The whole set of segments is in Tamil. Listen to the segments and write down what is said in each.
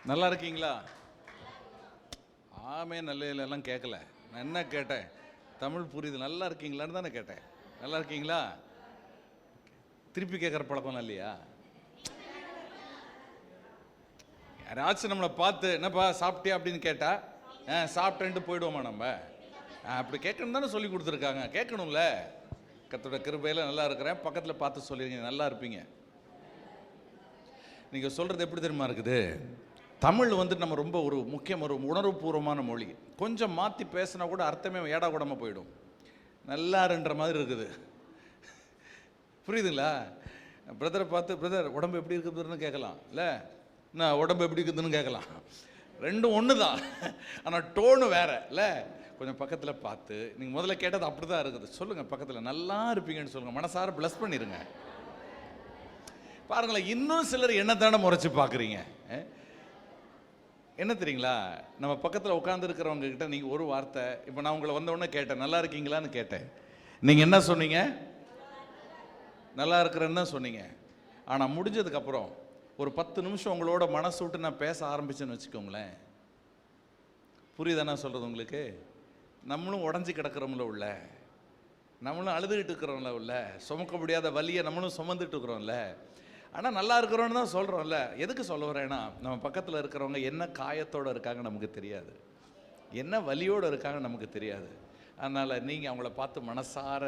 நல்லா இருக்கீங்களா? ஆமே நல்ல எல்லாம் கேட்கல. நான் என்ன கேட்டேன்? தமிழ் புரியுது. நல்லா இருக்கீங்களான்னு தானே கேட்டேன். நல்லா இருக்கீங்களா? திருப்பி கேட்குற பழக்கம் இல்லையா? யாராச்சும் நம்மளை பார்த்து என்னப்பா சாப்பிட்டியா அப்படின்னு கேட்டா சாப்பிட்டேன்ட்டு போயிடுவோமா நம்ம? அப்படி கேட்கணும் தானே சொல்லி கொடுத்துருக்காங்க. கேட்கணும்ல. கர்த்தரோட கிருபையில நல்லா இருக்கிறேன். பக்கத்தில் பார்த்து சொல்லிடுங்க, நல்லா இருப்பீங்க. நீங்கள் சொல்கிறது எப்படி தெரியுமா இருக்குது? தமிழ் நம்ம ரொம்ப ஒரு முக்கியம், ஒரு உணர்வுபூர்வமான மொழி. கொஞ்சம் மாற்றி பேசினா கூட அர்த்தமே ஏடா கூடமாக போயிடும். நல்லாருன்ற மாதிரி இருக்குது. புரியுதுங்களா? பிரதரை பார்த்து பிரதர் உடம்பு எப்படி இருக்குதுன்னு கேட்கலாம், இல்லை நான் உடம்பு எப்படி இருக்குதுன்னு கேட்கலாம். ரெண்டும் ஒன்று தான், ஆனால் டோனு வேற இல்லை. கொஞ்சம் பக்கத்தில் பார்த்து நீங்கள் முதல்ல கேட்டது அப்படி தான் இருக்குது. சொல்லுங்கள், பக்கத்தில் நல்லா இருப்பீங்கன்னு சொல்லுங்கள். மனசார ப்ளஸ் பண்ணிடுங்க. பாருங்களேன், இன்னும் சிலர் என்ன தானே முறைச்சி பார்க்குறீங்க. என்ன தெரியுங்களா? நம்ம பக்கத்தில் உட்காந்துருக்கிறவங்க கிட்ட நீங்கள் ஒரு வார்த்தை, இப்போ நான் உங்களை வந்தவுடனே கேட்டேன் நல்லா இருக்கீங்களான்னு கேட்டேன். நீங்கள் என்ன சொன்னீங்க? நல்லா இருக்கிறேன்னு தான் சொன்னீங்க. ஆனால் முடிஞ்சதுக்கப்புறம் ஒரு 10 நிமிஷம் உங்களோட மனசு விட்டு நான் பேச ஆரம்பிச்சேன்னு வச்சுக்கோங்களேன். புரியுதா நான் சொல்கிறது உங்களுக்கு? நம்மளும் உடஞ்சி கிடக்கிறோம்ல உள்ள, நம்மளும் அழுதுகிட்டு இருக்கிறோம்ல உள்ள, சுமக்க முடியாத வலியை நம்மளும் சுமந்துட்டு இருக்கிறோம்ல. ஆனால் நல்லா இருக்கிறோன்னு தான் சொல்கிறோம்ல. எதுக்கு சொல்ல வரேன்னா, நம்ம பக்கத்தில் இருக்கிறவங்க என்ன காயத்தோடு இருக்காங்க நமக்கு தெரியாது, என்ன வலியோடு இருக்காங்க நமக்கு தெரியாது. அதனால் நீங்கள் அவங்கள பார்த்து மனசார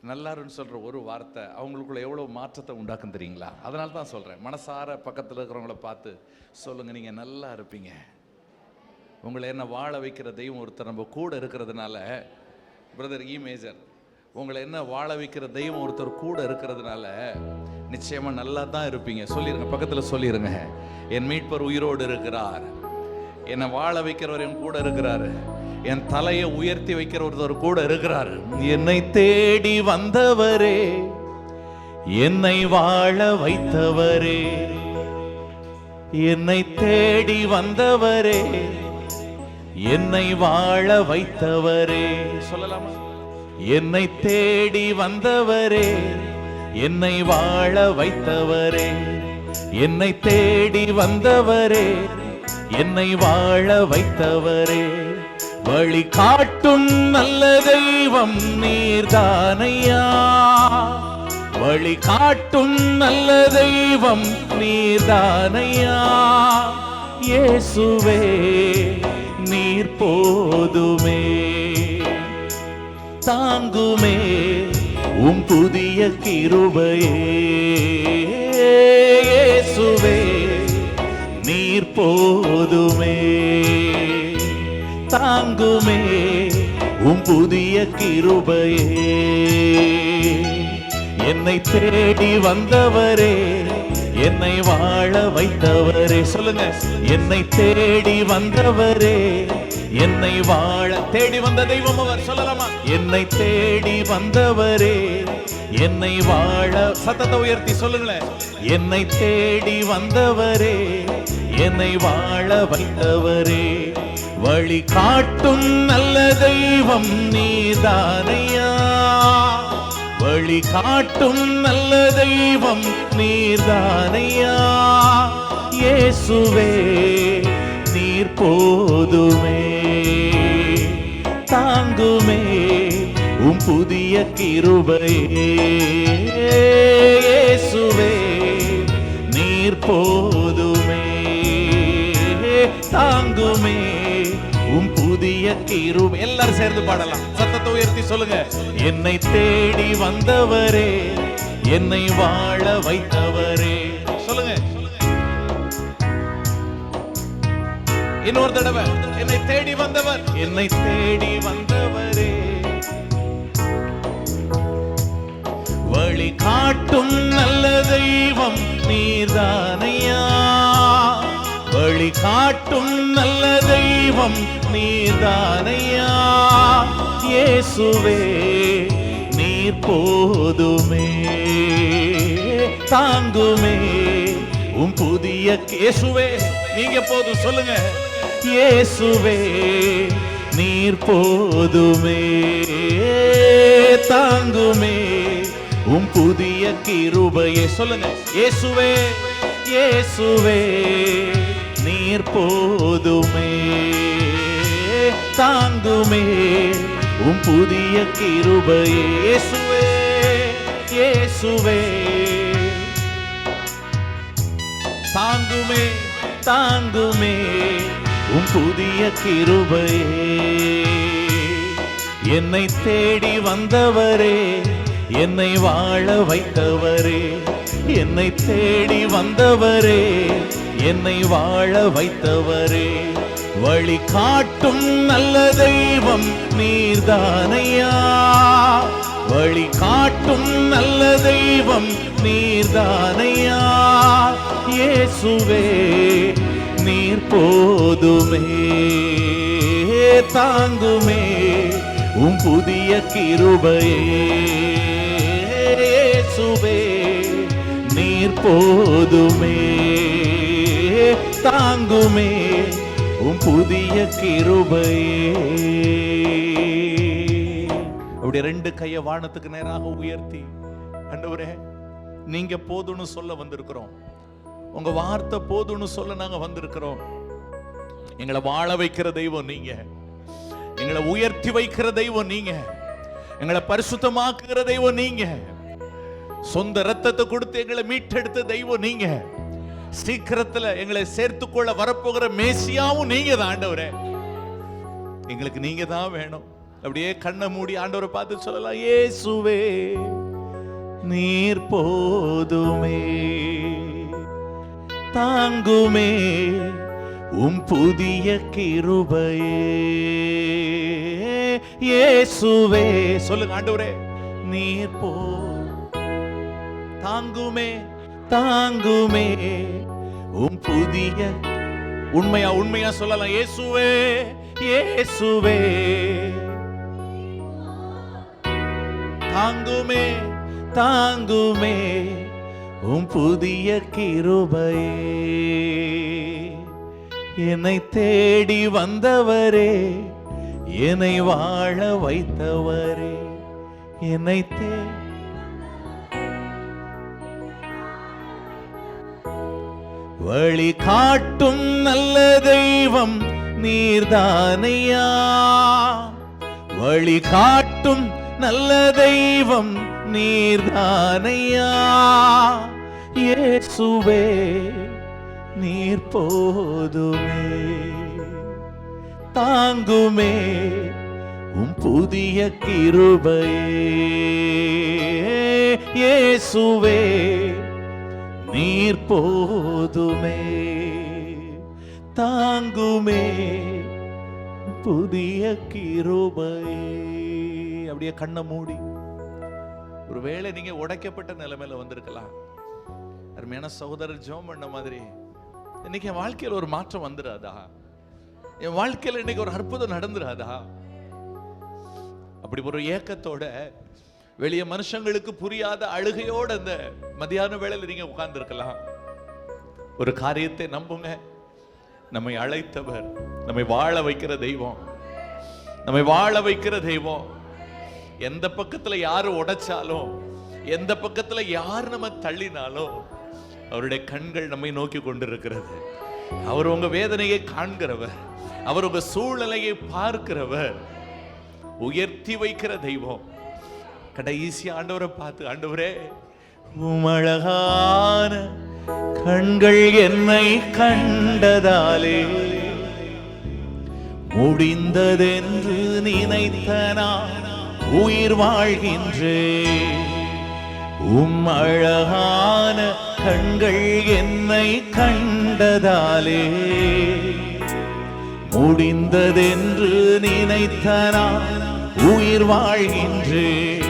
நல்லாருன்னு சொல்கிற ஒரு வார்த்தை அவங்களுக்குள்ள எவ்வளோ மாற்றத்தை உண்டாக்கும் தெரியுங்களா? அதனால தான் சொல்கிறேன், மனசார பக்கத்தில் இருக்கிறவங்கள பார்த்து சொல்லுங்கள், நீங்கள் நல்லா இருப்பீங்க. உங்களை என்ன வாழ வைக்கிற தெய்வம் ஒருத்தர் நம்ம கூட இருக்கிறதுனால, பிரதர் இ மேஜர், உங்களை என்ன வாழ வைக்கிற தெய்வம் ஒருத்தர் கூட இருக்கிறதுனால நிச்சயமாக நல்லா தான் இருப்பீங்க. சொல்லிடுங்க, பக்கத்தில் சொல்லிடுங்க, என் மீட்பர் உயிரோடு இருக்கிறார், என்னை வாழ வைக்கிறவர் என் கூட இருக்கிறாரு, என் தலையை உயர்த்தி வைக்கிற ஒருத்தர் கூட இருக்கிறார். என்னை தேடி வந்தவரே, என்னை வாழ வைத்தவரே, என்னை தேடி வந்தவரே, என்னை வாழ வைத்தவரே. சொல்லலாமா? என்னை தேடி வந்தவரே, என்னை வாழ வைத்தவரே, என்னை தேடி வந்தவரே, என்னை வாழ வைத்தவரே. வழி காட்டும் நல்ல தெய்வம் நீர்தானையா, வழி காட்டும் நல்ல தெய்வம் நீர்தானையா. இயேசுவே நீர் போதுமே, தாங்குமே உம் புதிய கிருபையே. இயேசுவே நீர் போதுமே, தாங்குமே உம் புதிய கிருபையே. என்னை தேடி வந்தவரே, என்னை வாழ வைத்தவரே. சொல்லுங்க, என்னை தேடி வந்தவரே, என்னை வாழ தேடி வந்த தெய்வம் அவர். சொல்லலாமா? என்னை தேடி வந்தவரே, என்னை வாழ. சத்தத்தை உயர்த்தி சொல்லுங்களேன், என்னை தேடி வந்தவரே, என்னை வாழ வைத்தவரே. வழி காட்டும் நல்ல தெய்வம் நீதானையா, வழி காட்டும் நல்ல தெய்வம் நீர்தானையா. இயேசுவே நீர் போதுமே, தாங்குமே உம் புதிய கிருபையே. இயேசுவே நீர் போதுமே, தாங்குமே உம் புதிய கிருபை. எல்லாரும் சேர்ந்து பாடலாம், சத்தத்தை உயர்த்தி சொல்லுங்க. என்னை தேடி வந்தவரே, என்னை வாழ வைத்தவரே. சொல்லுங்க இன்னொரு தடவை, என்னை தேடி வந்தவர், என்னை தேடி வந்தவரே, வழி காட்டும் நல்ல தெய்வம் நீர்தானையா, வழி காட்டும் நல்ல தெய்வம் நீர்தானையா. இயேசுவே நீர் போதுமே, தாங்குமே உம் புதிய. இயேசுவே நீங்க போதும். சொல்லுங்க, இயேசுவே நீர் போதுமே, தாங்குமே உம் புதிய கிருபையே. சொல்லுங்க, இயேசுவே, இயேசுவே நீர் போதுமே. தாங்குமே உம் புதிய கிருபையே. இயேசுவே இயேசுவே தாங்குமே தாங்குமே உம் புதிய கிருபையே. என்னை தேடி வந்தவரே, என்னை வாழ வைத்தவரே, என்னை தேடி வந்தவரே, என்னை வாழ வைத்தவரே, வழி காட்டும் நல்ல தெய்வம் நீர்தானையா. வழி காட்டும் நல்ல தெய்வம் நீர்தானையா. இயேசுவே நீர் போதுமே. தாங்குமே உம் புதிய கிருபையே. இயேசுவே நீர் போதுமே. தாங்குமே உம் புதிய கிருபையே. அப்படி ரெண்டு கையை வானத்துக்கு நேராக உயர்த்தி, ஆண்டவரே நீங்க போதும்னு சொல்ல வந்திருக்கிறோம். உங்க வார்த்தை போதும்னு சொல்ல நாங்க வந்திருக்கிறோம். எங்களை வாழ வைக்கிற தெய்வம் நீங்க, எங்களை உயர்த்தி வைக்கிற தெய்வம் நீங்க, எங்களை பரிசுத்தமாக்குகிற தெய்வம் நீங்க, சொந்த ரத்தத்தை கொடுத்து எங்களை மீட்டெடுத்த தெய்வம் நீங்க, சீக்கிரத்துல எங்களை சேர்த்துக்கொள்ள வரப்போகிற மேசியாவும் நீங்க தான் ஆண்டவரே. எங்களுக்கு நீங்க தான் வேணும். அப்படியே கண்ணை மூடி ஆண்டவரை பார்த்து சொல்லலாம், இயேசுவே நீர் போதுமே. தாங்குமே உம் புதிய கிருபையே. இயேசுவே சொல்லுங்க ஆண்டவரே நீர் போ. தாங்குமே தாங்குமே உம் புதிய. உண்மையா சொல்லலாம், இயேசுவே இயேசுவே தாங்குமே தாங்குமே உம் புதிய கிருபையே. என்னை தேடி வந்தவரே, என்னை வாழ வைத்தவரே, என்னை வழி காட்டும் நல்ல தெய்வம் நீர்தானையா. வழி காட்டும் நல்ல தெய்வம் நீர்தானையா. இயேசுவே நீர் போதுமே. தாங்குமே உம் புதிய கிருபையே. இயேசுவே நீர் போதுமே. தாங்குமே புதிய கிருபையே. அப்படியே கண்ணை மூடி, ஒருவேளை நீங்க உடைக்கப்பட்ட நிலைமையில வந்திருக்கலாம். அருமையான சகோதரர் ஜெபம் பண்ண மாதிரி, இன்னைக்கு என் வாழ்க்கையில் ஒரு மாற்றம் வந்துடாதா? என் வாழ்க்கையில் இன்னைக்கு ஒரு அற்புதம் நடந்துடாதா? அப்படி ஒரு ஏக்கத்தோட, வெளிய மனுஷங்களுக்கு புரியாத அழுகையோட அந்த மதியான வேளையில நீங்க உட்கார்ந்து இருக்கலாம். ஒரு காரியத்தை நம்புங்க, நம்மை அழைத்தவர், நம்மை வாழ வைக்கிற தெய்வம், நம்மை வாழ வைக்கிற தெய்வம். எந்த பக்கத்துல யாரு உடைச்சாலும், எந்த பக்கத்துல யார் நம்ம தள்ளினாலும், அவருடைய கண்கள் நம்மை நோக்கி கொண்டிருக்கிறது. அவர் உங்க வேதனையை காண்கிறவர், அவர் உங்க சூழ்நிலையை பார்க்கிறவர், உயர்த்தி வைக்கிற தெய்வம். கடைசி ஆண்டவரை பார்த்து, ஆண்டவரே உம் அழகான கண்கள் என்னை கண்டதாலே முடிந்ததென்று நினைத்த நான் உயிர் வாழ்கின்றேன். உம் அழகான கண்கள் என்னை கண்டதாலே முடிந்ததென்று நினைத்த நான் உயிர் வாழ்கின்றேன்.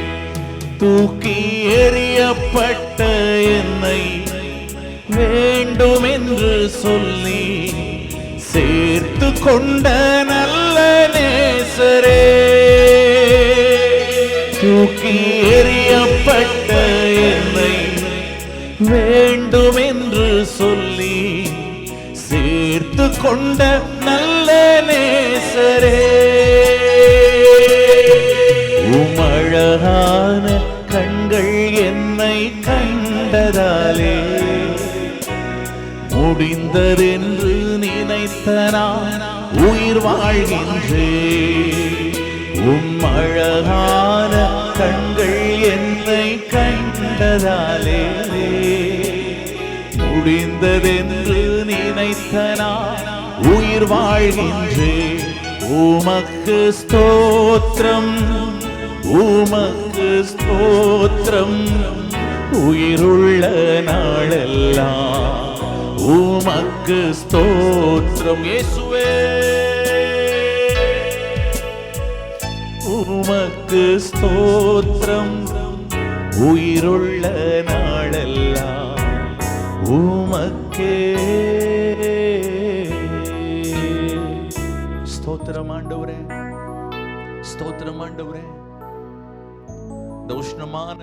தூக்கி எறியப்பட்ட என்னை வேண்டும் என்று சொல்லி சேர்த்து கொண்ட நல்ல நேசரே. தூக்கி எறியப்பட்ட என்னை வேண்டும் என்று சொல்லி சேர்த்து கொண்ட நல்ல நேசரே. உம் அழகான கண்கள் என்னை கண்டதாலே முடிந்ததென்று நினைத்த நான் உயிர் வாழ்கின்றேன். அழகான கண்கள் என்னை கண்டதாலே முடிந்ததென்று நினைத்த நான் உயிர் வாழ்கின்றேன். உமக்கு ஸ்தோத்திரம், உமக்கு ஸ்தோத்திரம், உயிருள்ள நாளெல்லாம் உமக்கு ஸ்தோத்திரம். இயேசுவே உமக்கு ஸ்தோத்திரம், உயிருள்ள நாளெல்லாம் உமக்கே ஸ்தோத்திரம். ஆண்டவரே ஸ்தோத்திரம். ஆண்டவரே இந்த உஷ்ணமான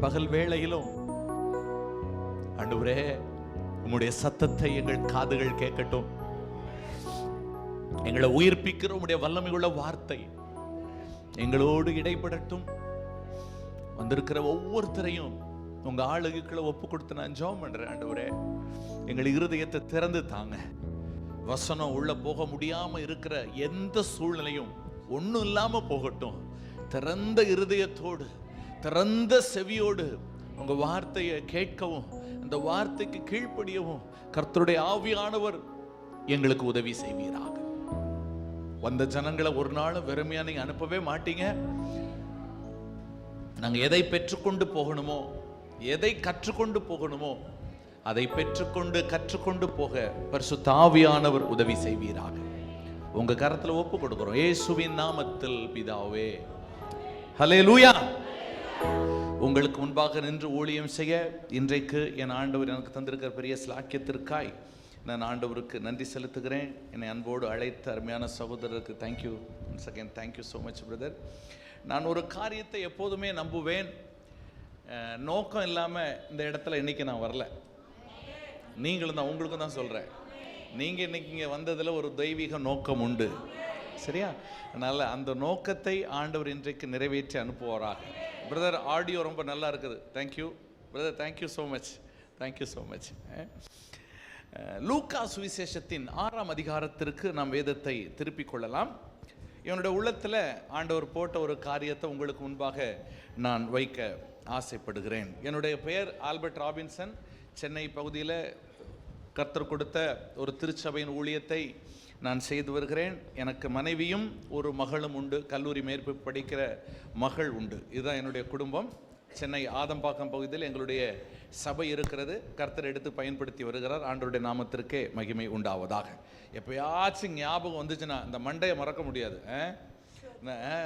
பகல் வேளையிலும் ஆண்டவரே உம்முடைய சத்தத்தை எங்கள் காதுகள் கேட்கட்டும். எங்களை உயிர்ப்பிக்கிற உம்முடைய வல்லமையுள்ள வார்த்தை எங்களோடு இடைப்படட்டும். வந்திருக்கிற ஒவ்வொருத்தரையும் உங்க ஆளுகைக்குள்ள ஒப்பு கொடுத்து நான் ஜெபம் பண்றேன். ஆண்டவரே எங்கள் இருதயத்தை திறந்து தாங்க. வசனம் உள்ள போக முடியாம இருக்கிற எந்த சூழ்நிலையும் ஒன்றும் இல்லாம போகட்டும். திறந்த இருதயத்தோடு திறந்த செவியோடு உங்க வார்த்தையை கேட்கவும் அந்த வார்த்தைக்கு கீழ்ப்படியவும் கர்த்தருடைய ஆவியானவர் எங்களுக்கு உதவி செய்வீராக. வந்த ஜனங்களை ஒரு நாளும் வெறுமையா நீங்க அனுப்பவே மாட்டீங்க. நாங்க எதை பெற்றுக்கொண்டு போகணுமோ, எதை கற்றுக்கொண்டு போகணுமோ அதை பெற்றுக்கொண்டு கற்றுக்கொண்டு போக பரிசுத்த ஆவியானவர் உதவி செய்வீராக. உங்க கரத்துல ஒப்பு கொடுக்கிறோம் இயேசுவின் நாமத்தில் பிதாவே. ஹல்லேலூயா. உங்களுக்கு முன்பாக நின்று ஊழியம் செய்ய இன்றைக்கு என் ஆண்டவர் எனக்கு தந்திருக்கிற பெரிய ஸ்லாக்கியத்திற்காய் நான் ஆண்டவருக்கு நன்றி செலுத்துகிறேன். என்னை அன்போடு அழைத்த அருமையான சகோதரருக்கு thank you. Once again thank you so much brother. நான் ஒரு காரியத்தை எப்போதுமே நம்புவேன், நோக்கம் இல்லாமல் இந்த இடத்துல இன்றைக்கி நான் வரல. நீங்களும் தான், உங்களுக்கும் தான் சொல்கிறேன். நீங்கள் இன்றைக்கி இங்கே வந்ததில் ஒரு தெய்வீக நோக்கம் உண்டு, சரியா? அதனால் அந்த நோக்கத்தை ஆண்டவர் இன்றைக்கு நிறைவேற்றி அனுப்புவாராக. பிரதர் ஆடியோ ரொம்ப நல்லா இருக்குது. Thank you brother, thank you so much, thank you so much. லூக்கா சுவிசேஷத்தின் 6ஆம் அதிகாரத்திற்கு நாம் வேதத்தை திருப்பிக் கொள்ளலாம். என்னுடைய உள்ளத்தில் ஆண்டவர் போட்ட ஒரு காரியத்தை உங்களுக்கு முன்பாக நான் வைக்க ஆசைப்படுகிறேன். என்னுடைய பெயர் ஆல்பர்ட் ராபின்சன். சென்னை பகுதியில் கர்த்தர் கொடுத்த ஒரு திருச்சபையின் ஊழியத்தை நான் செய்து வருகிறேன். எனக்கு மனைவியும் ஒரு மகளும் உண்டு. கல்லூரி மேற்படிப்பு படிக்கிற மகள் உண்டு. இதுதான் என்னுடைய குடும்பம். சென்னை ஆதம்பாக்கம் பகுதியில் எங்களுடைய சபை இருக்கிறது. கர்த்தர் எடுத்து பயன்படுத்தி வருகிறார். ஆண்டவருடைய நாமத்திற்கே மகிமை உண்டாவதாக. எப்பயாச்சும் ஞாபகம் வந்துச்சுன்னா இந்த மண்டையை மறக்க முடியாது.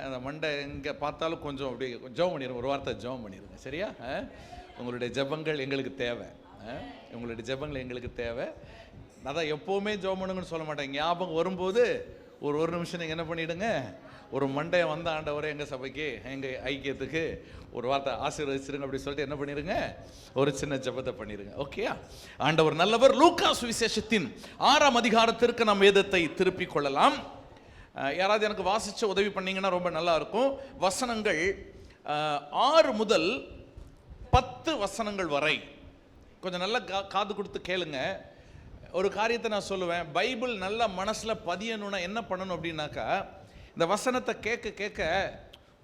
அந்த மண்டை எங்கே பார்த்தாலும் கொஞ்சம் அப்படி ஜெபம் பண்ணிடுங்க. ஒரு வார்த்தை ஜெபம் பண்ணிடுங்க, சரியா? உங்களுடைய ஜெபங்கள் எங்களுக்கு தேவை. உங்களுடைய ஜெபங்கள் எங்களுக்கு தேவை. அதான் எப்போவுமே ஜெபம் பண்ணுங்கன்னு சொல்ல மாட்டேன். ஞாபகம் வரும்போது ஒரு நிமிஷம் நீங்கள் என்ன பண்ணிவிடுங்க, ஒரு மண்டையை வந்த ஆண்டவரை எங்கள் சபைக்கு எங்கள் ஐக்கியத்துக்கு ஒரு வார்த்தை ஆசீர்வதிச்சிருங்க அப்படி சொல்லிட்டு என்ன பண்ணிடுங்க, ஒரு சின்ன ஜெபத்தை பண்ணிடுங்க. ஓகேயா? ஆண்டவர் நல்லவர். லூக்கா சுவிசேஷத்தின் 6ஆம் அதிகாரத்திற்கு நாம் வேதத்தை திருப்பிக் கொள்ளலாம். யாராவது எனக்கு வாசிச்சு உதவி பண்ணீங்கன்னா ரொம்ப நல்லா இருக்கும். வசனங்கள் 6 முதல் 10 வசனங்கள் வரை கொஞ்சம் நல்லா காது கொடுத்து கேளுங்க. ஒரு காரியத்தை நான் சொல்லுவேன், பைபிள் நல்ல மனசில் பதியணும்னா என்ன பண்ணணும் அப்படின்னாக்கா, இந்த வசனத்தை கேட்க கேட்க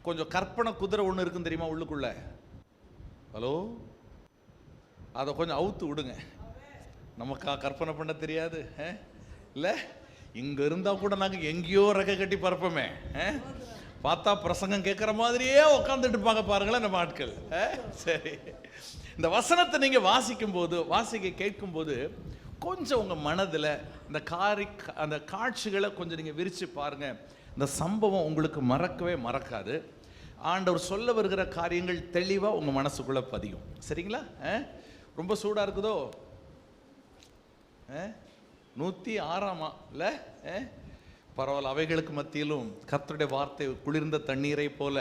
கொஞ்சம் கற்பனை குதிரை ஒன்று இருக்குன்னு தெரியுமா உள்ளுக்குள்ள? ஹலோ, அதை கொஞ்சம் அவுத்து விடுங்க. நமக்கா கற்பனை பண்ண தெரியாது இல்லை? இங்கே இருந்தால் கூட நாங்கள் எங்கேயோ ரெக்கை கட்டி பறப்போமே. பார்த்தா பிரசங்கம் கேட்குற மாதிரியே உட்காந்துட்டு இருப்பாங்க பாருங்களேன் நம்ம ஆட்கள். சரி, இந்த வசனத்தை நீங்கள் வாசிக்க கேட்கும்போது கொஞ்சம் உங்கள் மனதில் அந்த காட்சிகளை கொஞ்சம் நீங்கள் விரித்து பாருங்கள். இந்த சம்பவம் உங்களுக்கு மறக்கவே மறக்காது. ஆண்டவர் சொல்ல வருகிற காரியங்கள் தெளிவாக உங்கள் மனசுக்குள்ளே பதியும். சரிங்களா? ரொம்ப சூடாக இருக்குதோ? 106ஆமா இல்லை? பரவாயில்ல. அவைகளுக்கு மத்தியிலும் கர்த்தருடைய வார்த்தை குளிர்ந்த தண்ணீரை போல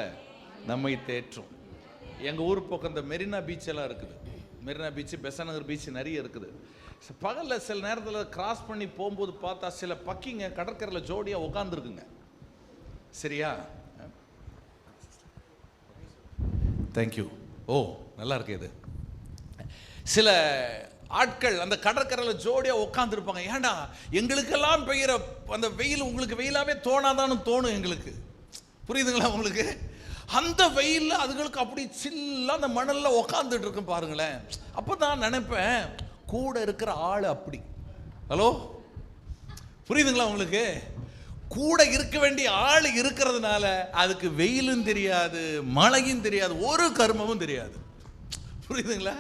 நம்மை தேற்றும். எங்கள் ஊர் பக்கம் இந்த மெரினா பீச்செல்லாம் இருக்குது. மெரினா பீச்சு, பெசநகர் பீச்சு நிறைய இருக்குது. பகலில் சில நேரத்தில் கிராஸ் பண்ணி போகும்போது பார்த்தா சில பக்கிங்க கடற்கரையில் ஜோடியாக உட்காந்துருக்குங்க. சரியா? தேங்க்யூ. ஓ, நல்லா இருக்கு. இது சில ஆட்கள் அந்த கடற்கரையில் ஜோடியா உட்காந்துருப்பாங்க. ஏன்டா எங்களுக்கெல்லாம் பெய்கிற அந்த வெயில் உங்களுக்கு வெயிலாவே தோணாதான்னு தோணும் எங்களுக்கு. புரியுதுங்களா உங்களுக்கு? அந்த வெயில்ல அதுகளுக்கு அப்படி சில்லா அந்த மணல்ல உட்காந்துட்டு இருக்கும் பாருங்களேன். அப்பதான் நினைப்பேன், கூட இருக்கிற ஆள் அப்படி. ஹலோ, புரியுதுங்களா உங்களுக்கு? கூட இருக்க வேண்டிய ஆள் இருக்கிறதுனால அதுக்கு வெயிலும் தெரியாது, மழையும் தெரியாது, ஒரு கர்மமும் தெரியாது. புரியுதுங்களா?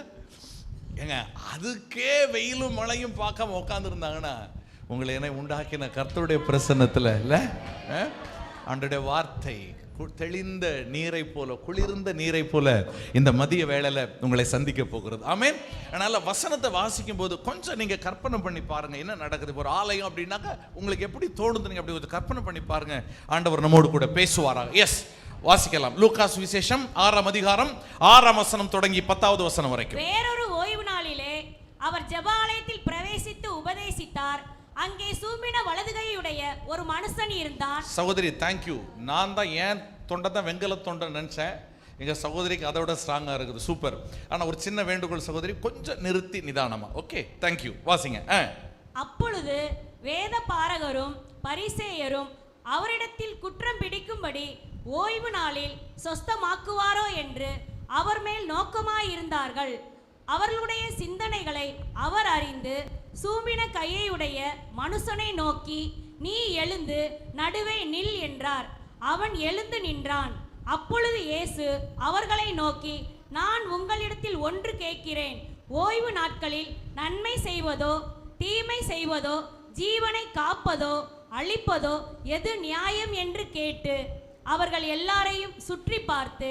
ஏங்க, அதுக்கே வெயிலும் மழையும் பார்க்காம உட்காந்துருந்தாங்கன்னா உங்களை என்ன உண்டாக்கின கர்த்தருடைய பிரசன்னத்தில் இல்ல, ஆண்டவருடைய வார்த்தை தெளிந்த நீரை போல, குளிர்ந்த நீரை போல இந்த மதிய வேளையில உங்களை சந்திக்க போகிறது. ஆமென். அதனால வசனத்தை வாசிக்கும் போது கொஞ்சம் நீங்க கற்பனை பண்ணி பாருங்க என்ன நடக்குது. ஒரு ஆலயம் அப்படின்னாக்க உங்களுக்கு எப்படி தோணுது, நீங்க அப்படி கொஞ்சம் கற்பனை பண்ணி பாருங்க. ஆண்டவர் நம்மோடு கூட பேசுவாராக. எஸ், வாசிக்கலாம். லூக்கா சுவிசேஷம் 6ஆம் அதிகாரம் 6ஆம் வசனம் தொடங்கி 10வது வசனம் வரைக்கும். வேறொரு ஓய்வு நாளிலே அவர் ஜெபாலயத்தில் பிரவேசித்து உபதேசித்தார். அங்கே சூம்பின வலதுகையுடைய ஒரு மனுஷன் இருந்தான். சகோதரி, தேங்க்யூ. நான் தான் ஏன் தொண்டை தான் வெங்கல தொண்டை நினைச்சேன். எங்க சகோதரிக்கு அதை விட ஸ்ட்ராங்கா இருக்குது. சூப்பர். ஆனா ஒரு சின்ன வேண்டுகோள் சகோதரி, கொஞ்சம் நிறுத்தி நிதானமா. Okay, thank you. வாசிங்க. அப்பொழுது வேத பாரகரும் பரிசேயரும் அவரிடத்தில் குற்றம் பிடிக்கும்படி ஓய்வு நாளில் சொஸ்தமாக்குவாரோ என்று அவர் மேல் நோக்கமாயிருந்தார்கள். அவர்களுடைய சிந்தனைகளை அவர் அறிந்து சூம்பின கையையுடைய மனுஷனை நோக்கி, நீ எழுந்து நடுவே நில் என்றார். அவன் எழுந்து நின்றான். அப்பொழுது இயேசு அவர்களை நோக்கி, நான் உங்களிடத்தில் ஒன்று கேட்கிறேன். ஓய்வு நாட்களில் நன்மை செய்வதோ தீமை செய்வதோ ஜீவனை காப்பதோ அழிப்பதோ எது நியாயம் என்று கேட்டு அவர்கள் எல்லாரையும் சுற்றி பார்த்து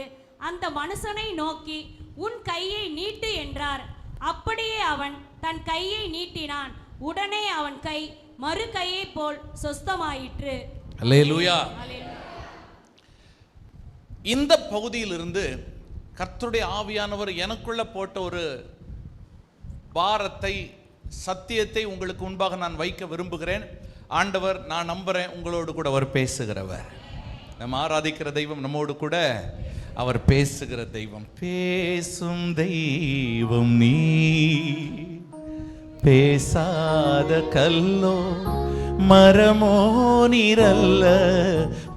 அந்த மனுஷனை நோக்கி, உன் கையை நீட்டு என்றார். அப்படியே அவன் தன் கையை நீட்டினான். உடனே அவன் கை மறு கையை போல் சொஸ்தமாயிற்று. அல்லேலூயா. இந்த பகுதியிலிருந்து கர்த்தருடைய ஆவியானவர் எனக்குள்ள போட்ட ஒரு பாரத்தை, சத்தியத்தை உங்களுக்கு முன்பாக நான் வைக்க விரும்புகிறேன். ஆண்டவர், நான் நம்புறேன், உங்களோடு கூட அவர் பேசுகிறவர். நம்ம ஆராதிக்கிற தெய்வம் நம்மோடு கூட அவர் பேசுகிற தெய்வம். பேசும் தெய்வம் நீ, பேசாத கல்லோ மரமோ நீரல்ல,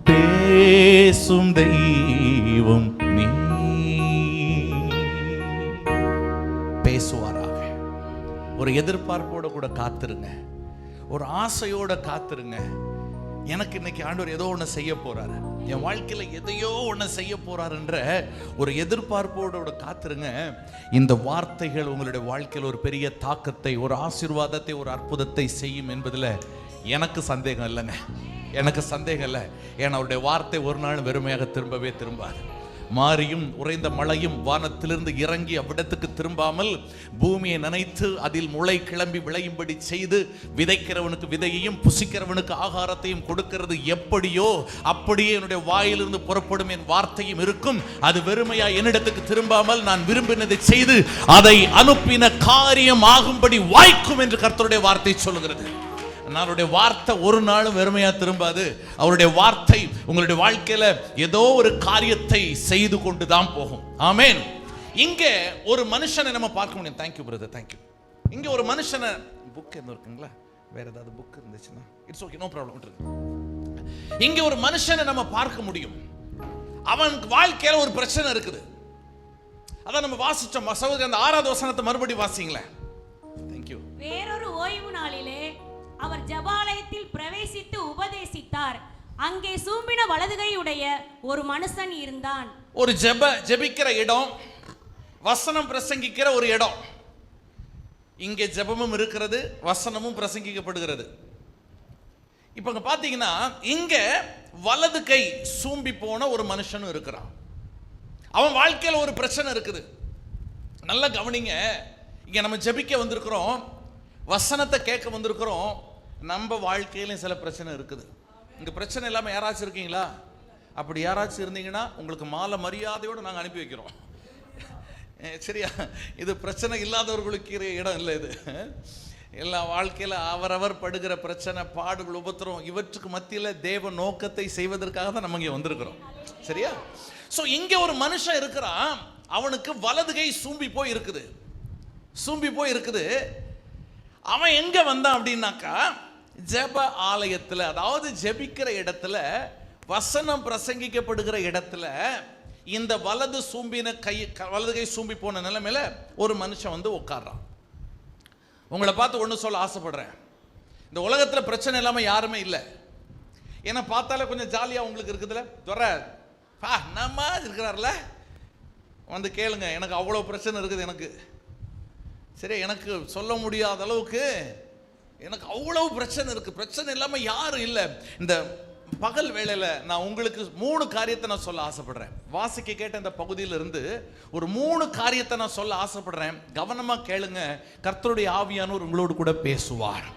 பேசும் தெய்வம் நீ. பேசுவாராக. ஒரு எதிர்பார்ப்போட கூட காத்திருங்க, ஒரு ஆசையோட காத்திருங்க. எனக்கு இன்னைக்கு ஆண்டவர் ஏதோ ஒன்று செய்ய போறாரு, என் வாழ்க்கையில எதையோ ஒன்று செய்ய போறாருன்ற ஒரு எதிர்பார்ப்போட காத்துருங்க. இந்த வார்த்தைகள் உங்களுடைய வாழ்க்கையில் ஒரு பெரிய தாக்கத்தை, ஒரு ஆசீர்வாதத்தை, ஒரு அற்புதத்தை செய்யும் என்பதில் எனக்கு சந்தேகம் இல்லைங்க. எனக்கு சந்தேகம் இல்லை. ஏன்னா அவருடைய வார்த்தை ஒரு நாள் வெறுமையாக திரும்பவே திரும்பாது. மாரியும் உறைந்த மழையும் வானத்திலிருந்து இறங்கி அவ்விடத்துக்கு திரும்பாமல் பூமியை நனைத்து அதில் முளை கிளம்பி விளையும்படி செய்து விதைக்கிறவனுக்கு விதையையும் புசிக்கிறவனுக்கு ஆகாரத்தையும் கொடுக்கிறது எப்படியோ அப்படியே என்னுடைய வாயிலிருந்து புறப்படும் என் வார்த்தையும் இருக்கும். அது வெறுமையா என்னிடத்துக்கு திரும்பாமல் நான் விரும்பினதை செய்து அதை அனுப்பின காரியம் ஆகும்படி வாய்க்கும் என்று கர்த்தருடைய வார்த்தை சொல்லுகிறது. அவருடைய வார்த்தை ஒரு நாளும் வெறுமையா திரும்பாது. அவருடைய வார்த்தை உங்களுடைய வாழ்க்கையில ஏதோ ஒரு காரியத்தை செய்து கொண்டு தான் போகும். ஆமென். இங்க ஒரு மனுஷனை நம்ம பார்க்க முடியும். Thank you brother, thank you. இங்க ஒரு மனுஷனை, புக் எதுவும் இருக்குங்களா? வேற ஏதாவது புக் இருந்துச்சுன்னா இட்ஸ் ஓகே, நோ ப்ராப்ளம். இங்க ஒரு மனுஷனை நம்ம பார்க்க முடியும். அவன் வாழ்க்கையில ஒரு பிரச்சனை இருக்குது. அதான் நம்ம வாசிச்சோம். அந்த 6வது வசனத்தை மறுபடியும் வாசிங்களேன். தேங்க்யூ. வேறொரு ஓய்வு நாளிலே அவர் ஜெபாலயத்தில் பிரவேசித்து உபதேசித்தார். அங்கே சூம்பின வலதுகையுடைய ஒரு மனுஷன் இருந்தான். ஒரு ஜெபிக்கிற இடம், வசனம் பிரசங்கிக்கிற ஒரு இடம். இங்கே ஜெபமும் இருக்கிறது, வசனமும் பிரசங்கிக்கப்படுகிறது. இப்ப பாத்தீங்கன்னா இங்க வலது கை சூம்பி போன ஒரு மனுஷனும் இருக்கிறான். அவன் வாழ்க்கையில ஒரு பிரச்சனை இருக்குது. நல்லா கவனிங்க. இங்க நம்ம ஜெபிக்க வந்திருக்கிறோம், வசனத்தை கேட்க வந்திருக்கிறோம். நம்ம வாழ்க்கையிலும் சில பிரச்சனை இருக்குது. இங்க பிரச்சனை இல்லாம யாராச்சும் இருக்கீங்களா? அப்படி யாராச்சும் இருந்தீங்கன்னா உங்களுக்கு மாலை மரியாதையோடு நாங்கள் அனுப்பி வைக்கிறோம். சரியா? இது பிரச்சனை இல்லாதவர்களுக்கு இடம் இல்லை. இது எல்லா வாழ்க்கையில் அவரவர் படுகிற பிரச்சனை, பாடுகள், உபத்திரம், இவற்றுக்கு மத்தியில் தேவ நோக்கத்தை செய்வதற்காக தான் நம்ம இங்கே வந்திருக்கிறோம். சரியா? ஸோ இங்கே ஒரு மனுஷன் இருக்கிறான். அவனுக்கு வலதுகை சூம்பி போய் இருக்குது. சூம்பி போய் இருக்குது. அவன் எங்க வந்தான் அப்படின்னாக்கா, ஜெப ஆலயத்தில், அதாவது ஜெபிக்கிற இடத்துல, வசனம் பிரசங்கிக்கப்படுகிற இடத்துல இந்த வலது கை சூம்பி போன நிலைமையில ஒரு மனுஷன் வந்து உட்கார்றான். உங்களை பார்த்து ஒன்று சொல்ல ஆசைப்படுறேன், இந்த உலகத்தில் பிரச்சனை இல்லாமல் யாருமே இல்லை. ஏன்னா பார்த்தாலே கொஞ்சம் ஜாலியாக உங்களுக்கு இருக்குதுல்ல, நம்ம இருக்கிறார்ல, வந்து கேளுங்க, எனக்கு அவ்வளோ பிரச்சனை இருக்குது. எனக்கு சரி, எனக்கு சொல்ல முடியாத அளவுக்கு எனக்கு அவ்வளவு பிரச்சனை இருக்குது. பிரச்சனை இல்லாமல் யாரும் இல்லை. இந்த பகல் வேளையில் நான் உங்களுக்கு 3 காரியத்தை நான் சொல்ல ஆசைப்படுறேன். வாசிக்க கேட்ட இந்த பகுதியிலிருந்து ஒரு 3 காரியத்தை நான் சொல்ல ஆசைப்படுறேன். கவனமாக கேளுங்க, கர்த்தருடைய ஆவியானவர் உங்களோடு கூட பேசுவார்.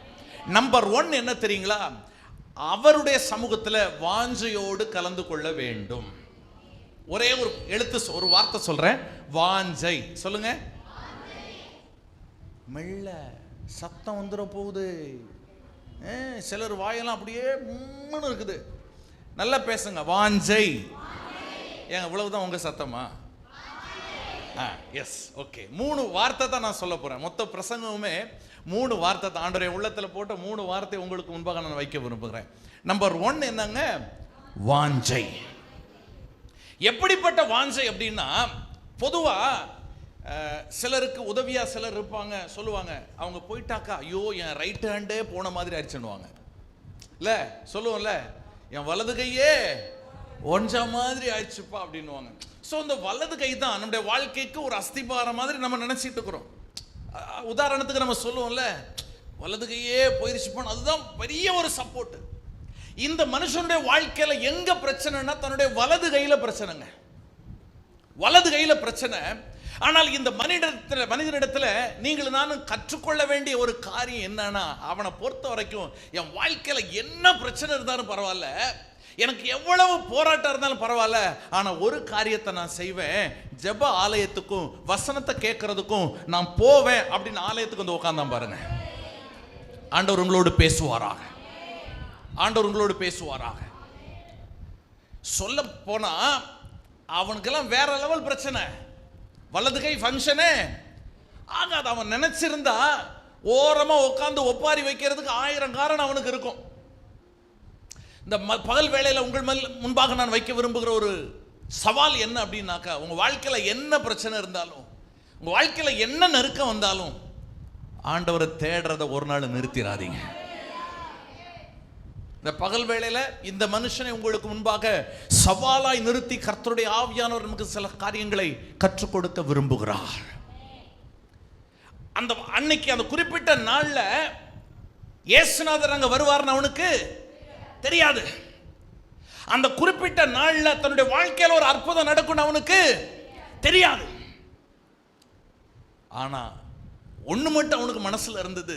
நம்பர் 1 என்ன தெரியுங்களா? அவருடைய சமூகத்தில் வாஞ்சையோடு கலந்து கொள்ள வேண்டும். ஒரே ஒரு எழுத்து, ஒரு வார்த்தை சொல்றேன், வாஞ்சை. சொல்லுங்க. மெல்ல, சத்தம் வந்துட போகுது. சிலர் வாயெல்லாம் அப்படியே முன்னு இருக்குது. நல்லா பேசுங்க, வாஞ்சை. ஏங்க இவ்வளவுதான் உங்க சத்தமா? S, okay. 3 வார்த்தை தான் நான் சொல்ல போறேன். மொத்த பிரசங்கமுமே 3 வார்த்தை தான். ஆண்டவரே உள்ளத்துல போட்ட 3 வார்த்தை உங்களுக்கு முன்பாக நான் வைக்க விரும்புகிறேன். நம்பர் 1 என்னங்க? வாஞ்சை. எப்படிப்பட்ட வாஞ்சை அப்படின்னா, பொதுவா சிலருக்கு உதவியா சிலர் இருப்பாங்க, சொல்லுவாங்க, அவங்க போயிட்டாக்கா ஐயோ என் ரைட் ஹேண்டே போன மாதிரி ஆயிடுச்சுன்னுவாங்க. இல்ல சொல்லுவோம்ல, என் வலது கையே ஒஞ்ச மாதிரி ஆயிடுச்சுப்பா அப்படின்னுவாங்க. ஸோ இந்த வலது கை தான் நம்முடைய வாழ்க்கைக்கு ஒரு அஸ்திபாரம் மாதிரி நம்ம நினைச்சிட்டு இருக்கிறோம். உதாரணத்துக்கு நம்ம சொல்லுவோம்ல, வலது கையே போயிருச்சுப்பான், அதுதான் பெரிய ஒரு சப்போர்ட். இந்த மனுஷனுடைய வாழ்க்கையில எங்க பிரச்சனைனா தன்னுடைய வலது கையில பிரச்சனைங்க, வலது கையில பிரச்சனை. ஆனால் இந்த மனிதனிடத்துல நீங்கள் நானும் கற்றுக்கொள்ள வேண்டிய ஒரு காரியம் என்னன்னா, அவனை பொறுத்த வரைக்கும் என் வாழ்க்கையில என்ன பிரச்சனை இருந்தாலும் பரவாயில்ல, எனக்கு எவ்வளவு போராட்டம் இருந்தாலும் பரவாயில்ல, ஆனா ஒரு காரியத்தை நான் செய்வேன், ஜெப ஆலயத்துக்கும் வசனத்தை கேட்கறதுக்கும் நான் போவேன் அப்படின்னு ஆலயத்துக்கு வந்து உட்கார்ந்தான் பாருங்க. ஆண்டவர் உங்களோடு பேசுவாராக, ஆண்டவர் உங்களோடு பேசுவாராக. சொல்ல போனா அவனுக்கெல்லாம் வேற லெவல் பிரச்சனை, வலது கை ஃபங்க்ஷனே ஆகாது. அவன் நினைச்சிருந்தா ஓரமா உட்காந்து ஒப்பாரி வைக்கிறதுக்கு 1000 காரணம் அவனுக்கு இருக்கும். இந்த பகல் வேளையில உங்கள் முன்பாக நான் வைக்க விரும்புகிற ஒரு சவால் என்ன அப்படின்னாக்கா, உங்க வாழ்க்கையில என்ன பிரச்சனை இருந்தாலும், உங்க வாழ்க்கையில என்ன நெருக்கம் வந்தாலும், ஆண்டவரை தேடுறத ஒரு நாள் நிறுத்திடாதீங்க. இந்த பகல் வேளையில இந்த மனுஷனை உங்களுக்கு முன்பாக சவாலாய் நிறுத்தி கர்த்தருடைய ஆவியானவர் நமக்கு சில காரியங்களை கற்றுக் கொடுக்க விரும்புகிறார். அந்த அன்னைக்கு அந்த குறிப்பிட்ட நாள்ல இயேசுநாதர் அங்க வருவார்னு அவனுக்கு தெரியாது. அந்த குறிப்பிட்ட நாள்ல தன்னுடைய வாழ்க்கையில ஒரு அற்புதம் நடக்கும் அவனுக்கு தெரியாது. ஆனா ஒண்ணு மட்டும் அவனுக்கு மனசுல இருந்தது,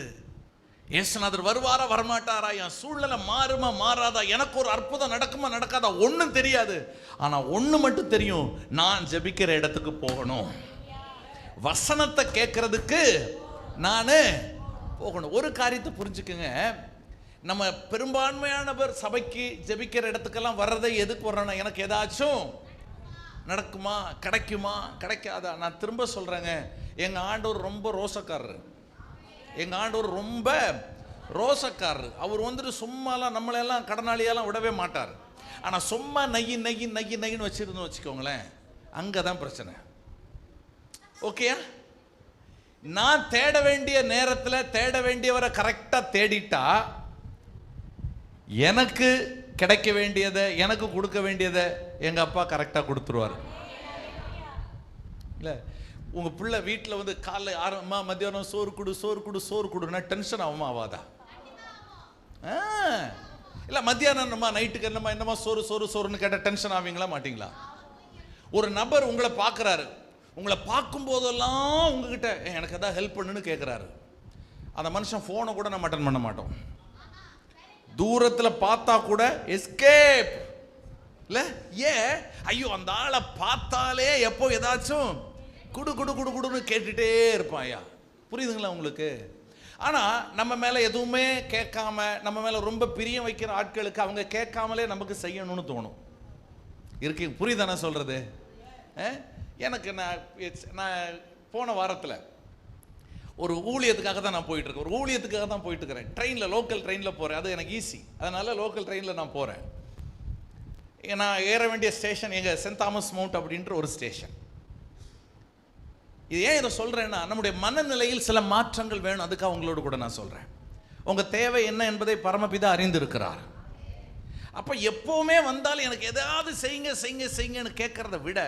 இயேசுநாதர் வருவாரா வரமாட்டாரா, என் சூழ்நிலை மாறுமா மாறாதா, எனக்கு ஒரு அற்புதம் நடக்குமா நடக்காதா, ஒன்றும் தெரியாது. ஆனால் ஒன்று மட்டும் தெரியும், நான் ஜெபிக்கிற இடத்துக்கு போகணும், வசனத்தை கேட்கறதுக்கு நான் போகணும். ஒரு காரியத்தை புரிஞ்சுக்குங்க, நம்ம பெரும்பான்மையானவர் சபைக்கு ஜெபிக்கிற இடத்துக்கெல்லாம் வர்றதை எதுக்கு வர்றோன்னா, எனக்கு ஏதாச்சும் நடக்குமா கிடைக்குமா கிடைக்காதா. நான் திரும்ப சொல்கிறேங்க, எங்கள் ஆண்டவர் ரொம்ப ரோசக்காரர், எங்கள் ஆண்டவர் ரொம்ப ரோசக்காரர். அவர் வந்துட்டு சும்மாலாம் நம்மளெல்லாம் கடனாளியெல்லாம் விடவே மாட்டார். ஆனால் சும்மா நையின்னு வச்சுருந்தோம் வச்சுக்கோங்களேன், அங்கே தான் பிரச்சனை. ஓகேயா? நான் தேட வேண்டிய நேரத்தில் தேட வேண்டியவரை கரெக்டாக தேடிட்டா எனக்கு கிடைக்க வேண்டியதை, எனக்கு கொடுக்க வேண்டியதை எங்கள் அப்பா கரெக்டாக கொடுத்துருவார். இல்லை, உங்கள் பிள்ளை வீட்டில் வந்து காலைல ஆரம்பமா மத்தியானம் சோறு கொடுன்னா டென்ஷன் ஆகுமா ஆகாதா? இல்லை மத்தியானம் என்னம்மா நைட்டுக்கு என்னம்மா சோறுன்னு கேட்டால் டென்ஷன் ஆவீங்களா மாட்டிங்களா? ஒரு நபர் உங்களை பார்க்குறாரு, உங்களை பார்க்கும் போதெல்லாம் உங்ககிட்ட எனக்கு எதாவது ஹெல்ப் பண்ணுன்னு கேட்குறாரு. அந்த மனுஷன் ஃபோனை கூட நம்ம அட்டன் பண்ண மாட்டோம், தூரத்தில் பார்த்தா கூட எஸ்கேப். இல்லை ஏன்? ஐயோ அந்த ஆளை பார்த்தாலே எப்போ ஏதாச்சும் குடுன்னு கேட்டுட்டே இருப்பான். ஐயா புரியுதுங்களா உங்களுக்கு? ஆனால் நம்ம மேலே எதுவுமே கேட்காம, நம்ம மேலே ரொம்ப பிரியம் வைக்கிற ஆட்களுக்கு அவங்க கேட்காமலே நமக்கு செய்யணும்னு தோணும். இருக்கு, புரியுதானே சொல்கிறது? எனக்கு நான் போன வாரத்தில் ஒரு ஊழியத்துக்காக தான் நான் போயிட்டு இருக்கேன், ஒரு ஊழியத்துக்காக தான் போயிட்டு இருக்கிறேன். ட்ரெயினில், லோக்கல் ட்ரெயினில் போகிறேன், அது எனக்கு ஈஸி. அதனால லோக்கல் ட்ரெயினில் நான் போகிறேன். நான் ஏற வேண்டிய ஸ்டேஷன் எங்கள் சென்ட் தாமஸ் மவுண்ட் அப்படின்ற ஒரு ஸ்டேஷன். இது ஏன் இதை சொல்கிறேன்னா, நம்முடைய மனநிலையில் சில மாற்றங்கள் வேணும். அதுக்காக உங்களோடு கூட நான் சொல்கிறேன். உங்கள் தேவை என்ன என்பதை பரமபிதா அறிந்திருக்கிறார். அப்போ எப்போவுமே வந்தாலும் எனக்கு எதாவது செய்யுங்க செய்யுங்க செய்யுங்கன்னு கேட்குறத விட,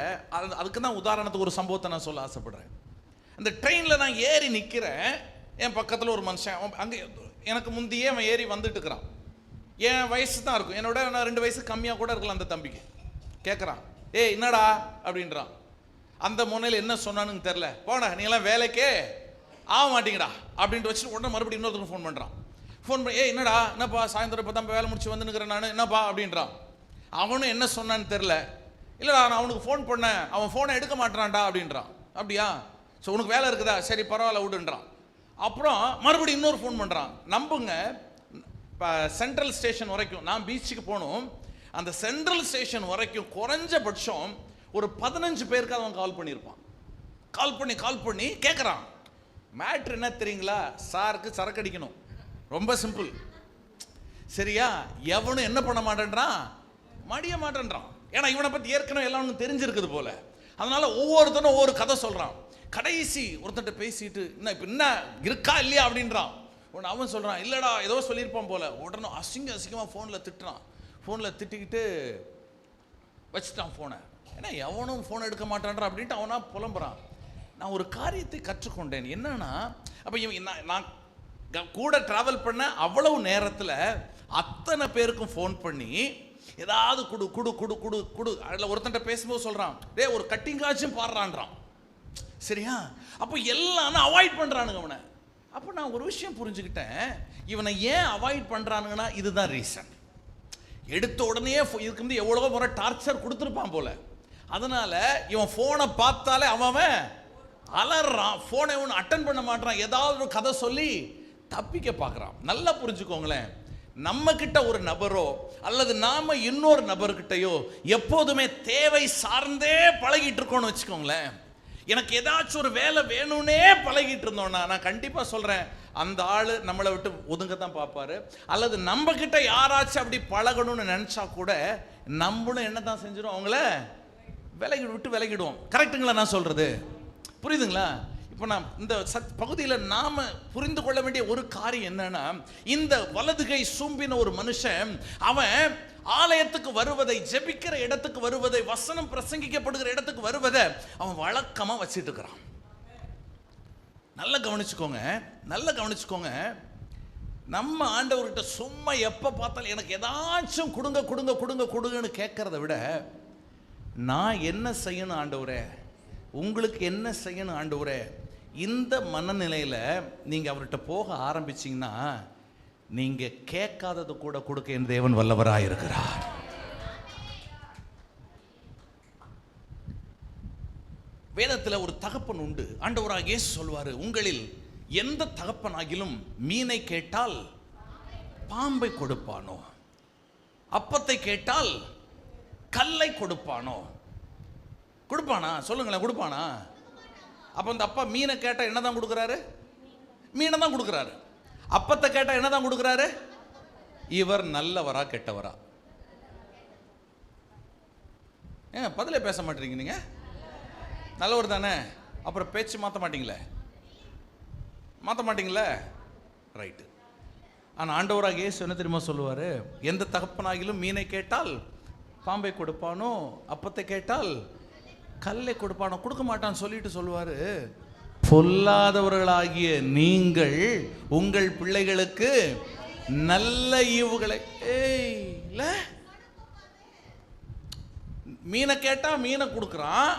அதுக்கு தான் உதாரணத்துக்கு ஒரு சம்பவத்தை நான் சொல்ல ஆசைப்படுறேன். அந்த ட்ரெயினில் நான் ஏறி நிற்கிறேன். என் பக்கத்தில் ஒரு மனுஷன், அங்கே எனக்கு முந்தையே அவன் ஏறி வந்துட்டு இருக்கிறான். என் வயசு தான் இருக்கும், என்னோட நான் 2 வயசு கம்மியாக கூட இருக்கலாம். அந்த தம்பிக்கு கேட்குறான், ஏய் என்னடா அப்படின்றான். அந்த முனையில் என்ன சொன்னான்னு தெரில. போன நீங்களாம் வேலைக்கே ஆக மாட்டீங்கடா அப்படின்ட்டு வச்சுட்டு உடனே மறுபடியும் இன்னொருத்தருக்கு ஃபோன் பண்ணுறான். ஃபோன் பண்ணி, ஏய் என்னடா, என்னப்பா சாயந்தரம் இப்போ தான் வேலை முடிச்சு வந்துன்னுக்கிறேன் நான், என்னப்பா அப்படின்றான். அவனும் என்ன சொன்னான்னு தெரில. இல்லைடா நான் அவனுக்கு ஃபோன் பண்ணேன், அவன் ஃபோனை எடுக்க மாட்டான்டா அப்படின்றான். அப்படியா, ஸோ உனக்கு வேலை இருக்குதா, சரி பரவாயில்ல விடுன்றான். அப்புறம் மறுபடியும் இன்னொரு ஃபோன் பண்ணுறான். நம்புங்க, இப்போ சென்ட்ரல் ஸ்டேஷன் வரைக்கும் நான் பீச்சுக்கு போகணும். அந்த சென்ட்ரல் ஸ்டேஷன் வரைக்கும் குறைஞ்சபட்சம் ஒரு 15 பேருக்கு அவன் கால் பண்ணியிருப்பான். கால் பண்ணி கேட்குறான், மேட்ரு என்ன தெரியுங்களா, சாருக்கு சரக்கு அடிக்கணும், ரொம்ப சிம்பிள். சரியா, எவனும் என்ன பண்ண மாட்டேன்றான், மடிய மாட்டேன்றான். ஏன்னா இவனை பற்றி ஏற்கனவே எல்லாம் தெரிஞ்சிருக்குது போல. அதனால ஒவ்வொருத்தனும் ஒவ்வொரு கதை சொல்கிறான். கடைசி ஒருத்தன்ட்ட பேசிட்டு, இப்போ என்ன இருக்கா இல்லையா அப்படின்றான். உடனே அவன் சொல்கிறான், இல்லைடா ஏதோ சொல்லியிருப்பான் போல. உடனே அசிங்கமாக ஃபோனில் திட்டுறான். ஃபோனில் திட்டிக்கிட்டு வச்சுட்டான் ஃபோனை. ஏன்னா எவனும் ஃபோன் எடுக்க மாட்டான்றான் அப்படின்ட்டு அவனா புலம்புறான். நான் ஒரு காரியத்தை கற்றுக்கொண்டேன். என்னன்னா, அப்போ நான் கூட ட்ராவல் பண்ண அவ்வளவு நேரத்தில் அத்தனை பேருக்கும் ஃபோன் பண்ணி ஏதாவது குடு குடு குடு குடு குடு. அதில் ஒருத்தன்ட்ட பேசும்போது சொல்கிறான், டே ஒரு கட்டிங்காச்சும் பாடுறான்றான். சரியா, அப்போ எல்லாம் அவாய்ட் பண்ணுறானுங்க அவனை. அப்போ நான் ஒரு விஷயம் புரிஞ்சுக்கிட்டேன், இவனை ஏன் அவாய்ட் பண்ணுறானுங்கன்னா இதுதான் ரீசன். எடுத்த உடனே இதுக்கு வந்து எவ்வளவோ முறை டார்ச்சர் கொடுத்துருப்பான் போல. அதனால இவன் ஃபோனை பார்த்தாலே அவன் அலறான், ஃபோனை ஒன்று அட்டன் பண்ண மாட்டான், ஏதாவது ஒரு கதை சொல்லி தப்பிக்க பார்க்குறான். நல்லா புரிஞ்சுக்கோங்களேன், நம்ம கிட்ட ஒரு நபரோ அல்லது நாம இன்னொரு நபர்கிட்டயோ எப்போதுமே தேவை சார்ந்தே பழகிட்டு இருக்கோம்னு வச்சுக்கோங்களேன். எனக்கு ஏதாச்சும் ஒரு வேலை வேணும்னே பழகிட்டு இருந்தோம்னா நான் கண்டிப்பாக சொல்கிறேன், அந்த ஆள் நம்மளை விட்டு ஒதுங்க தான் பார்ப்பாரு. அல்லது நம்ம கிட்ட யாராச்சும் அப்படி பழகணும்னு நினச்சா கூட நம்மளும் என்ன தான் செஞ்சிடும், அவங்கள விலகிடுவோம். கரெக்டுங்களா நான் சொல்கிறது? புரியுதுங்களா? இப்போ நான் இந்த பகுதியில் நாம் புரிந்து கொள்ள வேண்டிய ஒரு காரியம் என்னன்னா, இந்த வலதுகை சூம்பின ஒரு மனுஷன் அவன் ஆலயத்துக்கு வருவதை, ஜெபிக்கிற இடத்துக்கு வருவதை, வசனம் பிரசங்கிக்கப்படுகிற இடத்துக்கு வருவதை அவன் வழக்கமாக வச்சுட்டு இருக்கிறான். நல்லா கவனிச்சுக்கோங்க. நம்ம ஆண்டவர்கிட்ட சும்மா எப்போ பார்த்தாலும் எனக்கு ஏதாச்சும் கொடுங்கன்னு கேட்கறத விட, நான் என்ன செய்யணும் ஆண்டவரே, உங்களுக்கு என்ன செய்யணும் ஆண்டவரே, இந்த மனநிலையில் நீங்கள் அவர்கிட்ட போக ஆரம்பிச்சிங்கன்னா நீங்கள் கேட்காதது கூட கொடுக்க என் தேவன் வல்லவராக இருக்கிறார். வேதத்தில் ஒரு தகப்பன் உண்டு. ஆண்டவராக இயேசு சொல்வார், உங்களில் எந்த தகப்பனாகிலும் மீனை கேட்டால் பாம்பை கொடுப்பானோ, அப்பத்தை கேட்டால் கல்லை கொடுப்பானோ? கொடுப்பானா? சொல்லுங்களேன், கொடுப்பானா? அப்போ இந்த அப்பா மீனை கேட்டால் என்ன தான் கொடுக்குறாரு? மீனை தான் கொடுக்குறாரு. அப்பத்தை கேட்டால் என்ன தான் கொடுக்குறாரு? இவர் நல்லவரா கெட்டவரா? ஏன் பதிலே பேச மாட்டீங்க நீங்க? நல்லவர் தானே, அப்புறம் பேச்சு மாற்ற மாட்டீங்களே? ரைட்டு. ஆனால் ஆண்டவராக இயேசு என்ன தெரியுமா சொல்லுவார்? எந்த தகப்பனாகிலும் மீனை கேட்டால் பாம்பை கொடுப்பானோ, அப்பத்தை கேட்டால் கல்லை கொடுப்பானோ? கொடுக்க மாட்டான்னு சொல்லிட்டு சொல்லுவார், பொல்லாதவர்களாகிய நீங்கள் உங்கள் பிள்ளைகளுக்கு நல்ல ஈவுகளை. மீனை கேட்டா மீனை கொடுக்குறான்,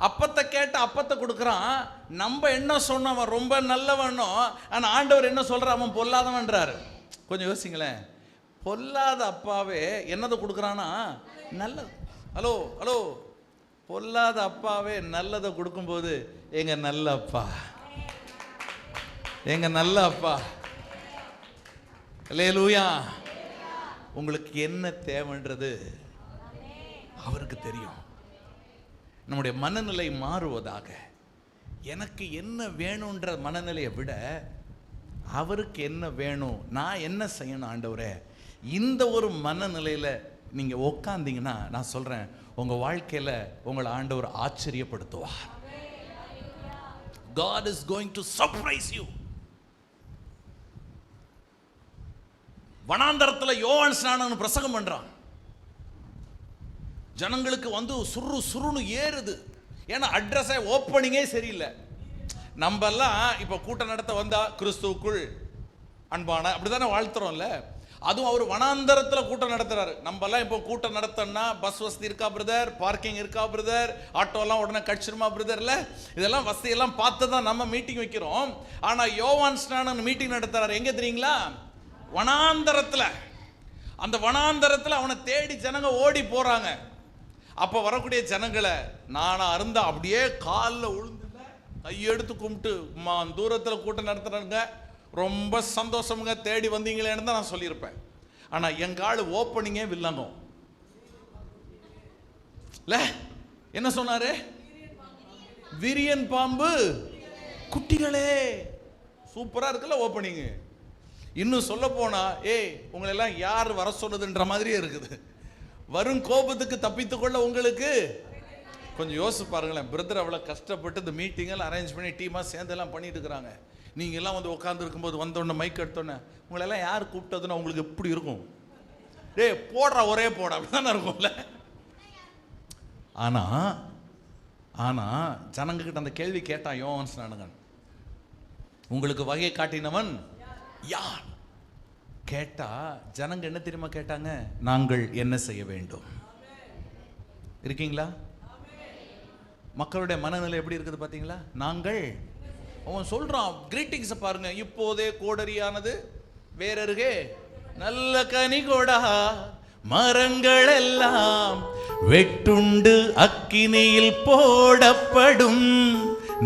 அப்பத்தை கேட்ட அப்பத்தை கொடுக்குறான். நம்ம என்ன சொன்னோம், அவன் ரொம்ப நல்லவனோ, ஆனால் ஆண்டவர் என்ன சொல்ற, அவன் பொல்லாதவன்றாரு. கொஞ்சம் யோசிங்களேன். பொல்லாத அப்பாவே என்னதை கொடுக்குறானா? நல்லது. ஹலோ, பொல்லாத அப்பாவே நல்லதை கொடுக்கும்போது எங்க நல்ல அப்பா, அல்லேலூயா. உங்களுக்கு என்ன தேவைன்றது அவருக்கு தெரியும். நம்முடைய மனநிலை மாறுவதாக. எனக்கு என்ன வேணுன்ற மனநிலையை விட அவருக்கு என்ன வேணும், நான் என்ன செய்யணும் ஆண்டவரே, இந்த ஒரு மனநிலையில் நீங்கள் உக்காந்தீங்கன்னா நான் சொல்கிறேன், உங்கள் வாழ்க்கையில் உங்களை ஆண்டவர் ஆச்சரியப்படுத்துவார். God is going to surprise you. வனாந்தரத்தில் யோவான் ஸ்நானன் பிரசங்கம் பண்றான். ஜனங்களுக்கு வந்து சுரு சுருன்னு ஏறுது. ஏன்னா அட்ரஸே ஓப்பனிங்கே சரியில்லை. நம்ம எல்லாம் இப்போ கூட்டம் நடத்த வந்தா கிறிஸ்துவுக்குள் அன்பான அப்படித்தானே வாழ்த்துறோம்ல. அதுவும் அவர் வனாந்தரத்தில் கூட்டம் நடத்துறாரு. நம்ம எல்லாம் இப்போ கூட்டம் நடத்தணும்னா பஸ் வசதி இருக்கா பிரதர், பார்க்கிங் இருக்கா பிரதர், ஆட்டோலாம் உடனே கடிச்சிருமா பிரதர்ல, இதெல்லாம் வசதியெல்லாம் பார்த்து தான் நம்ம மீட்டிங் வைக்கிறோம். ஆனால் யோவான் ஸ்நானன் மீட்டிங் நடத்துறாரு எங்கே தெரியுங்களா? வனாந்தரத்தில். அந்த வனாந்தரத்தில் அவனை தேடி ஜனங்க ஓடி போறாங்க. அப்போ வரக்கூடிய ஜனங்களை நானா இருந்தா அப்படியே காலில் உழுந்துல கையெடுத்து கும்பிட்டு, தூரத்தில் கூட்டம் நடத்துறாங்க, ரொம்ப சந்தோஷமுங்க, தேடி வந்தீங்களேன்னு தான் நான் சொல்லியிருப்பேன். ஆனால் எங்கள் ஆள் ஓப்பனிங்கே வில்லங்கம் இல்லை. என்ன சொன்னாரு? விரியன் பாம்பு குட்டிகளே. சூப்பராக இருக்குல்ல ஓப்பனிங்கு. இன்னும் சொல்ல போனா உங்களெல்லாம் யார் வர சொல்லுதுன்ற மாதிரியே இருக்குது. வரும் கோபத்துக்கு தப்பித்துக்கொள்ள உங்களுக்கு கொஞ்சம் யோசிச்சு பாருங்களேன். பிரதர் அவ்வளோ கஷ்டப்பட்டு இந்த மீட்டிங்கெல்லாம் அரேஞ்ச் பண்ணி டீமாக சேர்ந்தெல்லாம் பண்ணிட்டு இருக்கிறாங்க. நீங்கள் எல்லாம் வந்து உட்காந்து இருக்கும்போது வந்தோடனே மைக் எடுத்தோன்னே உங்களெல்லாம் யார் கூப்பிட்டதுன்னு உங்களுக்கு எப்படி இருக்கும்? போடுறா ஒரே போட அப்படிதானே இருக்கும்ல. ஆனால் ஜனங்கக்கிட்ட அந்த கேள்வி கேட்டான் யோவான் ஸ்நானகன், உங்களுக்கு வகை காட்டினவன் யார் கேட்டா ஜனங்க என்ன தெரியுமா கேட்டாங்க? நாங்கள் என்ன செய்ய வேண்டும். இருக்கீங்களா? மக்களுடைய மனநிலை எப்படி இருக்குது பார்த்தீங்களா? நாங்கள், அவன் சொல்றான் கிரீட்டிங்ஸ் பாருங்க. இப்போதே கோடரியானது வேறருகே நல்ல கனி கொடா, மரங்கள் எல்லாம் வெட்டுண்டு அக்கினியில் போடப்படும்.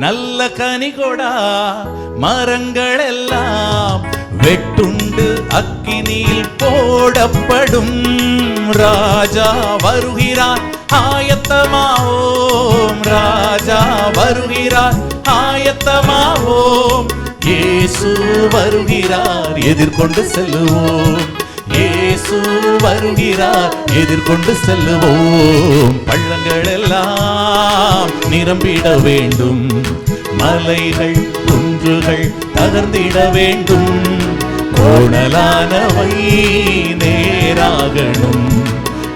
நல்ல கனி கொடா, மரங்கள் எல்லாம் வெட்டுண்டு அக்கினியில் போடப்படும். ராஜா வருகிறார் ஆயத்தமாவோம், ராஜா வருகிறார் ஆயத்தமாவோம். இயேசு வருகிறார் எதிர்கொண்டு செல்லுவோம், இயேசு வருகிறார் எதிர்கொண்டு செல்லுவோம். பள்ளங்கள் எல்லாம் நிரம்பிட வேண்டும், மலைகள் குன்றுகள் தகர்ந்திட வேண்டும். கோணலானவை நேராகணும்,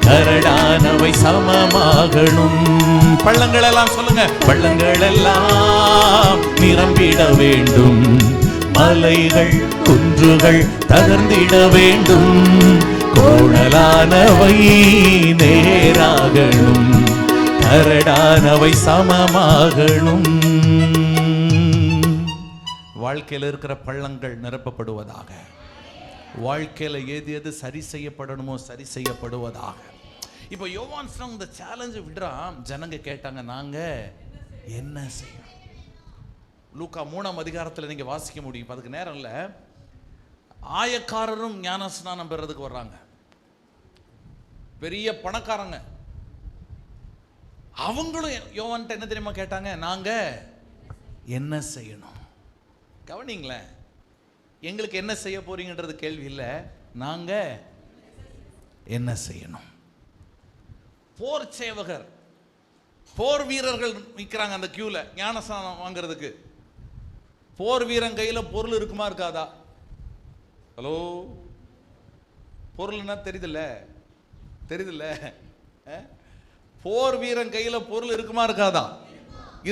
கரடானவை சமமாகணும். பள்ளங்கள் எல்லாம் சொல்லுங்க, பள்ளங்கள் எல்லாம் நிரம்பிட வேண்டும், மலைகள் குன்றுகள் தகர்ந்திட வேண்டும். கோணலானவை நேராகணும், கரடானவை சமமாகணும். வாழ்க்கையில் இருக்கிற பள்ளங்கள் நிரப்பப்படுவதாக, வாழ்க்கையில் எது எது சரி செய்யப்படணுமோ சரி செய்யப்படுவதாக. இப்போ யோவான் ஸ்நானன் இந்த சேலஞ்சை விடுறான். ஜனங்க கேட்டாங்க, நாங்க என்ன செய்யணும்? லூக்கா 3ஆம் அதிகாரத்தில் நீங்க வாசிக்க முடியும், அதுக்கு நேரம் இல்லை. ஆயக்காரரும் ஞான ஸ்நானம் பெறதுக்கு வர்றாங்க, பெரிய பணக்காரங்க. அவங்களும் யோவான்ட்ட என்ன தெரியுமா கேட்டாங்க? நாங்க என்ன செய்யணும்? கவனிங்களேன், எங்களுக்கு என்ன செய்ய போறீங்கன்றது கேள்வி இல்லை, நாங்க என்ன செய்யணும். போர் சேவகர், போர் வீரர்கள் நிற்கிறாங்க அந்த கியூல ஞானஸ்நானம் வாங்கிறதுக்கு. போர் வீரன் கையில பொருள் இருக்குமா இருக்காதா? ஹலோ, பொருள்னா தெரியுதுல்ல? போர் வீரன் கையில பொருள் இருக்குமா இருக்காதா?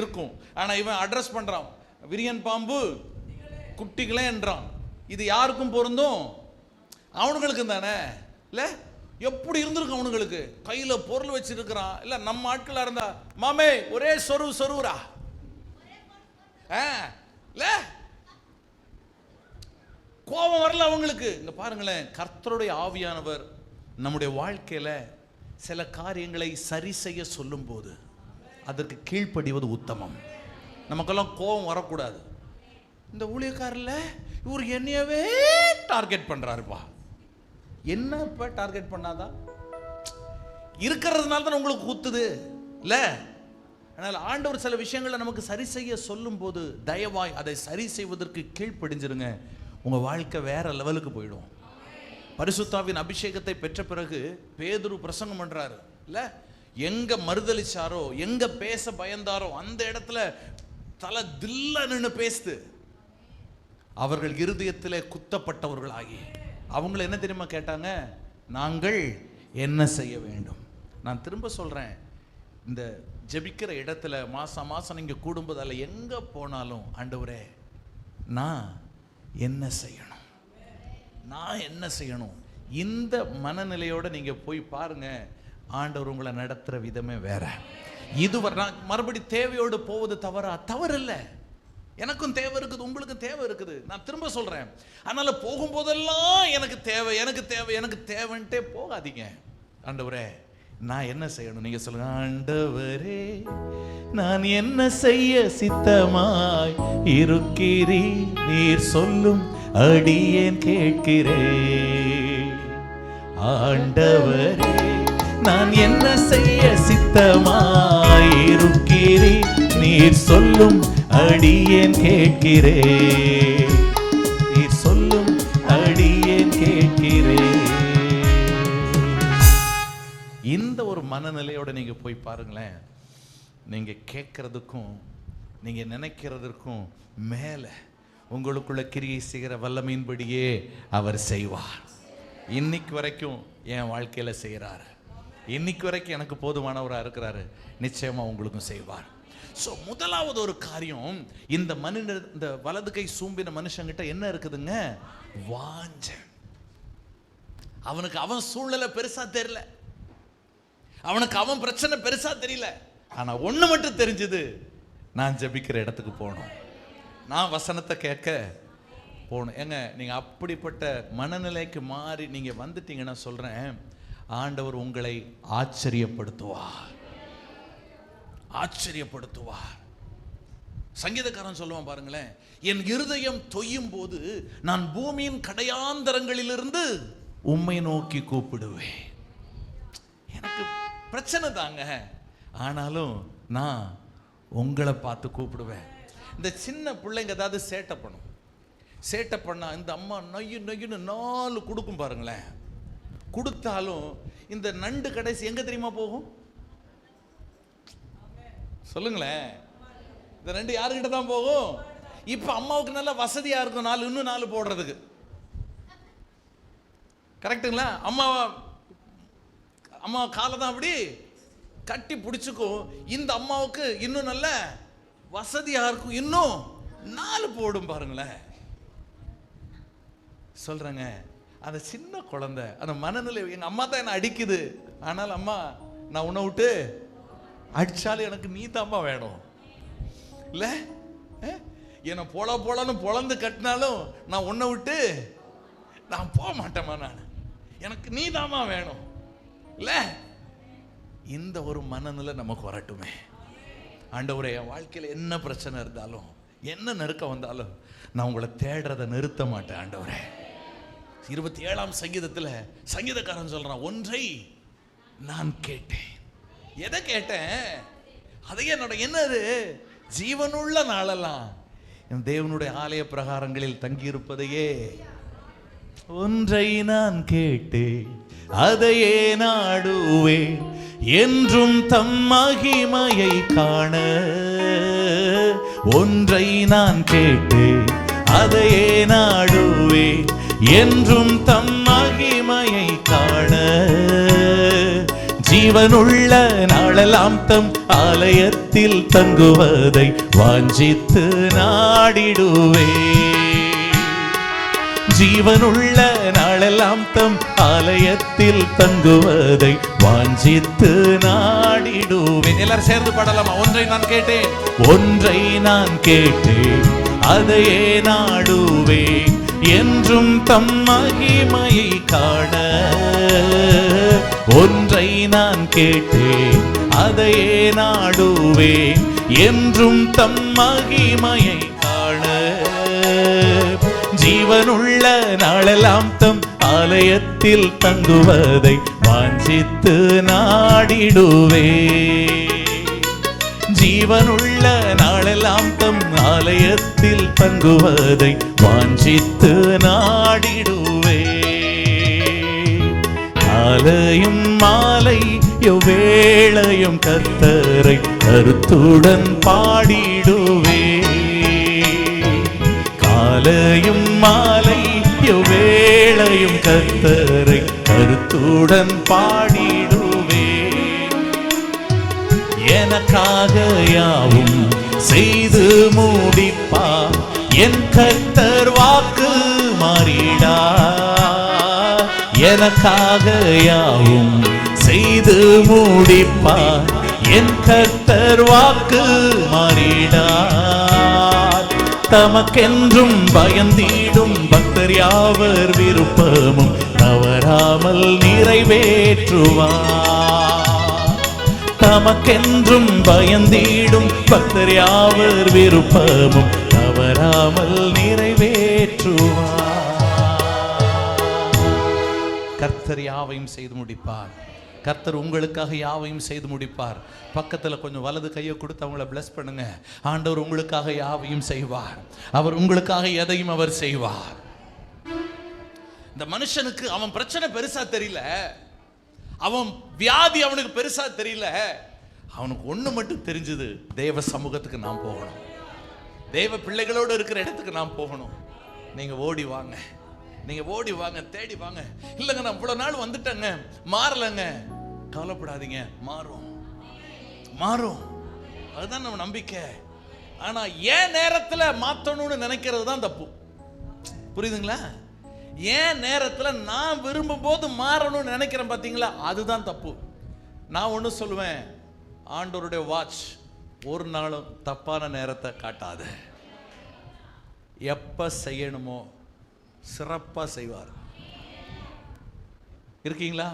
இருக்கும். ஆனா இவன் அட்ரஸ் பண்றான், விரியன் பாம்பு குட்டிகளே என்றான். இது யாருக்கும் பொருந்தும்? அவனுங்களுக்கு தானே இல்ல? எப்படி இருந்திருக்கும் அவனுங்களுக்கு? கையில பொருள் வச்சிருக்கிறான். இல்ல நம்ம ஆட்களா இருந்தா, மாமே ஒரே சொருவுரா இல்ல, கோபம் வரல அவங்களுக்கு. இங்க பாருங்களேன், கர்த்தருடைய ஆவியானவர் நம்முடைய வாழ்க்கையில சில காரியங்களை சரி செய்ய சொல்லும் போது அதற்கு கீழ்ப்படிவது உத்தமம். நமக்கெல்லாம் கோபம் வரக்கூடாது. இந்த ஊழியக்காரர்ல இவர் என்னையவே டார்கெட் பண்றாருப்பா. என்னப்பா டார்கெட் பண்ணாதான் இருக்கிறதுனால தான் உங்களுக்கு குத்துது இல்ல? அதனால் ஆண்டவர் சில விஷயங்களை நமக்கு சரி செய்ய சொல்லும் போது தயவாய் அதை சரி செய்வதற்கு கீழ்ப்படிஞ்சிருங்க. உங்கள் வாழ்க்கை வேற லெவலுக்கு போயிடும். பரிசுத்தாவின் அபிஷேகத்தை பெற்ற பிறகு பேதுரு பிரசங்கம் பண்றாரு இல்ல, எங்க மறுதலிச்சாரோ, எங்க பேச பயந்தாரோ அந்த இடத்துல தலை தில்ல நின்று பேசுது. அவர்கள் இருதயத்திலே குத்தப்பட்டவர்களாகி அவங்கள என்ன தெரியுமா கேட்டாங்க? நாங்கள் என்ன செய்ய வேண்டும்? நான் திரும்ப சொல்றேன், இந்த ஜெபிக்கிற இடத்துல மாசம் மாசம் நீங்க கூடும்போது அதில் எங்க போனாலும் ஆண்டவரே நான் என்ன செய்யணும், நான் என்ன செய்யணும், இந்த மனநிலையோட நீங்க போய் பாருங்க. ஆண்டவர் உங்களை நடத்துற விதமே வேற. இதுவரை நான் மறுபடி தேவையோடு போவது தவறு இல்லை. எனக்கும் தேவை இருக்குது, உங்களுக்கும் தேவை இருக்குது. நான் திரும்ப சொல்றேன், அதனால போகும்போதெல்லாம் எனக்கு தேவை எனக்கு தேவை எனக்கு தேவைன்ட்டே போகாதீங்க. ஆண்டவரே நான் என்ன செய்யணும் நீங்க சொல்லுங்க. ஆண்டவரே நான் என்ன செய்ய சித்தமாய் இருக்கிறீ, நீர் சொல்லும் அடியேன் கேட்கிறேன். ஆண்டவரே நான் என்ன செய்ய சித்தமாய் இருக்கிறீ, நீர் சொல்லும் அடியேன் கேட்கிறேன். நீர் சொல்லும் அடியேன் கேட்கிறேன். இந்த ஒரு மனநிலையோட நீங்க போய் பாருங்களேன். நீங்க கேட்கறதுக்கும் நீங்க நினைக்கிறதுக்கும் மேல உங்களுக்குள்ள கிரியை செய்கிற வல்லமையின்படியே அவர் செய்வார். இன்னைக்கு வரைக்கும் என் வாழ்க்கையில செய்யறாரு. இன்னைக்கு வரைக்கும் எனக்கு போதுமானவராக இருக்கிறாரு. நிச்சயமா உங்களுக்கும் செய்வார். ஸோ முதலாவது ஒரு காரியம், இந்த இந்த வலது கை சூம்பின மனுஷங்கிட்ட என்ன இருக்குதுங்க? வாஞ்ச. அவனுக்கு அவன் சூழ்நிலை பெருசா தெரியல, அவனுக்கு அவன் பிரச்சனை பெருசா தெரியல. ஆனா ஒண்ணு மட்டும் தெரிஞ்சது, நான் ஜெபிக்கிற இடத்துக்கு போகணும், நான் வசனத்தை கேட்க போகணும். ஏங்க நீங்க அப்படிப்பட்ட மனநிலைக்கு மாறி நீங்க வந்துட்டீங்கன்னா சொல்றேன், ஆண்டவர் உங்களை ஆச்சரியப்படுத்துவார். ஆச்சரியப்படுத்துவார். சங்கீதக்காரன் சொல்லுவான் பாருங்களேன், என் இருதயம் தொய்யும் போது நான் பூமியின் கடையாந்தரங்களிலிருந்து உம்மை நோக்கி கூப்பிடுவேன். எனக்கு பிரச்சனை தாங்க, ஆனாலும் நான் உங்களை பார்த்து கூப்பிடுவேன். இந்த சின்ன பிள்ளைங்க ஏதாவது சேட்டை பண்ணா இந்த அம்மா நொய்யுன்னு 4 கொடுக்கும் பாருங்களேன். கொடுத்தாலும் இந்த நண்டு கடைசி எங்க தெரியுமா போகும்? சொல்லுங்களேன், இந்த நண்டு யாருக்கிட்ட தான் போகும்? இப்ப அம்மாவுக்கு நல்ல வசதியா இருக்கும், இன்னும் 4 போடுறதுக்கு. கரெக்டுங்களா? அம்மா காலை தான் அப்படி கட்டி பிடிச்சுக்கும். இந்த அம்மாவுக்கு இன்னும் நல்ல வசதியா இருக்கும், இன்னும் 4 போடும் பாருங்களேன். சொல்றேங்க, அந்த சின்ன குழந்தை அந்த மனநிலை, எங்க அம்மா தான் என்ன அடிக்குது, ஆனால் அம்மா நான் உன்னை விட்டு அடிச்சாலும் எனக்கு நீ தாம்மா வேணும் இல்ல, என்னை போலன்னு பொழந்து கட்டினாலும் நான் உன்னை விட்டு நான் போக மாட்டேம்மா, நான் எனக்கு நீ தாம்மா வேணும் இல்ல. இந்த ஒரு மனநிலை நமக்கு வரட்டுமே. ஆண்டவரே, என் வாழ்க்கையில் என்ன பிரச்சனை இருந்தாலும் என்ன நெருக்கம் வந்தாலும் நான் உங்களை தேடுறதை நிறுத்த மாட்டேன். ஆண்டவரே, 27ஆம் சங்கீதத்தில் சங்கீதக்காரன் சொல்றான், ஒன்றை நான் கேட்டேன். எதை கேட்டேன்? அதையே என்னது? ஜீவனுள்ள நாளெல்லாம் என் தேவனுடைய ஆலய பிரகாரங்களில் தங்கியிருப்பதையே. ஒன்றை நான் கேட்டேன், அதையே நாடுவேன், என்றும் தம் மகிமையை காண. ஒன்றை நான் கேட்டேன், அதையே நாடுவேன், என்றும் தம் மகிமையை காண. ஜீவனுள்ள நாளெல்லாம் தம் ஆலயத்தில் தங்குவதை வாஞ்சித்து நாடிடுவேன். ஜீவனுள்ள நாளெல்லாம் தம் ஆலயத்தில் தங்குவதை வாஞ்சித்து நாடிடுவேன். எல்லாரும் சேர்ந்து பாடலாமா? ஒன்றை நான் கேட்டேன், ஒன்றை நான் கேட்டேன், அதையே நாடுவேன், என்றும் தம் மகிமையை காண. ஒன்றை நான் கேட்டேன், அதையே நாடுவேன், என்றும் தம் மகிமையை காண. ஜீவனுள்ள நாளெல்லாம் தம் ஆலயத்தில் தங்குவதை வாஞ்சித்து நாடிடுவேன். ஜீவனுள்ள நாளெல்லாம் தம் ஆலயத்தில் தங்குவதை வாஞ்சித்து நாடிடுவே. காலையும் மாலை எவ்வேளையும் கர்த்தரை கருத்துடன் பாடிடுவே. காலையும் மாலை எவ்வேளையும் கர்த்தரை கருத்துடன் பாடிடுவே. எனக்காக யாவும் செய்து முடிப்பா என் கர்த்தர் வாக்கு மாறிடா. எனக்காக யாவும் செய்து முடிப்பா என் கர்த்தர் வாக்கு மாறிடா. தமக்கென்றும் பயந்திடும் பக்தர் யாவர் விருப்பமும் தவறாமல் நிறைவேற்றுவார். தமக்கென்றும் பயந்திடும் பக்தர் யாவர் விருப்பமும் தவறாமல் நிறைவேற்றுவார். கர்த்தர் யாவையும் செய்து முடிப்பார். கர்த்தர் உங்களுக்காக யாவையும் செய்து முடிப்பார். பக்கத்தில் கொஞ்சம் வலது கையை கொடுத்து அவங்கள பிளஸ் பண்ணுங்க. ஆண்டவர் உங்களுக்காக யாவையும் செய்வார். அவர் உங்களுக்காக எதையும் அவர் செய்வார். இந்த மனுஷனுக்கு அவன் பிரச்சனை பெருசா தெரியல, அவன் வியாதி அவனுக்கு பெருசா தெரியல. அவனுக்கு ஒண்ணு மட்டும் தெரிஞ்சது, தேவ சமூகத்துக்கு நான் போகணும், தேவ பிள்ளைகளோடு இருக்கிற இடத்துக்கு நான் போகணும். நீங்க ஓடி வாங்க, நீங்க ஓடி வாங்க, தேடி வாங்க. இல்லைங்க நான் இவ்வளவு நாள் வந்துட்டேங்க, மாறலங்க. கவலைப்படாதீங்க, மாறும் மாறும். அதுதான் நம்ம நம்பிக்கை. ஆனா ஏன் நேரத்துல மாத்தணும்னு நினைக்கிறது தான் தப்பு. புரியுதுங்களா? ஏன் நேரத்துல நான் விரும்பும் போது மாறணும்னு நினைக்கிறேன் பாத்தீங்களா, அதுதான் தப்பு. நான் ஒண்ணு சொல்லுவேன், ஆண்டவருடைய வாட்ச் ஒரு நாளும் தப்பான நேரத்தை காட்டாது. எப்ப செய்யணுமோ சிறப்பா செய்வார். இருக்கீங்களா?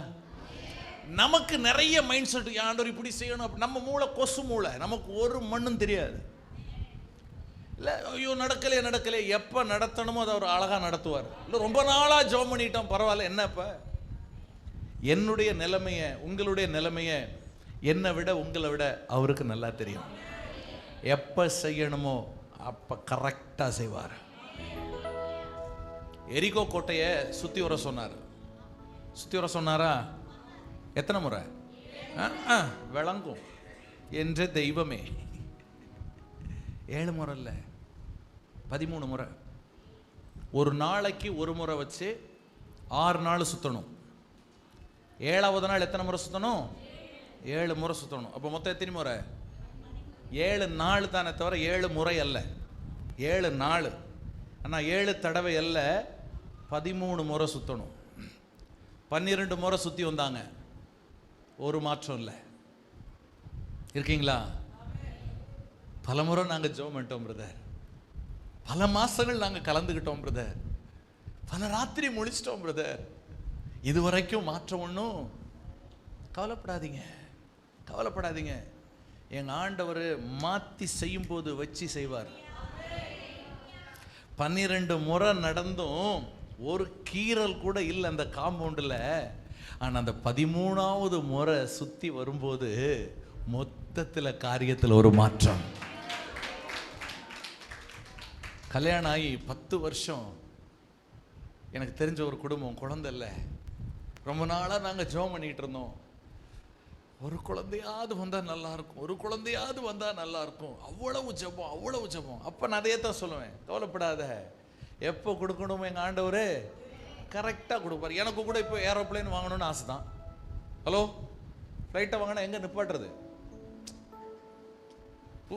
நமக்கு நிறைய மைண்ட் செட், ஆண்டவர் இப்படி செய்யணும். நம்ம மூளை கொசு மூளை, நமக்கு ஒரு மண்ணும் தெரியாது. இல்லை ஐயோ நடக்கலையே நடக்கலையே, எப்போ நடத்தணுமோ அதை அவர் அழகாக நடத்துவார். இல்லை ரொம்ப நாளாக ஜெபம் பண்ணிட்டோம், பரவாயில்ல, என்ன இப்போ என்னுடைய நிலைமையை உங்களுடைய நிலைமையை என்னை விட உங்களை விட அவருக்கு நல்லா தெரியும். எப்போ செய்யணுமோ அப்போ கரெக்டாக செய்வார். எரிகோ கோட்டையை சுற்றி வர சொன்னார். சுற்றி வர சொன்னாரா? எத்தனை முறை? விளங்கும் என்ற தெய்வமே 7 முறை இல்லை, 13 முறை. ஒரு நாளைக்கு ஒரு முறை வச்சு 6 நாள் சுற்றணும். 7வது நாள் எத்தனை முறை சுற்றணும்? 7 முறை சுற்றணும். அப்போ மொத்தம் எத்தனை முறை? 7 நாள் தானே தவிர 7 முறை அல்ல. 7 நாள். ஆனால் 7 தடவை அல்ல, 13 முறை சுற்றணும். 12 முறை சுற்றி வந்தாங்க, ஒரு மாற்றம் இல்லை. இருக்கீங்களா? பல முறை நாங்கள் ஜெபம் பண்ணிட்டோம் பிரதர், பல மாசங்கள் நாங்கள் கலந்துக்கிட்டோம் பிரதர், பல ராத்திரி முழிச்சிட்டோம் பிரதர், இதுவரைக்கும் மாற்றம் ஒன்றும். கவலைப்படாதீங்க, கவலைப்படாதீங்க. எங்க ஆண்டவர் மாற்றி செய்யும் போது வச்சு செய்வார். 12 முறை நடந்தும் ஒரு கீறல் கூட இல்லை அந்த காம்பவுண்டில். ஆனால் அந்த 13வது முறை சுற்றி வரும்போது மொத்தத்தில் காரியத்தில் ஒரு மாற்றம். கல்யாணம் ஆகி 10 வருஷம் எனக்கு தெரிஞ்ச ஒரு குடும்பம், குழந்தை இல்லை. ரொம்ப நாளாக நாங்கள் ஜெபம் பண்ணிக்கிட்டு இருந்தோம், ஒரு குழந்தையாவது வந்தால் நல்லா இருக்கும், ஒரு குழந்தையாவது வந்தால் நல்லா இருக்கும். அவ்வளவு ஜெபம், அவ்வளவு ஜெபம். அப்போ நான் அதையே தான் சொல்லுவேன், கவலைப்படாத, எப்போ கொடுக்கணும் எங்கள் ஆண்டவர் கரெக்டாக கொடுப்பார். எனக்கு கூட இப்போ ஏரோப்ளேன் வாங்கணும்னு ஆசை தான். ஹலோ, ஃப்ளைட்டை வாங்கினா எங்கே நிப்பாட்டுறது?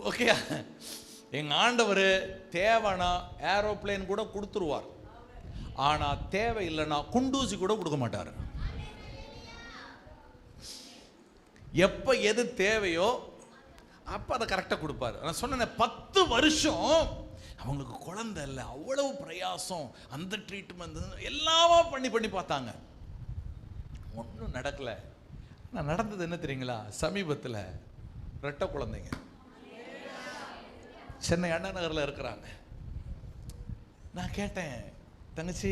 ஓகே, எங்கள் ஆண்டவர் தேவைன்னா ஏரோப்ளேன் கூட கொடுத்துருவார். ஆனால் தேவை இல்லைன்னா குண்டூசி கூட கொடுக்க மாட்டார். எப்போ எது தேவையோ அப்போ அதை கரெக்டாக கொடுப்பார். நான் சொன்னேன் 10 வருஷம் அவங்களுக்கு குழந்தை இல்லை, அவ்வளவு பிரயாசம், அந்த ட்ரீட்மெண்ட் எல்லாமே பண்ணி பண்ணி பார்த்தாங்க, ஒன்றும் நடக்கலை. நான் நடந்தது என்ன தெரியுங்களா? சமீபத்தில் 2 குழந்தைங்க சென்னை அண்ணா நகரில் இருக்கிறாங்க. நான் கேட்டேன், தங்கச்சி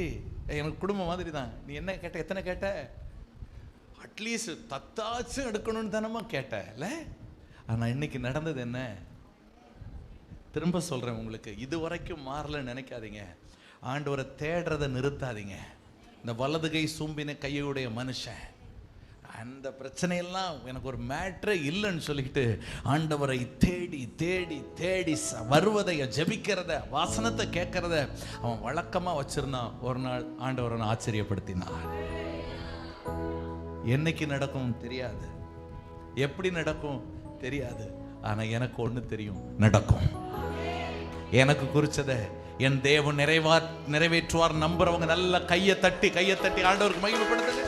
எனக்கு குடும்பம் மாதிரி தான், நீ என்ன கேட்ட, எத்தனை கேட்ட? அட்லீஸ்ட் தத்தாச்சும் எடுக்கணும்னு தானம்மா கேட்டேன்ல. ஆனால் இன்னைக்கு நடந்தது என்ன? திரும்ப சொல்கிறேன் உங்களுக்கு, இது வரைக்கும் மாறலன்னு நினைக்காதீங்க. ஆண்டவரை தேடுறதை நிறுத்தாதீங்க. இந்த வலது கை சூம்பின கையுடைய மனுஷன் அந்த பிரச்சனையெல்லாம் எனக்கு ஒரு மேட்ரே இல்லைன்னு சொல்லிக்கிட்டு ஆண்டவரை தேடி தேடி தேடி வருவதை, ஜெபிக்கிறத, வாசனத்தை கேட்கறத அவன் வழக்கமாக வச்சிருந்தான். ஒரு நாள் ஆண்டவரை ஆச்சரியப்படுத்தினான். என்னைக்கு நடக்கும் தெரியாது, எப்படி நடக்கும் தெரியாது, ஆனால் எனக்கு ஒன்று தெரியும், நடக்கும். எனக்கு குறிச்சதை என் தேவன் நிறைவேற்றுவார் நம்புறவங்க நல்ல கையை தட்டி ஆண்டவருக்கு மகிமைப்படுத்துங்க.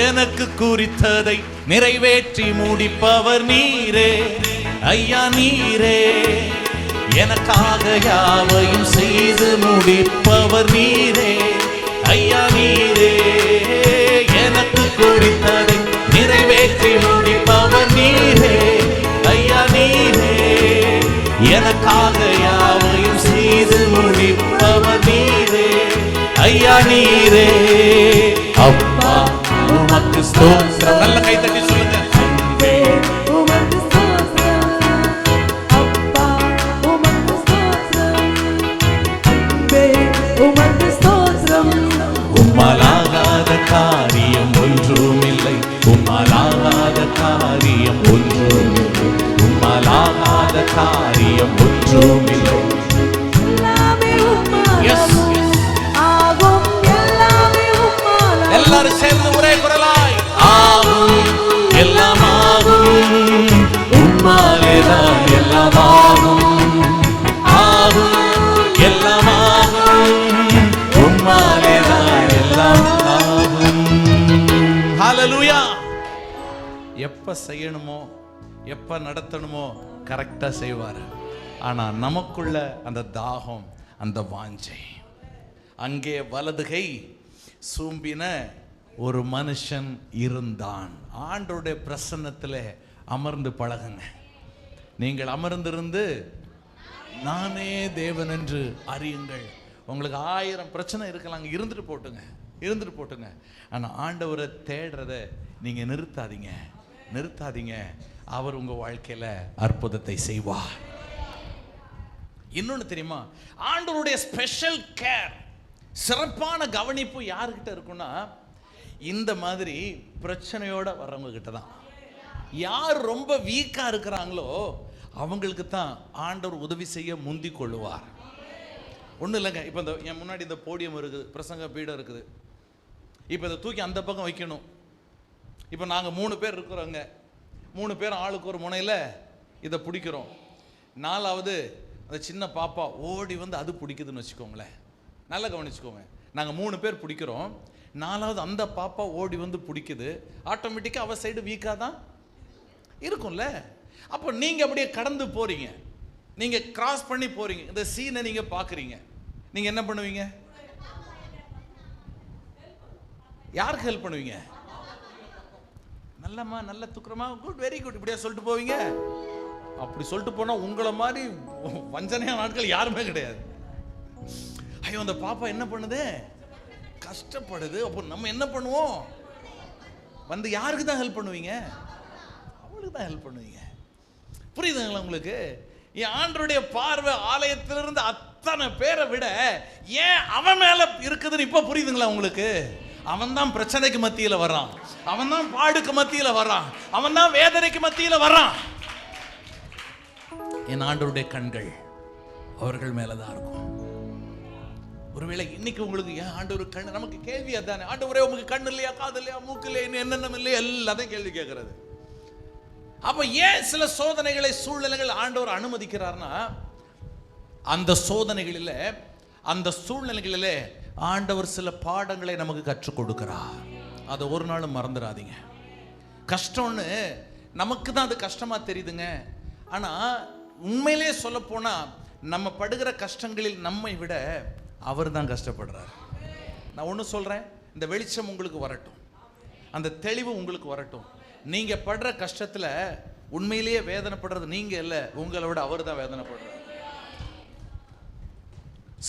எனக்கு குறித்ததை நிறைவேற்றி முடிப்பவர் நீரே ஐயா, நீரே. எனக்காக யாவையும் செய்து முடிப்பவர் நீரே ஐயா, நீரே. எனக்கு குறித்ததை நிறைவேற்றி முடிப்பவர் நீரே ஐயா, நீரே. எனக்காக யாவையும் செய்து முடிப்பவர் நீரே ஐயா, நீரே. அப்பா உமக்கு ஸ்தோத்திரம். நல்ல கை தட்டி சொல்லுங்க. உமக்கு ஸ்தோத்திரம். அப்பா உமக்கு ஸ்தோத்திரம். அன்பே உமக்கு ஸ்தோத்திரம். உம்மாலாகாத காரியம் ஒன்றுமில்லை, உம்மாலாகாத காரியம் ஒன்றுமில்லை, உம்மாலாகாத காரியம் ஒன்றுமில்லை. எல்லாமே உம்மால் ஆகும். எல்லாமே உம்மால். எல்லாரும் சேர்ந்து ஒரே குரலாய் ஆகும், எல்லாம் ஆகும், உம்மாலேதான் எல்லாம் ஆகும், ஆகும், எல்லாம் ஆகும், உம்மாலேதான் எல்லாம் ஆகும். ஹல்லேலூயா. எப்ப செய்யணுமோ எப்ப நடத்தணுமோ கரெக்டா செய்வார். ஆனா நமக்குள்ள அந்த தாகம், அந்த வாஞ்சை. அங்கே வலதுகை சூம்பின ஒரு மனுஷன் இருந்தான். ஆண்டவருடைய பிரசன்னத்தில் அமர்ந்து பழகுங்க. நீங்கள் அமர்ந்திருந்து நானே தேவன் என்று அறியுங்கள். உங்களுக்கு 1000 பிரச்சனை இருக்கலாம், இருந்துட்டு போட்டுங்க. ஆனால் ஆண்டவரை தேடுறத நீங்கள் நிறுத்தாதீங்க. அவர் உங்கள் வாழ்க்கையில் அற்புதத்தை செய்வார். இன்னொன்று தெரியுமா, ஆண்டவருடைய ஸ்பெஷல் கேர், சிறப்பான கவனிப்பு யாருக்கிட்ட இருக்குன்னா, இந்த மாதிரி பிரச்சனையோட வர்றவங்க கிட்ட தான். யார் ரொம்ப வீக்காக இருக்கிறாங்களோ அவங்களுக்கு தான் ஆண்டவர் உதவி செய்ய முந்தி கொள்ளுவார். ஒன்றும் இல்லைங்க, இப்போ இந்த என் முன்னாடி இந்த போடியம் இருக்குது, பிரசங்க பீடம் இருக்குது. இப்போ இதை தூக்கி அந்த பக்கம் வைக்கணும். இப்போ நாங்கள் 3 பேர் இருக்கிறோங்க. 3 பேர் ஆளுக்கு ஒரு முனையில் இதை பிடிக்கிறோம். 4வது அந்த சின்ன பாப்பா ஓடி வந்து அது பிடிக்குதுன்னு வச்சுக்கோங்களேன். நல்லா கவனிச்சுக்கோங்க. நாங்கள் 3 பேர் பிடிக்கிறோம். 4வது அந்த பாப்பா ஓடி வந்து பிடிக்குது. ஆட்டோமேட்டிக்காக அவ சைடு வீக்காக தான் இருக்கும்ல. அப்போ நீங்கள் அப்படியே கடந்து போகிறீங்க, நீங்கள் கிராஸ் பண்ணி போகிறீங்க. இந்த சீனை நீங்கள் பார்க்குறீங்க. நீங்கள் என்ன பண்ணுவீங்க? யாருக்கு ஹெல்ப் பண்ணுவீங்க? நல்லம்மா, நல்ல துக்குறமா, குட், வெரி குட், இப்படியா சொல்லிட்டு போவீங்க. அப்படி சொல்லிட்டு போனால் உங்களை மாதிரி வஞ்சனையான நாட்கள் யாருமே கிடையாது. ஐயோ அந்த பாப்பா என்ன பண்ணுது, கஷ்டப்படுது. அப்போ நம்ம என்ன பண்ணுவோம்? வந்து யாருக்கு தான் ஹெல்ப் பண்ணுவீங்க? அவளுக்கு தான் ஹெல்ப் பண்ணுவீங்க. புரியுதுங்களா உங்களுக்கு? என் ஆண்டருடைய பார்வை ஆலயத்திலிருந்து அத்தனை பேரை விட ஏன் அவன் மேல இருக்குதுன்னு இப்ப புரியுதுங்களா உங்களுக்கு? அவன் தான் பிரச்சனைக்கு மத்தியில வர்றான், அவன் தான் பாடுக்கு மத்தியில வர்றான், அவன் தான் வேதனைக்கு மத்தியில வர்றான். என் ஆண்டருடைய கண்கள் அவர்கள் மேலதான் இருக்கும். ஒருவேளை இன்னைக்கு உங்களுக்கு ஏன் ஆண்டவர் கண், நமக்கு கேள்வி அதானே, ஆண்டவரே உங்களுக்கு கண்ணு இல்லையா, காது இல்லையா, மூக்கு இல்லையா, என்னென்ன இல்லையா, எல்லாத்தையும் கேள்வி கேட்கறது. அப்ப ஏன் சில சோதனைகளை, சூழ்நிலைகள் ஆண்டவர் அனுமதிக்கிறார்னா, அந்த சோதனைகளில், அந்த சூழ்நிலைகளில் ஆண்டவர் சில பாடங்களை நமக்கு கற்றுக் கொடுக்கிறார். அதை ஒரு நாளும் மறந்துடாதீங்க. கஷ்டம்னு நமக்கு தான் அது கஷ்டமா தெரியுதுங்க. ஆனா உண்மையிலே சொல்ல போனா நம்ம படுகிற கஷ்டங்களில் நம்மை விட அவர் தான் கஷ்டப்படுறார். நான் ஒன்று சொல்றேன், இந்த வெளிச்சம் உங்களுக்கு வரட்டும், அந்த தெளிவு உங்களுக்கு வரட்டும். நீங்க படுற கஷ்டத்துல உண்மையிலேயே வேதனைப்படுறது நீங்க இல்ல, உங்களை விட அவர் தான் வேதனைப்படுறார்.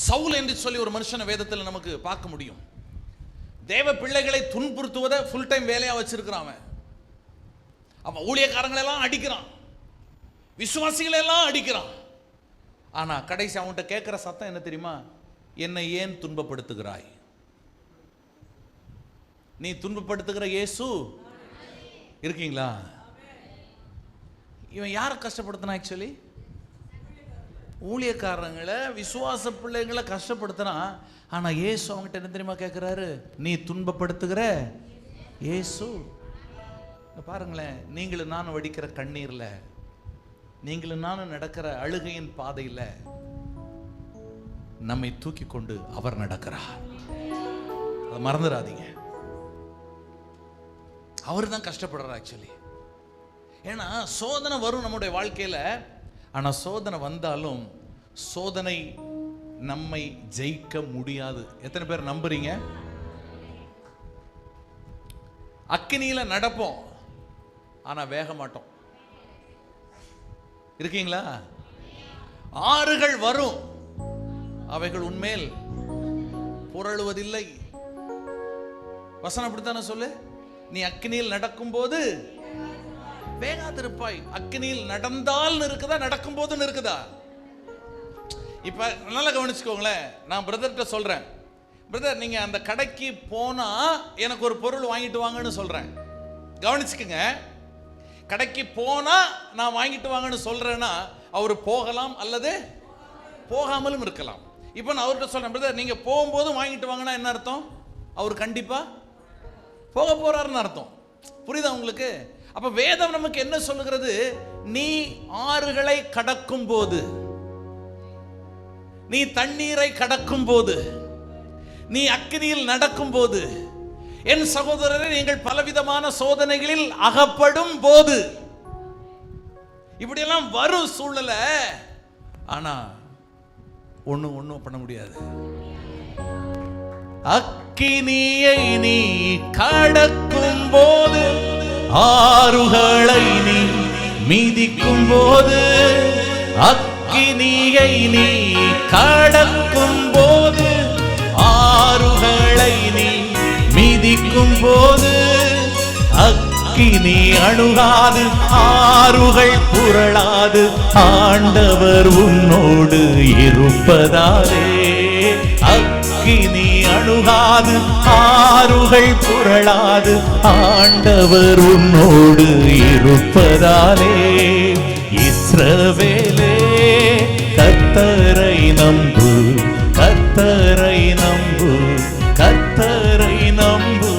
சவுல் என்று சொல்லி ஒரு மனுஷனை வேதத்தில் நமக்கு பார்க்க முடியும். தேவ பிள்ளைகளை துன்புறுத்துவதை ஃபுல் டைம் வேலையா வச்சிருக்கிறான். அவன் ஊழியக்காரங்களை எல்லாம் அடிக்கிறான். விசுவாசிகளை எல்லாம் அடிக்கிறான். ஆனா கடைசி அவன்கிட்ட கேட்கிற சத்தம் என்ன தெரியுமா? என்னை ஏன் துன்பப்படுத்துகிறாய்? நீ துன்பப்படுத்துகிற இயேசு இருக்கீங்களா? இவன் யாரை கஷ்டப்படுத்தினா? ஆக்சுவலி ஊழியக்காரங்களை, விசுவாச பிள்ளைங்களை கஷ்டப்படுத்தினா. ஆனா இயேசு அவங்ககிட்ட என்ன தெரியுமா கேட்கிறாரு? நீ துன்பப்படுத்துகிற இயேசு. பாருங்களேன், நீங்களும் நானும் வடிக்கிற கண்ணீர்ல, நீங்களும் நானும் நடக்கிற அழுகையின் பாதையில நம்மை தூக்கி கொண்டு அவர் நடக்கிறார். அதை மறந்துடாதீங்க. அவர் தான் கஷ்டப்படுறார் ஆக்சுவலி. ஏன்னா சோதனை வரும் நம்முடைய வாழ்க்கையில. ஆனா சோதனை வந்தாலும் சோதனை நம்மை ஜெயிக்க முடியாது. எத்தனை பேர் நம்புறீங்க? அக்கினியில நடப்போம், ஆனா வேக மாட்டோம். இருக்கீங்களா? ஆறுகள் வரும், அவைகள் உன்மேல் புரளுவதில்லை. வசனம் அப்படித்தானே சொல்லு. நீ அக்கினியில் நடக்கும் போது வேகாதிருப்பாய். அக்கினியில் நடந்தால் இருக்குதா, நடக்கும் போதுன்னு இருக்குதா? இப்ப நல்லா கவனிச்சுக்கோங்களேன். நான் பிரதர்கிட்ட சொல்றேன், பிரதர் நீங்க அந்த கடைக்கு போனா எனக்கு ஒரு பொருள் வாங்கிட்டு வாங்கன்னு சொல்றேன். கவனிச்சுக்குங்க. கடைக்கு போனா நான் வாங்கிட்டு வாங்கன்னு சொல்றேன்னா அவர் போகலாம் அல்லது போகாமலும் இருக்கலாம். இப்போ நான் அவர்கிட்ட சொல்றேன், பிரதர் நீங்க போகும்போது வாங்கிட்டு வாங்கினா என்ன அர்த்தம்? அவர் கண்டிப்பா போக போறாருன்னு அர்த்தம். புரியுதா உங்களுக்கு? அப்ப வேதம் நமக்கு என்ன சொல்லுகிறது? நீ ஆறுகளை கடக்கும் போது, நீ தண்ணீரை கடக்கும் போது, நீ அக்கினியில் நடக்கும் போது, என் சகோதரரே நீங்கள் பலவிதமான சோதனைகளில் அகப்படும் போது, இப்படியெல்லாம் வரும் சூழ்நிலை. ஆனா ஒண்ணும் பண்ண முடியாது. அக்கினியை நீ கடக்கும் போது, ஆறுகளை நீ மீதிக்கும் போது, அக்கினியை நீ கடக்கும் போது, ஆறுகளை நீ மீதிக்கும் போது, அக்கினி அணுகாது, ஆறுகள் புரளாது, ஆண்டவர் உன்னோடு இருப்பதாலே. அக்கினி அணுகாது, ஆறுகள் புரளாது, ஆண்டவர் உன்னோடு இருப்பதாலே. இஸ்ரவேலே கர்த்தரை நம்பு, கர்த்தரை நம்பு, கர்த்தரை நம்பு.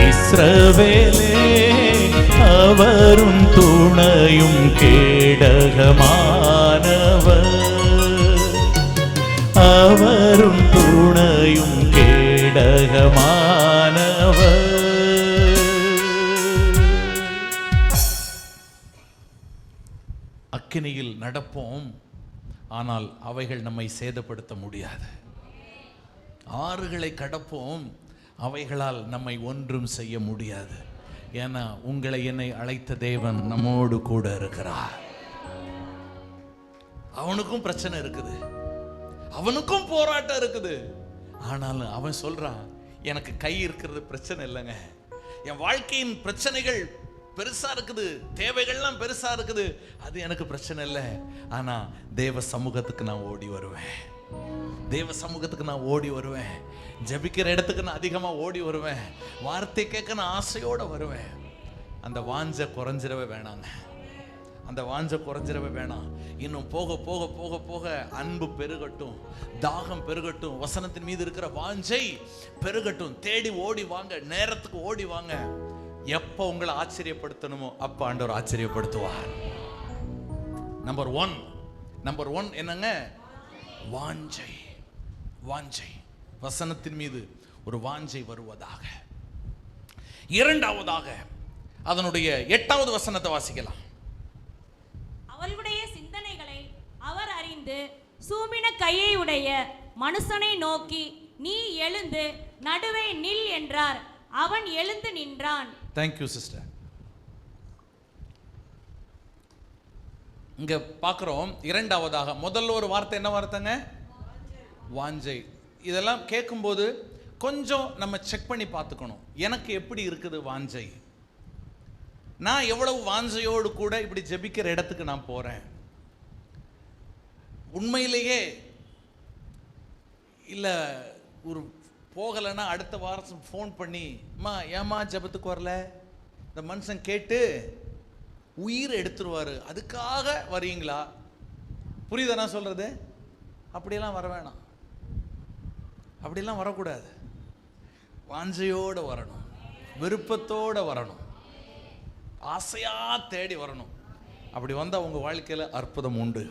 இஸ்ரவேலே அவரும் துணையும் கேடகமானவர், அவரும் துணையும் கேடகமானவர். அக்கினியில் நடப்போம், ஆனால் அவைகள் நம்மை சேதப்படுத்த முடியாது. ஆறுகளை கடப்போம், அவைகளால் நம்மை ஒன்றும் செய்ய முடியாது. ஏன்னா உங்களை என்னை அழைத்த தேவன் நம்மோடு கூட இருக்கிறார். அவனுக்கும் பிரச்சனை இருக்குது, அவனுக்கும் போராட்டம் இருக்குது. ஆனாலும் அவன் சொல்றான், எனக்கு கை இருக்கிறது பிரச்சனை இல்லைங்க, என் வாழ்க்கையின் பிரச்சனைகள் பெருசா இருக்குது, தேவைகள்லாம் பெருசா இருக்குது, அது எனக்கு பிரச்சனை இல்லை. ஆனா தேவ சமூகத்துக்கு நான் ஓடி வருவேன், தேவ சமூகத்துக்கு நான் ஓடி வருவேன், ஜெபிக்கிற இடத்துக்கு நான் அதிகமா ஓடி வருவேன், வார்த்தை கேட்க நான் ஆசையோட வருவேன். அந்த வாஞ்சை குறைஞ்சிடவே வேணாங்க, அந்த வாஞ்சை குறைஞ்சிடவே வேணாம். இன்னும் போக போக போக போக அன்பு பெருகட்டும், தாகம் பெருகட்டும், வசனத்தின் மீது இருக்கிற வாஞ்சை பெருகட்டும். தேடி ஓடி வாங்க, நேரத்துக்கு ஓடி வாங்க. எப்போ உங்களை ஆச்சரியப்படுத்தணுமோ அப்ப ஆண்டவர் ஆச்சரியப்படுத்துவார். நம்பர் ஒன் என்னங்க? வாஞ்சை. வாஞ்சை, வசனத்தின் மீது ஒரு வாஞ்சை வருவதாக. இரண்டாவதாக அதனுடைய 8வது வசனத்தை வாசிக்கலாம். அவளுடைய சிந்தனைகளை அவர் அறிந்து சூம்பின கையை உடைய மனுஷனை நோக்கி, நீ எழுந்து நடுவே நில் என்றார். அவன் எழுந்து நின்றான். Thank you sister. இங்க பார்க்கிறோம் இரண்டாவதாக. முதல்ல ஒரு வார்த்தை என்ன வார்த்தைங்க? வாஞ்சை. இதெல்லாம் கேட்கும்போது கொஞ்சம் நம்ம செக் பண்ணி பார்த்துக்கணும், எனக்கு எப்படி இருக்குது வாஞ்சை. நான் எவ்வளவு வாஞ்சையோடு கூட இப்படி ஜெபிக்கிற இடத்துக்கு நான் போறேன். உண்மையிலேயே இல்லை ஒரு போகலைன்னா அடுத்த வாரம் ஃபோன் பண்ணி, அம்மா ஏம்மா ஜெபத்துக்கு வரல, இந்த மனுஷன் கேட்டு உயிரை எடுத்துருவாரு, அதுக்காக வரீங்களா? புரியுதா நான் சொல்றது? அப்படியெல்லாம் வர வேணாம், அப்படியெல்லாம் வரக்கூடாது. வாஞ்சையோடு வரணும், விருப்பத்தோடு வரணும், ஆசையா தேடி வரணும். அப்படி வந்தால் உங்கள் வாழ்க்கையில் அற்புதம் உண்டு.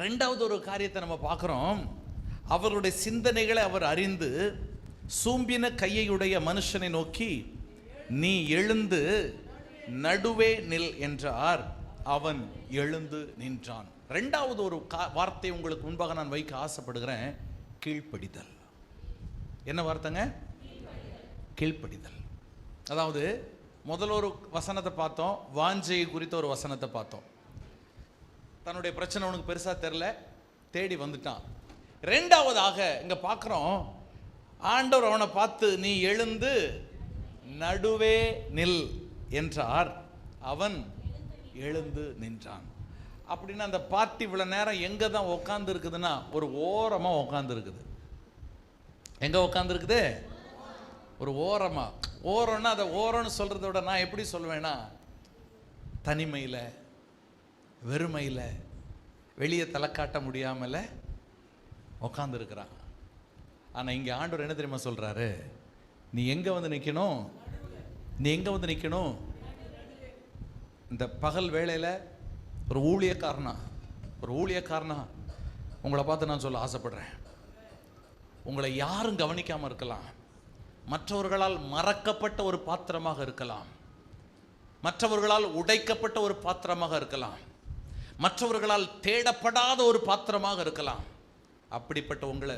ரெண்டாவது ஒரு காரியத்தை நம்ம பார்க்குறோம். அவருடைய சிந்தனைகளை அவர் அறிந்து சூம்பின கையையுடைய மனுஷனை நோக்கி, நீ எழுந்து நடுவே நில் என்றார். அவன் எழுந்து நின்றான். ரெண்டாவது ஒரு வார்த்தை உங்களுக்கு முன்பாக நான் வைக்க ஆசைப்படுகிறேன். கீழ்ப்படிதல். என்ன வார்த்தைங்க? கீழ்ப்படிதல். அதாவது முதல்ல ஒரு வசனத்தை பார்த்தோம், வாஞ்சையை குறித்த ஒரு வசனத்தை பார்த்தோம். தன்னுடைய பிரச்சனை உனக்கு பெருசாக தெரில, தேடி வந்துட்டான். ரெண்டாவதாக இங்கே பார்க்குறோம், ஆண்டவர் அவனை பார்த்து நீ எழுந்து நடுவே நில் என்றார். அவன் எழுந்து நின்றான். அப்படின்னா அந்த பார்ட்டி இவ்வளோ நேரம் எங்கே தான் உட்காந்து இருக்குதுன்னா ஒரு ஓரமாக உட்காந்து இருக்குது. எங்கே உட்காந்து இருக்குது? ஒரு ஓரமாக. ஓரம்னா அதை ஓரம்னு சொல்கிறத விட நான் எப்படி சொல்லுவேன்னா, தனிமையில், வெறுமையில், வெளியே தலை காட்ட முடியாமல் உக்காந்துருக்கிறான். ஆனால் இங்கே ஆண்டவர் என்ன தெரியுமா சொல்கிறாரு? நீ எங்கே வந்து நிற்கணும்? நீ எங்கே வந்து நிற்கணும்? இந்த பகல் வேளையில் ஒரு ஊழியக்காரனா உங்களை பார்த்து நான் சொல்ல ஆசைப்படுறேன். உங்களை யாரும் கவனிக்காமல் இருக்கலாம், மற்றவர்களால் மறக்கப்பட்ட ஒரு பாத்திரமாக இருக்கலாம், மற்றவர்களால் உடைக்கப்பட்ட ஒரு பாத்திரமாக இருக்கலாம், மற்றவர்களால் தேடப்படாத ஒரு பாத்திரமாக இருக்கலாம். அப்படிப்பட்ட உங்களை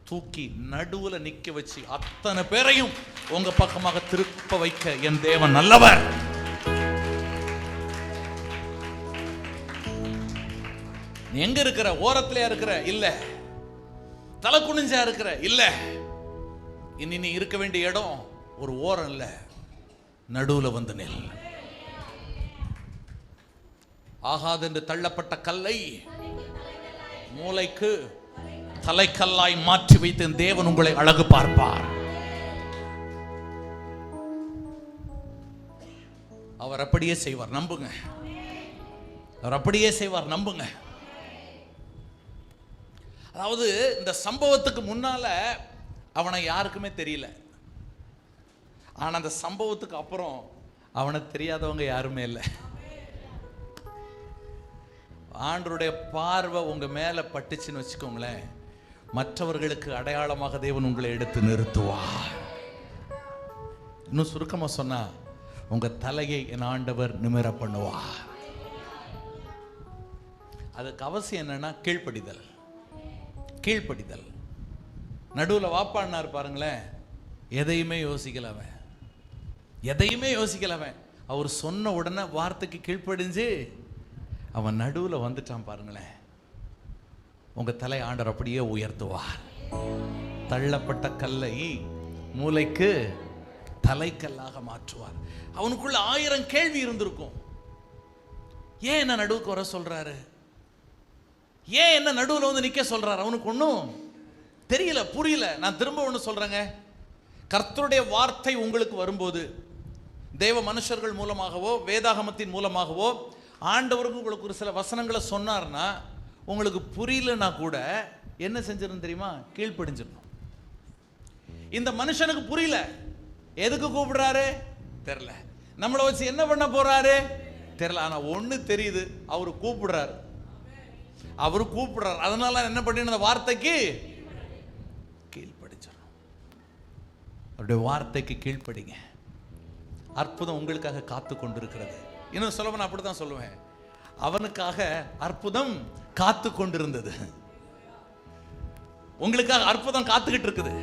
தூக்கி நடுவில் நிற்க வச்சு அத்தனை பேரையும் உங்க பக்கமாக திருப்ப வைக்க என் தேவன் நல்லவர். நீ எங்க இருக்கிற? ஓரத்திலே இருக்கிற? இல்ல. தலை குனிஞ்சா இருக்கிற? இல்ல. இனி நீ இருக்க வேண்டிய இடம் ஒரு ஓரம் இல்ல, நடுவில் வந்து நில். ஆகாதென்று தள்ளப்பட்ட கல்லை மூளைக்கு தலைக்கல்லாய் மாற்றி வைத்து தேவன் உங்களை அழகு பார்ப்பார். அவர் அப்படியே செய்வார், நம்புங்க. அவர் அப்படியே செய்வார், நம்புங்க. அதாவது இந்த சம்பவத்துக்கு முன்னால அவனை யாருக்குமே தெரியல, ஆனா அந்த சம்பவத்துக்கு அப்புறம் அவனை தெரியாதவங்க யாருமே இல்லை. ஆண்டவருடைய பார்வை உங்க மேல பட்டுச்சுன்னு வச்சுக்கோங்களேன், மற்றவர்களுக்கு அடையாளமாக தேவன் உங்களை எடுத்து நிறுத்துவார். இன்னும் சுருக்கமா சொன்னா, உங்க தலையை என் ஆண்டவர் நிமிர பண்ணுவார். அதுக்கு அவசியம் என்னன்னா கீழ்ப்படிதல். கீழ்ப்படிதல். நடுவில் வாப்பாடினார் பாருங்களேன், எதையுமே யோசிக்கலவன், எதையுமே யோசிக்கலவன். அவர் சொன்ன உடனே வார்த்தைக்கு கீழ்ப்படிஞ்சு அவன் நடுவில் வந்துட்டான் பாருங்களேன். உங்க தலை ஆண்டவர் அப்படியே உயர்த்துவார். தள்ளப்பட்ட கல்லை மூளைக்கு தலைக்கல்லாக மாற்றுவார். அவனுக்குள்ள 1000 கேள்வி இருந்திருக்கும். ஏன் என்ன நடுவுக்கு வர சொல்றாரு? ஏன் என்ன நடுவில் வந்து நிற்க சொல்றாரு? அவனுக்கு ஒன்றும் தெரியல, புரியல. நான் திரும்ப ஒன்று சொல்றேங்க, கர்த்தருடைய வார்த்தை உங்களுக்கு வரும்போது, தேவ மனுஷர்கள் மூலமாகவோ வேதாகமத்தின் மூலமாகவோ ஆண்டவருக்கு உங்களுக்கு ஒரு சில வசனங்களை சொன்னார்னா, உங்களுக்கு புரியலன்னா கூட என்ன செஞ்சிடணும் தெரியுமா? கீழ்ப்படிஞ்சிடணும். இந்த மனுஷனுக்கு புரியல, எதுக்கு கூப்பிடுறாரு தெரியல, நம்மளை வச்சு என்ன பண்ண போறாரு தெரியல. ஆனா ஒண்ணு தெரியுது, அவரு கூப்பிடுறாரு, அதனால என்ன பண்ணி அந்த வார்த்தைக்கு கீழ்ப்படிச்சிடணும். அவருடைய வார்த்தைக்கு கீழ்ப்படிங்க. அற்புதம் உங்களுக்காக காத்து கொண்டிருக்கிறது. இன்னும் சொல்ல அப்படித்தான் சொல்லுவேன், அவனுக்காக அற்புதம் காத்து கொண்டிருந்தது. உங்களுக்காக அற்புதம் காத்துக்கிட்டு இருக்குது.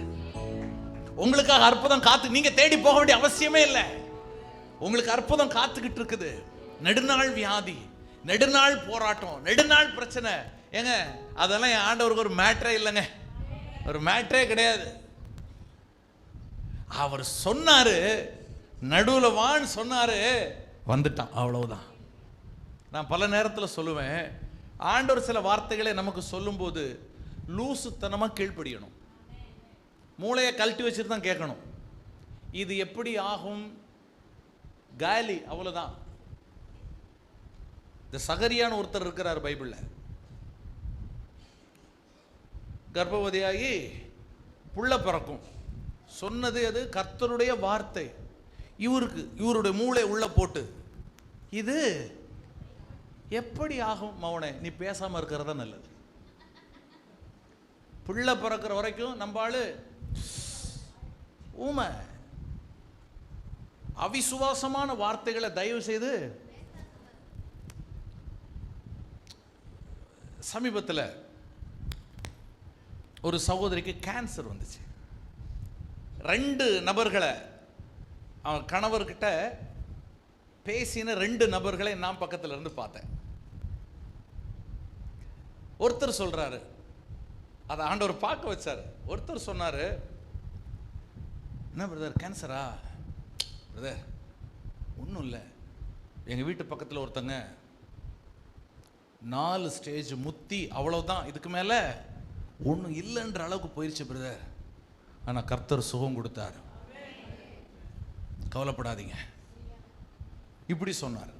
உங்களுக்காக அற்புதம் காத்து, நீங்க தேடி போக வேண்டிய அவசியமே இல்லை. உங்களுக்கு அற்புதம் காத்துக்கிட்டு இருக்குது. நெடுநாள் வியாதி, நெடுநாள் போராட்டம், நெடுநாள் பிரச்சனை. ஏங்க அதெல்லாம் என் ஆண்டவருக்கு ஒரு மேட்டரே இல்லைங்க, ஒரு மேட்டரே கிடையாது. அவர் சொன்னாரு, நடுவில் வான்னு சொன்னாரு, வந்துட்டான், அவ்வளவுதான். நான் பல நேரத்தில் சொல்லுவேன், ஆண்டவர் சில வார்த்தைகளை நமக்கு சொல்லும்போது லூசுத்தனமாக கீழ்ப்படியணும். மூளையை கழட்டி வச்சுட்டு தான் கேட்கணும். இது எப்படி ஆகும், காலி, அவ்வளோதான். இந்த சகரியான ஒருத்தர் இருக்கிறார் பைபிளில். கர்ப்பவதியாகி புள்ள பிறக்கும். சொன்னது அது கர்த்தருடைய வார்த்தை. இவருடைய மூளை உள்ள போட்டு, இது எப்படி ஆகும் மவனே, நீ பேசாமல் இருக்கிறதா நல்லது. புள்ள பிறக்கிற வரைக்கும் நம்ம ஆளு ஊமை. அவிசுவாசமான வார்த்தைகளை தயவு செய்து. சமீபத்தில் ஒரு சகோதரிக்கு கேன்சர் வந்துச்சு. 2 நபர்களை, அவன் கணவர்கிட்ட பேசின 2 நபர்களை நான் பக்கத்தில் இருந்து பார்த்தேன். ஒருத்தர் சொல்றாரு, அதை ஆண்டவர் பார்க்க வச்சார். ஒருத்தர் சொன்னாரு, என்ன பிரதர் கேன்சரா? பிரதர் ஒன்றும் இல்லை, எங்கள் வீட்டு பக்கத்தில் ஒருத்தங்க 4 ஸ்டேஜ் முத்தி, அவ்வளவுதான், இதுக்கு மேலே ஒன்றும் இல்லைன்ற அளவுக்கு போயிடுச்சு பிரதர். ஆனால் கர்த்தர் சுகம் கொடுத்தார், கவலைப்படாதீங்க, இப்படி சொன்னார்.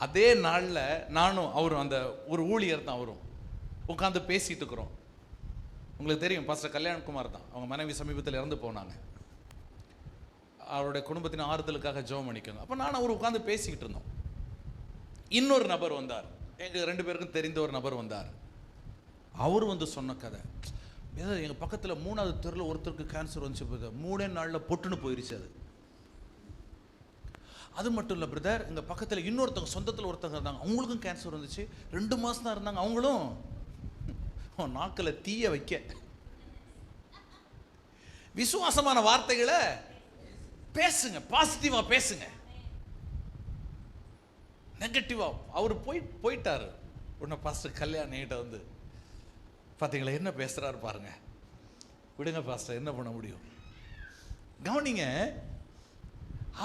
அதே நாளில் நானும் அவரும், அந்த ஒரு ஊழியர் தான், அவரும் உட்காந்து பேசிட்டு இருக்கிறோம். உங்களுக்கு தெரியும், பாஸ்டர் கல்யாண்குமார் தான், அவங்க மனைவி சமீபத்தில் இறந்து போனாங்க. அவருடைய குடும்பத்தின் ஆறுதலுக்காக ஜெபம் பண்ணிக்கோங்க. அப்போ நான் அவர் உட்காந்து பேசிக்கிட்டு இருந்தோம். இன்னொரு நபர் வந்தார், எங்கள் 2 பேருக்கும் தெரிந்த ஒரு நபர் வந்தார். அவர் வந்து சொன்ன கதை, எங்கள் பக்கத்தில் 3வது தெருவில் ஒருத்தருக்கு கேன்சர் வந்துச்சு பிரதர், 3 நாளில் பொட்டுன்னு போயிருச்சு. அது மட்டும் இல்லை பிரதர், எங்கள் பக்கத்தில் இன்னொருத்தவங்க சொந்தத்தில் ஒருத்தவங்க இருந்தாங்க, அவங்களுக்கும் கேன்சர் வந்துச்சு, 2 மாதம் தான் இருந்தாங்க, அவங்களும் நாக்கில் தீய வைக்க. விசுவாசமான வார்த்தைகளை பேசுங்க, பாசிட்டிவா பேசுங்க, நெகட்டிவா. அவர் போயிட்டாரு. உன்னை பாஸ்டர் கல்யாணம் கிட்ட வந்து, பார்த்தீங்களா என்ன பேசுறாரு பாருங்க, விடுங்க பாஸ்டர், என்ன பண்ண முடியும். கவனிங்க,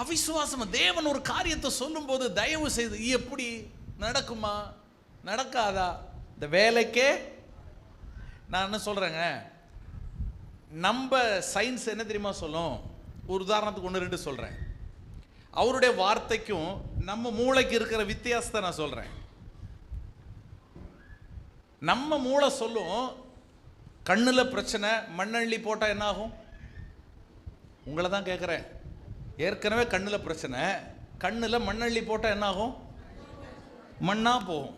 அவிசுவாசமா தேவன் ஒரு காரியத்தை சொல்லும் போது தயவு செய்து, எப்படி நடக்குமா நடக்காதா, இந்த வேலைக்கே நான் என்ன சொல்றேங்க, நம்ம சயின்ஸ் என்ன தெரியுமா சொல்லும். ஒரு உதாரணத்துக்கு 1-2 சொல்றேன். அவருடைய வார்த்தைக்கும் நம்ம மூளைக்கு இருக்கிற வித்தியாசத்தை நான் சொல்றேன். நம்ம மூளை சொல்லும், கண்ணுல பிரச்சனை, மண்ணள்ளி போட்டா என்ன ஆகும். உங்களை தான் கேட்குறேன், ஏற்கனவே கண்ணுல பிரச்சனை, கண்ணுல மண்ணள்ளி போட்டா என்ன ஆகும், மண்ணா போகும்.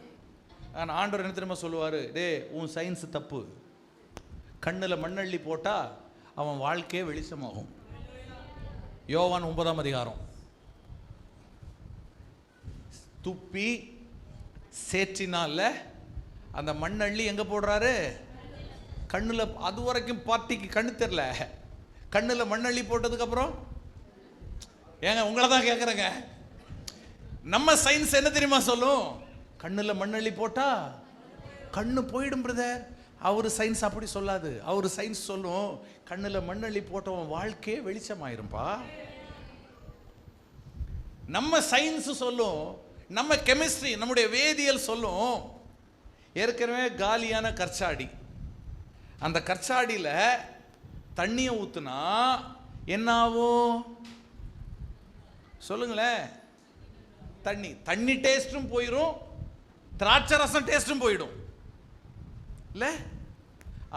ஆனால் ஆண்டவர் என்ன தெரியுமா சொல்லுவார், டே உன் சயின்ஸ் தப்பு, கண்ணில் மண்ணள்ளி போட்டால் அவன் வாழ்க்கையே வெளிச்சமாகும். யோவான் 9ஆம் அதிகாரம். துப்பி சேற்றினால அந்த மண்ணள்ளி எங்கே போடுறாரு, கண்ணில். அது வரைக்கும் பார்ட்டிக்கு கண்ணு தெரில, கண்ணில் மண்ணள்ளி போட்டதுக்கப்புறம் ஏங்க உங்களை தான் கேட்குறேங்க, நம்ம சயின்ஸ் என்ன தெரியுமா சொல்லும், கண்ணில் மண்ணள்ளி போட்டா கண்ணு போயிடும் பிரதர். அவர் சயின்ஸ் அப்படி சொல்லாது. அவர் சயின்ஸ் சொல்லும், கண்ணில் மண்ணள்ளி போட்டவன் வாழ்க்கையே வெளிச்சமாயிரும்பா. நம்ம சயின்ஸ் சொல்லும், நம்ம கெமிஸ்ட்ரி, நம்முடைய வேதியியல் சொல்லும், ஏற்கனவே காலியான கற்சாடி, அந்த கற்சாடியில் தண்ணியை ஊற்றுனா என்ன ஆகும் சொல்லுங்களேன். தண்ணி டேஸ்டும் போயிடும், திராட்சை ரசம் டேஸ்டும் போயிடும் இல்ல.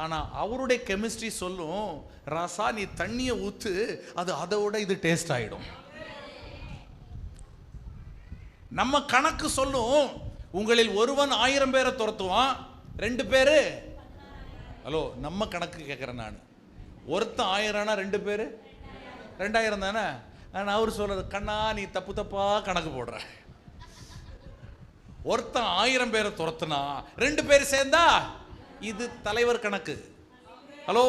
ஆனா அவருடைய கெமிஸ்ட்ரி சொல்லும், ராசா நீ தண்ணியை ஊத்து, அது அதோட இது டேஸ்ட் ஆயிடும். நம்ம கணக்கு சொல்லும், உங்களில் ஒருவன் 1000 பேரை துரத்துவான், 2 பேரு. ஹலோ, நம்ம கணக்கு கேட்கிறேன் நான். ஒருத்தன் 1000 2 பேரு 2000 தானே. ஆனால் அவர் சொல்றது, கண்ணா நீ தப்பா கணக்கு போடுற. ஒருத்தன் 1000 பேரை துரத்துனா 2 பேர் சேர்ந்தா இது தலைவர் கணக்கு. ஹலோ,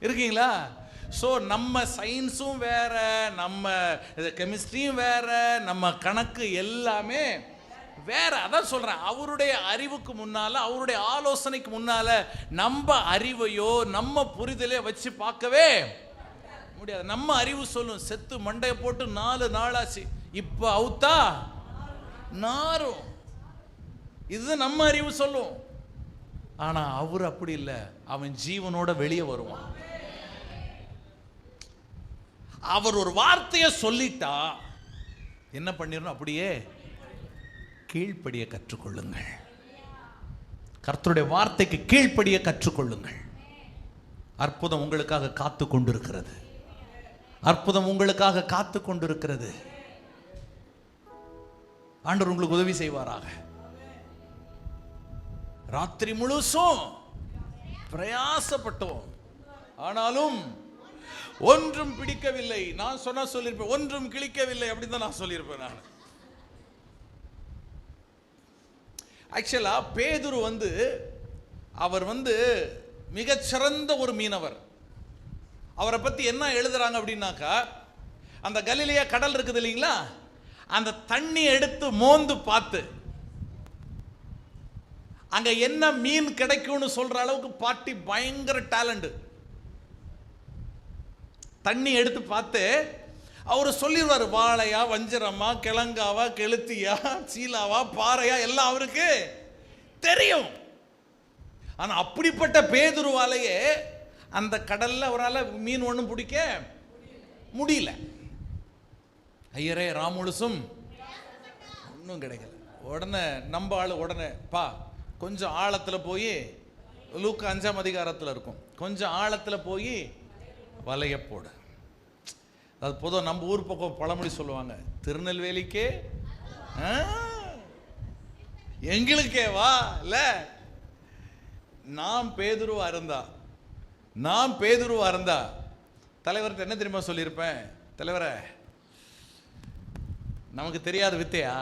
இருக்கீங்களா? ஸோ நம்ம சயின்ஸும் வேற, நம்ம கெமிஸ்ட்ரியும் வேற, நம்ம கணக்கு எல்லாமே வேற. அதான் சொல்றேன், அவருடைய அறிவுக்கு முன்னால, அவருடைய ஆலோசனைக்கு முன்னால நம்ம அறிவையோ நம்ம புரிதலையோ வச்சு பார்க்கவே முடியாது. நம்ம அறிவு சொல்லும் செத்து மண்டைய போட்டு 4 நாளாச்சு, இப்ப அவுத்தா நாரும். இதுதான் நம்ம அறிவு சொல்லும். ஆனா அவர் அப்படி இல்லை, அவன் ஜீவனோட வெளியே வருவான். அவர் ஒரு வார்த்தையை சொல்லிட்டா என்ன பண்ணிடணும், அப்படியே கீழ்ப்படிய கற்றுக்கொள்ளுங்கள். கர்த்தருடைய வார்த்தைக்கு கீழ்ப்படிய கற்றுக்கொள்ளுங்கள். அற்புதம் உங்களுக்காக காத்து கொண்டிருக்கிறது. அற்புதம் உங்களுக்காக காத்து கொண்டிருக்கிறது. ஆண்டவர் உங்களுக்கு உதவி செய்வாராக. ராத்திரி முழுசும் பிரயாசப்பட்டோம், ஆனாலும் ஒன்றும் பிடிக்கவில்லை. நான் சொன்னா சொல்லியிருப்பேன், ஒன்றும் கிழிக்கவில்லை அப்படிதான் நான் சொல்லியிருப்பேன். நான் ஆக்சுவலா பேதுரு அவர் மிகச்சிறந்த ஒரு மீனவர். அவரை பத்தி என்ன எழுதுறாங்க அப்படின்னாக்கா, அந்த கலிலேயா கடல் இருக்குது இல்லைங்களா, அந்த தண்ணி எடுத்து மோந்து பார்த்து அங்க என்ன மீன் கிடைக்கும்னு சொல்ற அளவுக்கு பாட்டி பயங்கர டேலண்ட். தண்ணி எடுத்து பார்த்து அவர் சொல்லிடுவார், வாழையா, வஞ்சரமா, கிழங்காவா, கெளுத்தியா, சீலாவா, பாறையா, எல்லாம் அவருக்கு தெரியும். ஆனா அப்படிப்பட்ட பேதுருவாலேயே அந்த கடல்ல அவரால் மீன் ஒன்றும் பிடிக்க முடியல. ஐயரே ராமுழுசும் ஒன்றும் கிடைக்கல. உடனே நம்ம ஆளு உடனே பா கொஞ்சம் ஆழத்தில் போய், லூக்கா 5ஆம் அதிகாரத்தில் இருக்கும், கொஞ்சம் ஆழத்தில் போய் வலைய போடு. அது பொதுவாக நம்ம ஊர் பக்கம் பழமொழி சொல்லுவாங்க, திருநெல்வேலிக்கே எங்களுக்கே வா. இல்ல, நான் பேதுருவா இருந்தா தலைவர்கிட்ட என்ன தெரியுமா சொல்லியிருப்பேன், தலைவரை நமக்கு தெரியாத வித்தையா?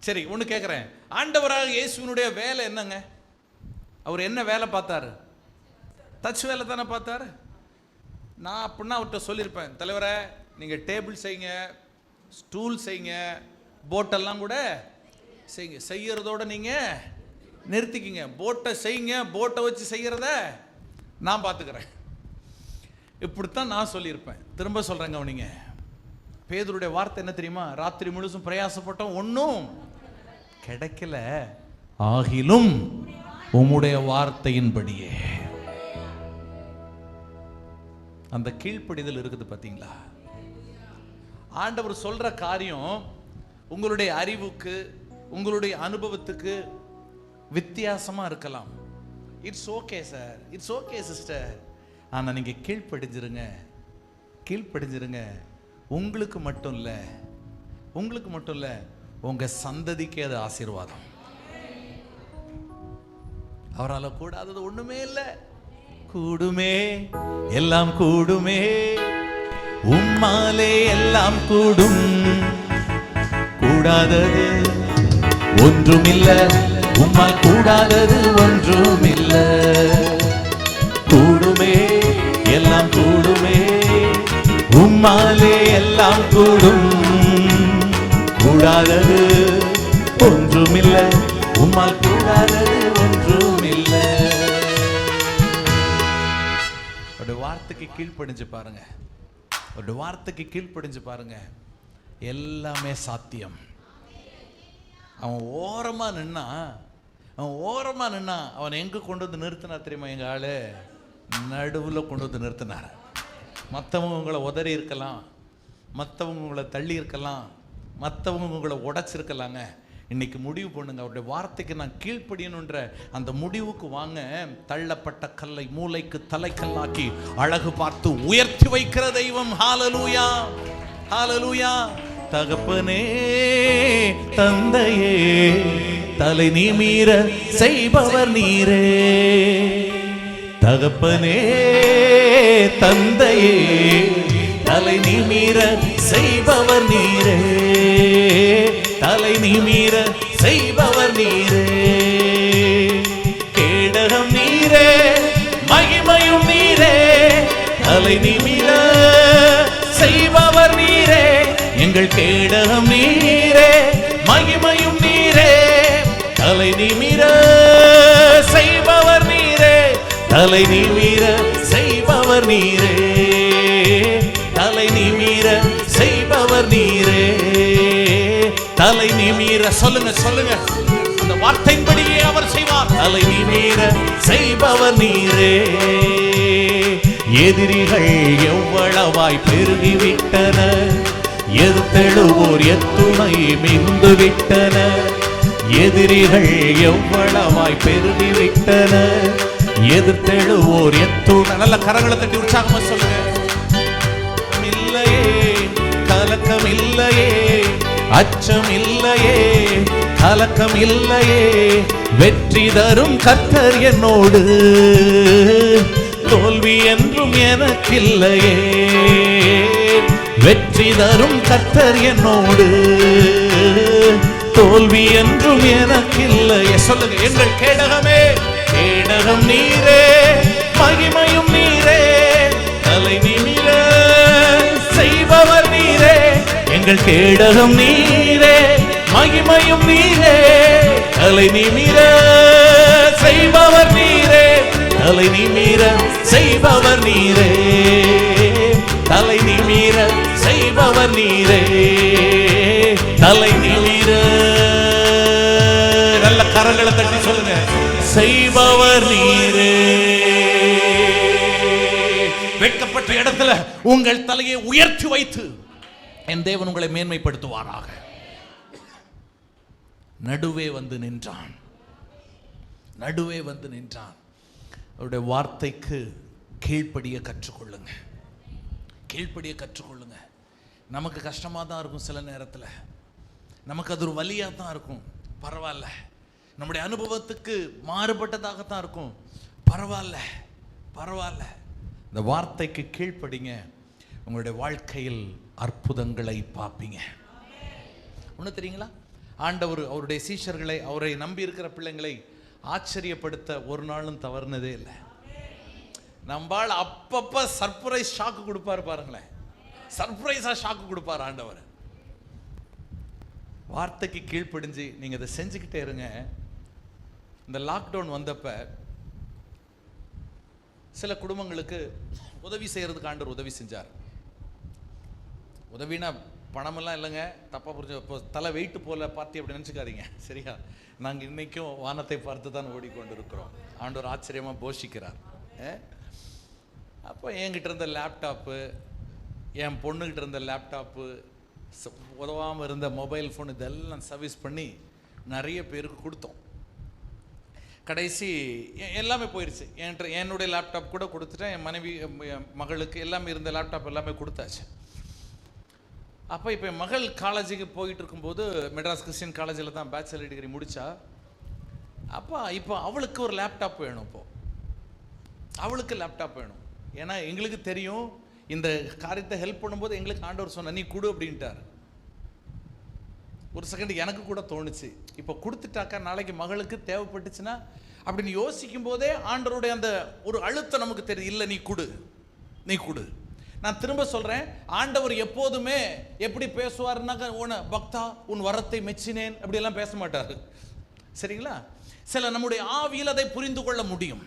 சரி ஒன்று கேட்குறேன், ஆண்டவராக இயேசுவினுடைய வேலை என்னங்க? அவர் என்ன வேலை பார்த்தாரு? தச்சு வேலை தானே பார்த்தாரு. நான் அப்படின்னா அவர்கிட்ட சொல்லியிருப்பேன், தலைவரை நீங்கள் டேபிள் செய்யுங்க, ஸ்டூல் செய்யுங்க, போட்டெல்லாம் கூட செய்யுங்க, செய்யறதோட நீங்கள் நிறுத்திக்கிங்க. போட்டை செய்யுங்க, போட்டை வச்சு செய்கிறத நான் பார்த்துக்கிறேன். இப்படித்தான் நான் சொல்லியிருப்பேன். திரும்ப சொல்கிறேங்க, அவனிங்க பேதுருடைய வார்த்தை என்ன தெரியுமா? ராத்திரி முழுசும் பிரயாசப்பட்டோம், ஒன்றும் கிடைக்கல, ஆகிலும் உம்முடைய வார்த்தையின்படியே. அந்த கீழ்ப்படிதல் இருக்குது பார்த்தீங்களா? ஆண்டவர் சொல்ற காரியம் உங்களுடைய அறிவுக்கு, உங்களுடைய அனுபவத்துக்கு வித்தியாசமா இருக்கலாம். It's okay sir, it's okay sister. ஆனா நீங்க கீழ்ப்படிஞ்சிருங்க, கீழ்ப்படிஞ்சிருங்க. உங்களுக்கு மட்டும் இல்ல, உங்க சந்ததிக்கே அது ஆசீர்வாதம். அவரால் கூடாதது ஒண்ணுமே இல்லை. கூடுமே, எல்லாம் கூடுமே, உம்மாலே எல்லாம் கூடும். கூடாதது ஒன்றுமில்ல, உம்மால் கூடாதது ஒன்றுமில்ல. கூடுமே, எல்லாம் கூடுமே, உம்மாலே எல்லாம் கூடும். கூடாதது ஒன்றுமில்ல, உம்மால் கூடாதது ஒன்றுமில்ல. ஒரு வார்த்தைக்கு கீழ்ப்படிஞ்சு பாருங்க, ஒரு வார்த்தைக்கு கீழ்ப்படிஞ்சு பாருங்க, எல்லாமே சாத்தியம். அவன் ஓரமா நின்னா அவன் எங்க கொண்டு வந்து நிறுத்தினா தெரியுமா? எங்க ஆளு நடுவில் கொண்டு வந்து நிறுத்தினார். மற்றவங்க உங்களை உதறி இருக்கலாம், மற்றவங்க உங்களை தள்ளி இருக்கலாம், மற்றவங்க உங்களை உடைச்சிருக்கலாங்க. இன்னைக்கு முடிவு பண்ணுங்க, அவருடைய வார்த்தைக்கு நான் கீழ்ப்படியணுன்ற அந்த முடிவுக்கு வாங்க. தள்ளப்பட்ட கல்லை மூளைக்கு தலைக்கல்லாக்கி அழகு பார்த்து உயர்த்தி வைக்கிற தெய்வம். ஹalleluya, ஹalleluya. தகப்பனே, தந்தையே, தலை நிமிர செய்பவர் நீரே. தகப்பனே, தந்தையே, தலை நிமிர செய்பவர் நீரே. தலை நிமிர செய்பவர் நீரே. கேடகம் நீரே, மகிமையும் நீரே. தலை நிமிர செய்பவர் நீரே. எங்கள் கேடகம் நீரே, மகிமையும் நீரே. தலை நிமிர செய்பவர் நீரே. தலை நிமிர செய்பவர் செய்பவர் நீரே, தலை நிமிர செய்பவர் நீரே, தலை நிமிர. சொல்லுங்க சொல்லுங்க, அந்த வார்த்தையின்படியே அவர் செய்வார். தலை நிமிர செய்பவர் நீரே. எதிரிகள் எவ்வளவாய் பெருகிவிட்டனர், எதிர்த்தெழுவோர் எத்துணை மிந்து விட்டனர். எதிரிகள் எவ்வளவாய் பெருகிவிட்டனர், எதிர்த்தெழுவோர் எத்துணை. நல்ல கரங்களை தட்டி உற்சாகமா சொல்லுங்க. இல்லையே கலக்கம் இல்லையே, அச்சம் இல்லையே, கலக்கம் இல்லையே, வெற்றி தரும் கர்த்தர் என்னோடு, தோல்வி என்றும் எனக்கில்லையே. வெற்றி தரும் கர்த்தர் என்னோடு, தோல்வி என்றும் எனக்கில்லையே. சொல்லுங்க, எங்கள் கேடகமே, கேடகம் நீரே, மகிமையும் நீரே, தலை நிமிர செய்பவர் நீரே. எங்கள் கேடகம் நீரே, மகிமையும் நீரே, தலை நிமிர செய்பவர் நீரே, தலை நிமிர செய்பவர் நீரே, தலை நிமிர செய்பவர் நீரே, தலை நிமிர. நல்ல கரங்களை தட்டி சொல்லுங்க, செய்பவர் நீரே. வெட்கப்பட்ட இடத்துல உங்கள் தலையை உயர்த்தி வைத்து என் தேவன் உங்களை மேன்மைப்படுத்துவாராக. நடுவே வந்து நின்றான், நடுவே வந்து நின்றான். அவருடைய வார்த்தைக்கு கீழ்ப்படிய கற்றுக்கொள்ளுங்க, கீழ்ப்படிய கற்றுக்கொள்ளுங்க. நமக்கு கஷ்டமாக தான் இருக்கும், சில நேரத்தில் நமக்கு அது ஒரு வலியாக தான் இருக்கும், பரவாயில்ல. நம்முடைய அனுபவத்துக்கு மாறுபட்டதாகத்தான் இருக்கும், பரவாயில்ல பரவாயில்ல. இந்த வார்த்தைக்கு கீழ்ப்படிங்க, உங்களுடைய வாழ்க்கையில் அற்புதங்களை பார்ப்பீங்க. ஒன்று தெரியுங்களா, ஆண்டவர் அவருடைய சீஷர்களை, அவரை நம்பி இருக்கிற பிள்ளைங்களை ஆச்சரியப்படுத்த ஒரு நாளும் தவறுனதே இல்லை. நம்பால் அப்பப்ப சர்ப்ரைஸ் ஷாக்கு கொடுப்பாரு பாருங்களேன், சர்ப்ரைஸா ஷாக்கு கொடுப்பாரு ஆண்டவர். வார்த்தைக்கு கீழ்ப்படிஞ்சு நீங்க இதை செஞ்சுக்கிட்டே இருங்க. இந்த லாக்டவுன் வந்தப்ப சில குடும்பங்களுக்கு உதவி செய்யறதுக்கு ஆண்டவர் உதவி செஞ்சார். உதவினா பணமெல்லாம் இல்லைங்க, தப்பா புரிஞ்சு இப்போ தலை வெயிட்டு போல பார்த்தி அப்படி நினச்சிக்காதீங்க, சரியா? நாங்கள் இன்னைக்கும் வானத்தை பார்த்து தான் ஓடிக்கொண்டிருக்கிறோம். ஆண்டவர் ஆச்சரியமாக போஷிக்கிறார். அப்போ என்கிட்ட இருந்த லேப்டாப்பு, என் பொண்ணுக்கிட்ட இருந்த லேப்டாப்பு, உதவாமல் இருந்த மொபைல் ஃபோன், இதெல்லாம் சர்வீஸ் பண்ணி நிறைய பேருக்கு கொடுத்தோம். கடைசி எல்லாமே போயிடுச்சு. என்னுடைய லேப்டாப் கூட கொடுத்துட்டேன், என் மனைவி என் மகளுக்கு எல்லாமே இருந்த லேப்டாப் எல்லாமே கொடுத்தாச்சு. அப்போ இப்போ என் மகள் காலேஜுக்கு போயிட்டு இருக்கும்போது மெட்ராஸ் கிறிஸ்டியன் காலேஜில் தான் பேச்சுலர் டிகிரி முடித்தா. அப்போ இப்போ அவளுக்கு ஒரு லேப்டாப் வேணும், இப்போது அவளுக்கு லேப்டாப் வேணும். ஏன்னா எங்களுக்கு தெரியும் இந்த காரியத்தை ஹெல்ப் பண்ணும்போது எங்களுக்கு ஆண்டவர் சொன்ன நீ கொடு அப்படின்ட்டார். ஒரு செகண்ட் எனக்கு கூட தோணுச்சு, இப்போ கொடுத்துட்டாக்கா நாளைக்கு மகளுக்கு தேவைப்பட்டுச்சுன்னா அப்படின்னு யோசிக்கும் போதே ஆண்டவருடைய அந்த ஒரு அழுத்தம் நமக்கு தெரியுது. இல்லை நீ கொடு, நீ கொடு. நான் திரும்ப சொல்றேன், ஆண்டவர் எப்போதுமே எப்படி பேசுவார்னாக்க, உன பக்தா உன் வரத்தை மெச்சினேன் அப்படியெல்லாம் பேச மாட்டார், சரிங்களா? சில நம்முடைய ஆவியில் அதை புரிந்து கொள்ள முடியும்,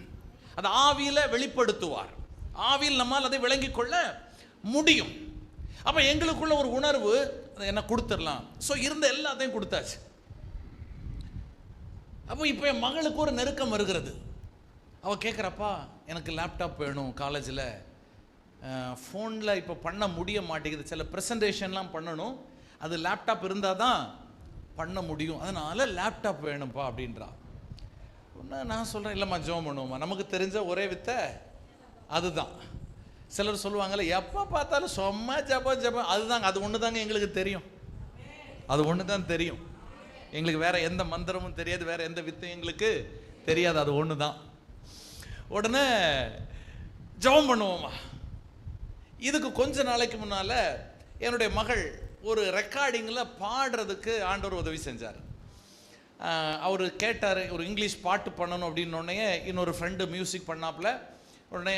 அதை ஆவியில வெளிப்படுத்துவார், ஆவியில் நம்மால் அதை விளங்கி கொள்ள முடியும். அப்ப எங்களுக்குள்ள ஒரு உணர்வு என்ன கொடுத்துடலாம். ஸோ இருந்த எல்லாத்தையும் கொடுத்தாச்சு. அப்போ இப்போ என் மகளுக்கு ஒரு நெருக்கம் வருகிறது. அவள் கேட்குறப்பா எனக்கு லேப்டாப் வேணும், காலேஜில் ஃபோனில் இப்போ பண்ண முடிய மாட்டேங்குது, சில ப்ரெசன்டேஷன்லாம் பண்ணணும், அது லேப்டாப் இருந்தால் தான் பண்ண முடியும், அதனால் லேப்டாப் வேணும்ப்பா அப்படின்றா. நான் சொல்கிறேன், இல்லைம்மா ஜெபம் பண்ணுவோம்மா, நமக்கு தெரிஞ்ச ஒரே வித்தை அதுதான். சிலர் சொல்லுவாங்கல்ல, எப்போ பார்த்தாலும் சும்மா ஜபம் ஜபம், அதுதாங்க, அது ஒன்று தாங்க எங்களுக்கு தெரியும், அது ஒன்று தான் தெரியும் எங்களுக்கு, வேற எந்த மந்திரமும் தெரியாது, வேற எந்த வித்தையும் எங்களுக்கு தெரியாது, அது ஒன்று தான். உடனே ஜெபம் பண்ணுவோம்மா. இதுக்கு கொஞ்ச நாளைக்கு முன்னால் என்னுடைய மகள் ஒரு ரெக்கார்டிங்கில் பாடுறதுக்கு ஆண்டவர் உதவி செஞ்சார். அவர் கேட்டார், ஒரு இங்கிலீஷ் பாட்டு பண்ணணும் அப்படின்னோடனே இன்னொரு ஃப்ரெண்டு மியூசிக் பண்ணாப்புல. உடனே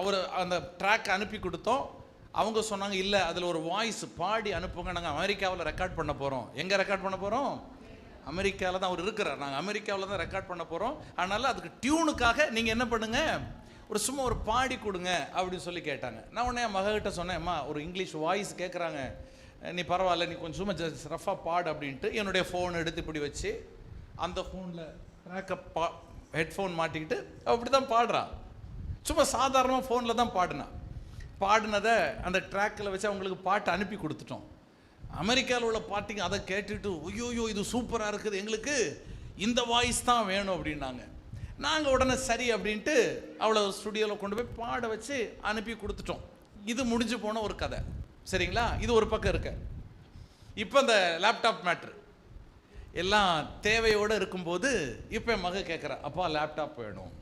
அவர் அந்த ட்ராக் அனுப்பி கொடுத்தோம். அவங்க சொன்னாங்க, இல்லை அதில் ஒரு வாய்ஸ் பாடி அனுப்புங்க, நாங்கள் அமெரிக்காவில் ரெக்கார்ட் பண்ண போகிறோம். எங்கே ரெக்கார்ட் பண்ண போகிறோம்? அமெரிக்காவில் தான் அவர் இருக்கிறார், நாங்கள் அமெரிக்காவில் தான் ரெக்கார்ட் பண்ண போகிறோம். அதனால் அதுக்கு டியூனுக்காக நீங்கள் என்ன பண்ணுங்கள், ஒரு சும்மா ஒரு பாடி கொடுங்க அப்படின்னு சொல்லி கேட்டாங்க. நான் உடனே என் மககிட்ட சொன்னேன், அம்மா ஒரு இங்கிலீஷ் வாய்ஸ் கேட்குறாங்க, நீ பரவாயில்ல, நீ கொஞ்சம் சும்மா ஜஸ்ட் ரஃபாக பாடு அப்படின்ட்டு என்னுடைய ஃபோன் எடுத்து இப்படி வச்சு அந்த ஃபோனில் ட்ராக்கை ஹெட்ஃபோன் மாட்டிக்கிட்டு அப்படி தான் பாடுறான். சும்மா சாதாரணமாக ஃபோனில் தான் பாடினதை அந்த ட்ராக்கில் வச்சு அவங்களுக்கு பாட்டு அனுப்பி கொடுத்துட்டோம். அமெரிக்காவில் உள்ள பாட்டிங்க அதை கேட்டுட்டு ஐயோயோ இது சூப்பராக இருக்குது, எங்களுக்கு இந்த வாய்ஸ் தான் வேணும் அப்படின்னாங்க. நாங்கள் உடனே சரி அப்படின்ட்டு அவளை ஸ்டுடியோவில் கொண்டு போய் பாட வச்சு அனுப்பி கொடுத்துட்டோம். இது முடிஞ்சு போன ஒரு கதை. சரிங்களா? இது ஒரு பக்கம் இருக்கு. இப்போ இந்த லேப்டாப் மேட்ரு எல்லாம் தேவையோடு இருக்கும்போது இப்போ என் மக கேட்குறா, அப்பா லேப்டாப் வேணும்.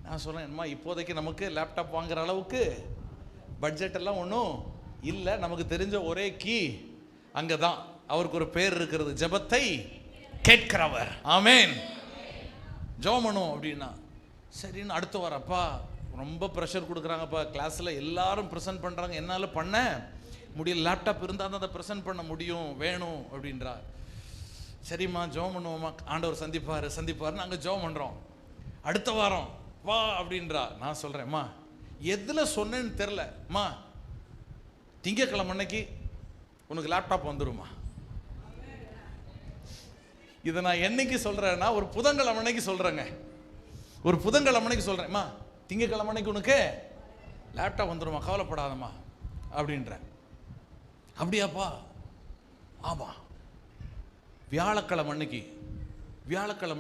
நான் சொல்கிறேன், அம்மா இப்போதைக்கு நமக்கு லேப்டாப் வாங்குற அளவுக்கு பட்ஜெட் எல்லாம் ஒன்றும் இல்லை. நமக்கு தெரிஞ்ச ஒரே கீ அங்கே தான், அவருக்கு ஒரு பேர் இருக்கிறது, ஜெபத்தை கேட்கிறவர். ஆமேன். ஜோமனும் அப்படின்னா சரின்னு அடுத்து வரப்பா ரொம்ப ப்ரெஷர் கொடுக்குறாங்கப்பா, கிளாஸில் எல்லாரும் ப்ரெசென்ட் பண்ணுறாங்க, என்னால் பண்ண முடியல, லேப்டாப் இருந்தால் தான் அதை ப்ரெசென்ட் பண்ண முடியும், வேணும் அப்படின்றா. சரிம்மா ஜோம் பண்ணுவோம்மா, ஆண்டவர் சந்திப்பார் நாங்கள் ஜோம் பண்ணுறோம். அடுத்த வாரம் வா அப்படின்றா. நான் சொல்கிறேன்ம்மா எதில் சொன்னேன்னு தெரிலம்மா, திங்கக்கிழமை அன்னைக்கு உனக்கு லேப்டாப் வந்துடுமா. இதை நான் என்னைக்கு சொல்கிறேன்னா ஒரு புதன்கிழமை அன்னைக்கு சொல்கிறேங்க. ஒரு புதன்கிழமை அன்னைக்கு சொல்கிறேன்ம்மா திங்கக்கிழமை அன்னைக்கு உனக்கு லேப்டாப் வந்துடுமா, கவலைப்படாதம்மா அப்படின்றேன். அப்படியாப்பா? ஆமாம். வியாழக்கிழமை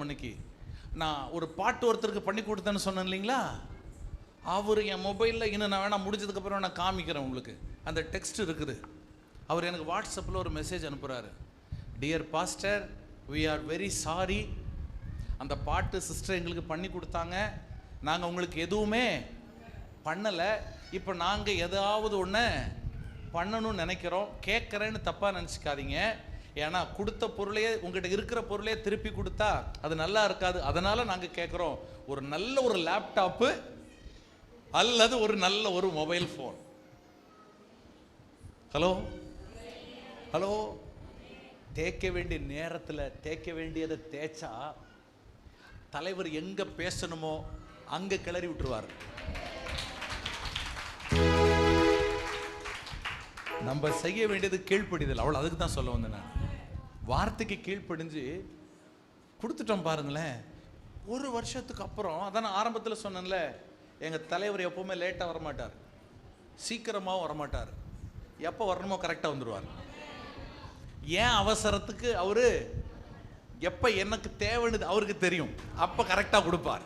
அன்னைக்கு நான் ஒரு பாட்டு ஒருத்தருக்கு பண்ணி கொடுத்தேன்னு சொன்னேன் இல்லைங்களா, அவர் என் மொபைலில் இன்னும் நான் வேணா முடிஞ்சதுக்கப்புறம் நான் காமிக்கிறேன் உங்களுக்கு, அந்த டெக்ஸ்ட் இருக்குது. அவர் எனக்கு வாட்ஸ்அப்பில் ஒரு மெசேஜ் அனுப்புகிறாரு, dear pastor we are very sorry, அந்த பாட்டு சிஸ்டர் எங்களுக்கு பண்ணி கொடுத்தாங்க, நாங்கள் உங்களுக்கு எதுவுமே பண்ணலை, இப்போ நாங்கள் ஏதாவது ஒன்று பண்ணணும்னு நினைக்கிறோம், கேட்குறேன்னு தப்பாக நினச்சிக்காதீங்க, ஏன்னா கொடுத்த பொருளையே உங்கள்கிட்ட இருக்கிற பொருளையே திருப்பி கொடுத்தா அது நல்லா இருக்காது, அதனால் நாங்கள் கேட்குறோம் ஒரு நல்ல ஒரு லேப்டாப்பு அல்லது ஒரு நல்ல ஒரு மொபைல் ஃபோன். ஹலோ தேய்க்க வேண்டிய நேரத்தில் தேய்க்க வேண்டியதை தேய்ச்சா தலைவர் எங்கே பேசணுமோ அங்கே கிளறி விட்டுருவார். நம்ம செய்ய வேண்டியது கீழ்ப்படிதல், அவ்வளோ. அதுக்கு தான் சொல்ல வந்தேன் நான். வார்த்தைக்கு கீழ்ப்படிஞ்சு கொடுத்துட்டோம் பாருங்களேன். ஒரு வருஷத்துக்கு அப்புறம் அதான் நான் ஆரம்பத்தில் சொன்னேன்ல, எங்கள் தலைவர் எப்போவுமே லேட்டாக வரமாட்டார், சீக்கிரமாகவும் வரமாட்டார், எப்போ வரணுமோ கரெக்டாக வந்துடுவார். ஏன் அவசரத்துக்கு அவர் எப்போ எனக்கு தேவைன்னு அவருக்கு தெரியும், அப்போ கரெக்டாக கொடுப்பார்.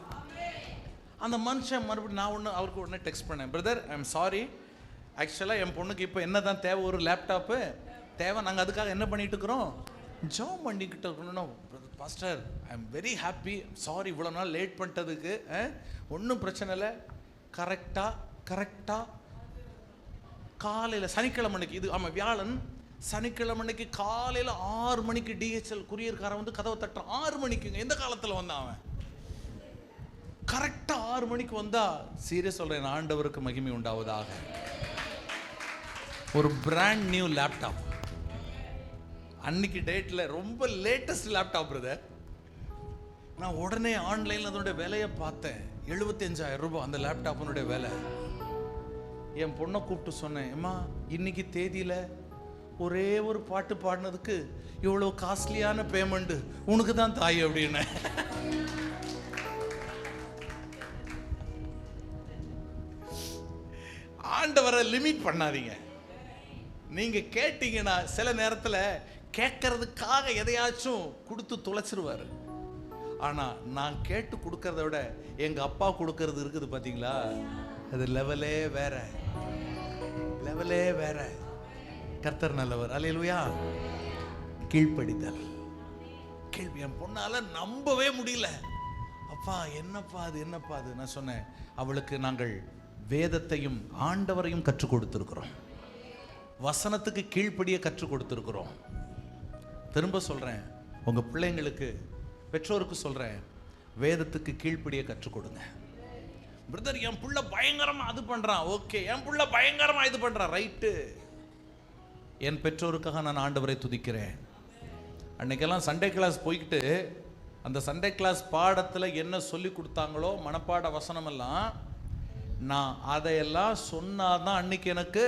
அந்த மனுஷன் மறுபடியும் நான் அவருக்கு உடனே டெக்ஸ்ட் பண்ணேன், பிரதர் ஐ எம் சாரி, ஆக்சுவலாக என் பொண்ணுக்கு இப்போ என்ன தான் தேவை, ஒரு லேப்டாப்பு தேவை, நாங்கள் அதுக்காக என்ன பண்ணிட்டு இருக்கிறோம், ஜாப் பண்ணிக்கிட்டு இருக்கணும். Pastor I am very happy, sorry இவ்வளோ நாள் லேட் பண்ணிட்டதுக்கு, ஒன்றும் பிரச்சனை இல்லை, கரெக்டாக காலையில் சனிக்கிழமைக்கு, இது ஆமாம் வியாழன், சனிக்கிழமைக்கு காலையில் 6 மணிக்கு DHL குரியர்காரன் வந்து கதவை தட்டுறான். 6 மணிக்குங்க, எந்த காலத்தில் வந்தான் அவன்? கரெக்டாக 6 மணிக்கு வந்தா, சீரியஸ் சொல்கிறேன், ஆண்டவருக்கு மகிமை உண்டாவதாக, ஒரு பிராண்ட் நியூ லேப்டாப், அன்னைக்கு டேட்டில் ரொம்ப லேட்டஸ்ட் லேப்டாப் பிரதர். நான் உடனே ஆன்லைனில் அதனுடைய விலையை பார்த்தேன், 75,000 ரூபாய் அந்த லேப்டாப்பினுடைய விலை. என் பொண்ணை கூப்பிட்டு சொன்னேன், அம்மா இன்னைக்கு தேதியில் ஒரே ஒரு பாட்டு பாடினதுக்கு இவ்வளோ காஸ்ட்லியான பேமெண்ட் உனக்கு தான் தாய் அப்படின்னு. ஆண்டவரை லிமிட் பண்ணாதீங்க. நீங்க கேட்டீங்கன்னா சில நேரத்தில் கேட்கறதுக்காக எதையாச்சும் கொடுத்து தொலைச்சிருவாரு. ஆனா நான் கேட்டு கொடுக்கறத விட எங்க அப்பா கொடுக்கறது இருக்குது பாத்தீங்களா, அது லெவலே வேற. கர்த்தர் நல்லவர். அல்லேலூயா. கீழ்ப்படிதல். கேள்வி என் பொண்ணால நம்பவே முடியல, அப்பா என்னப்பா அது. நான் சொன்னேன், அவளுக்கு நாங்கள் வேதத்தையும் ஆண்டவரையும் கற்றுக் கொடுத்திருக்கிறோம், வசனத்துக்கு கீழ்ப்படிய கற்றுக் கொடுத்திருக்கிறோம். திரும்ப சொல்றேன், உங்க பிள்ளைங்களுக்கு, பெற்றோருக்கு சொல்றேன், வேதத்துக்கு கீழ்ப்படிய கற்றுக் கொடுங்க. பிரதர் என் புள்ள பயங்கரமா அது பண்றான், ஓகே, என் புள்ள பயங்கரமா இது பண்றான், ரைட்டு. என் பெற்றோருக்காக நான் ஆண்டவரை துதிக்கிறேன். அன்னைக்கெல்லாம் சண்டே கிளாஸ் போய்கிட்டு அந்த சண்டே கிளாஸ் பாடத்தில் என்ன சொல்லி கொடுத்தாங்களோ மனப்பாட வசனமெல்லாம் நான் அதையெல்லாம் சொன்னாதான் அன்னைக்கு எனக்கு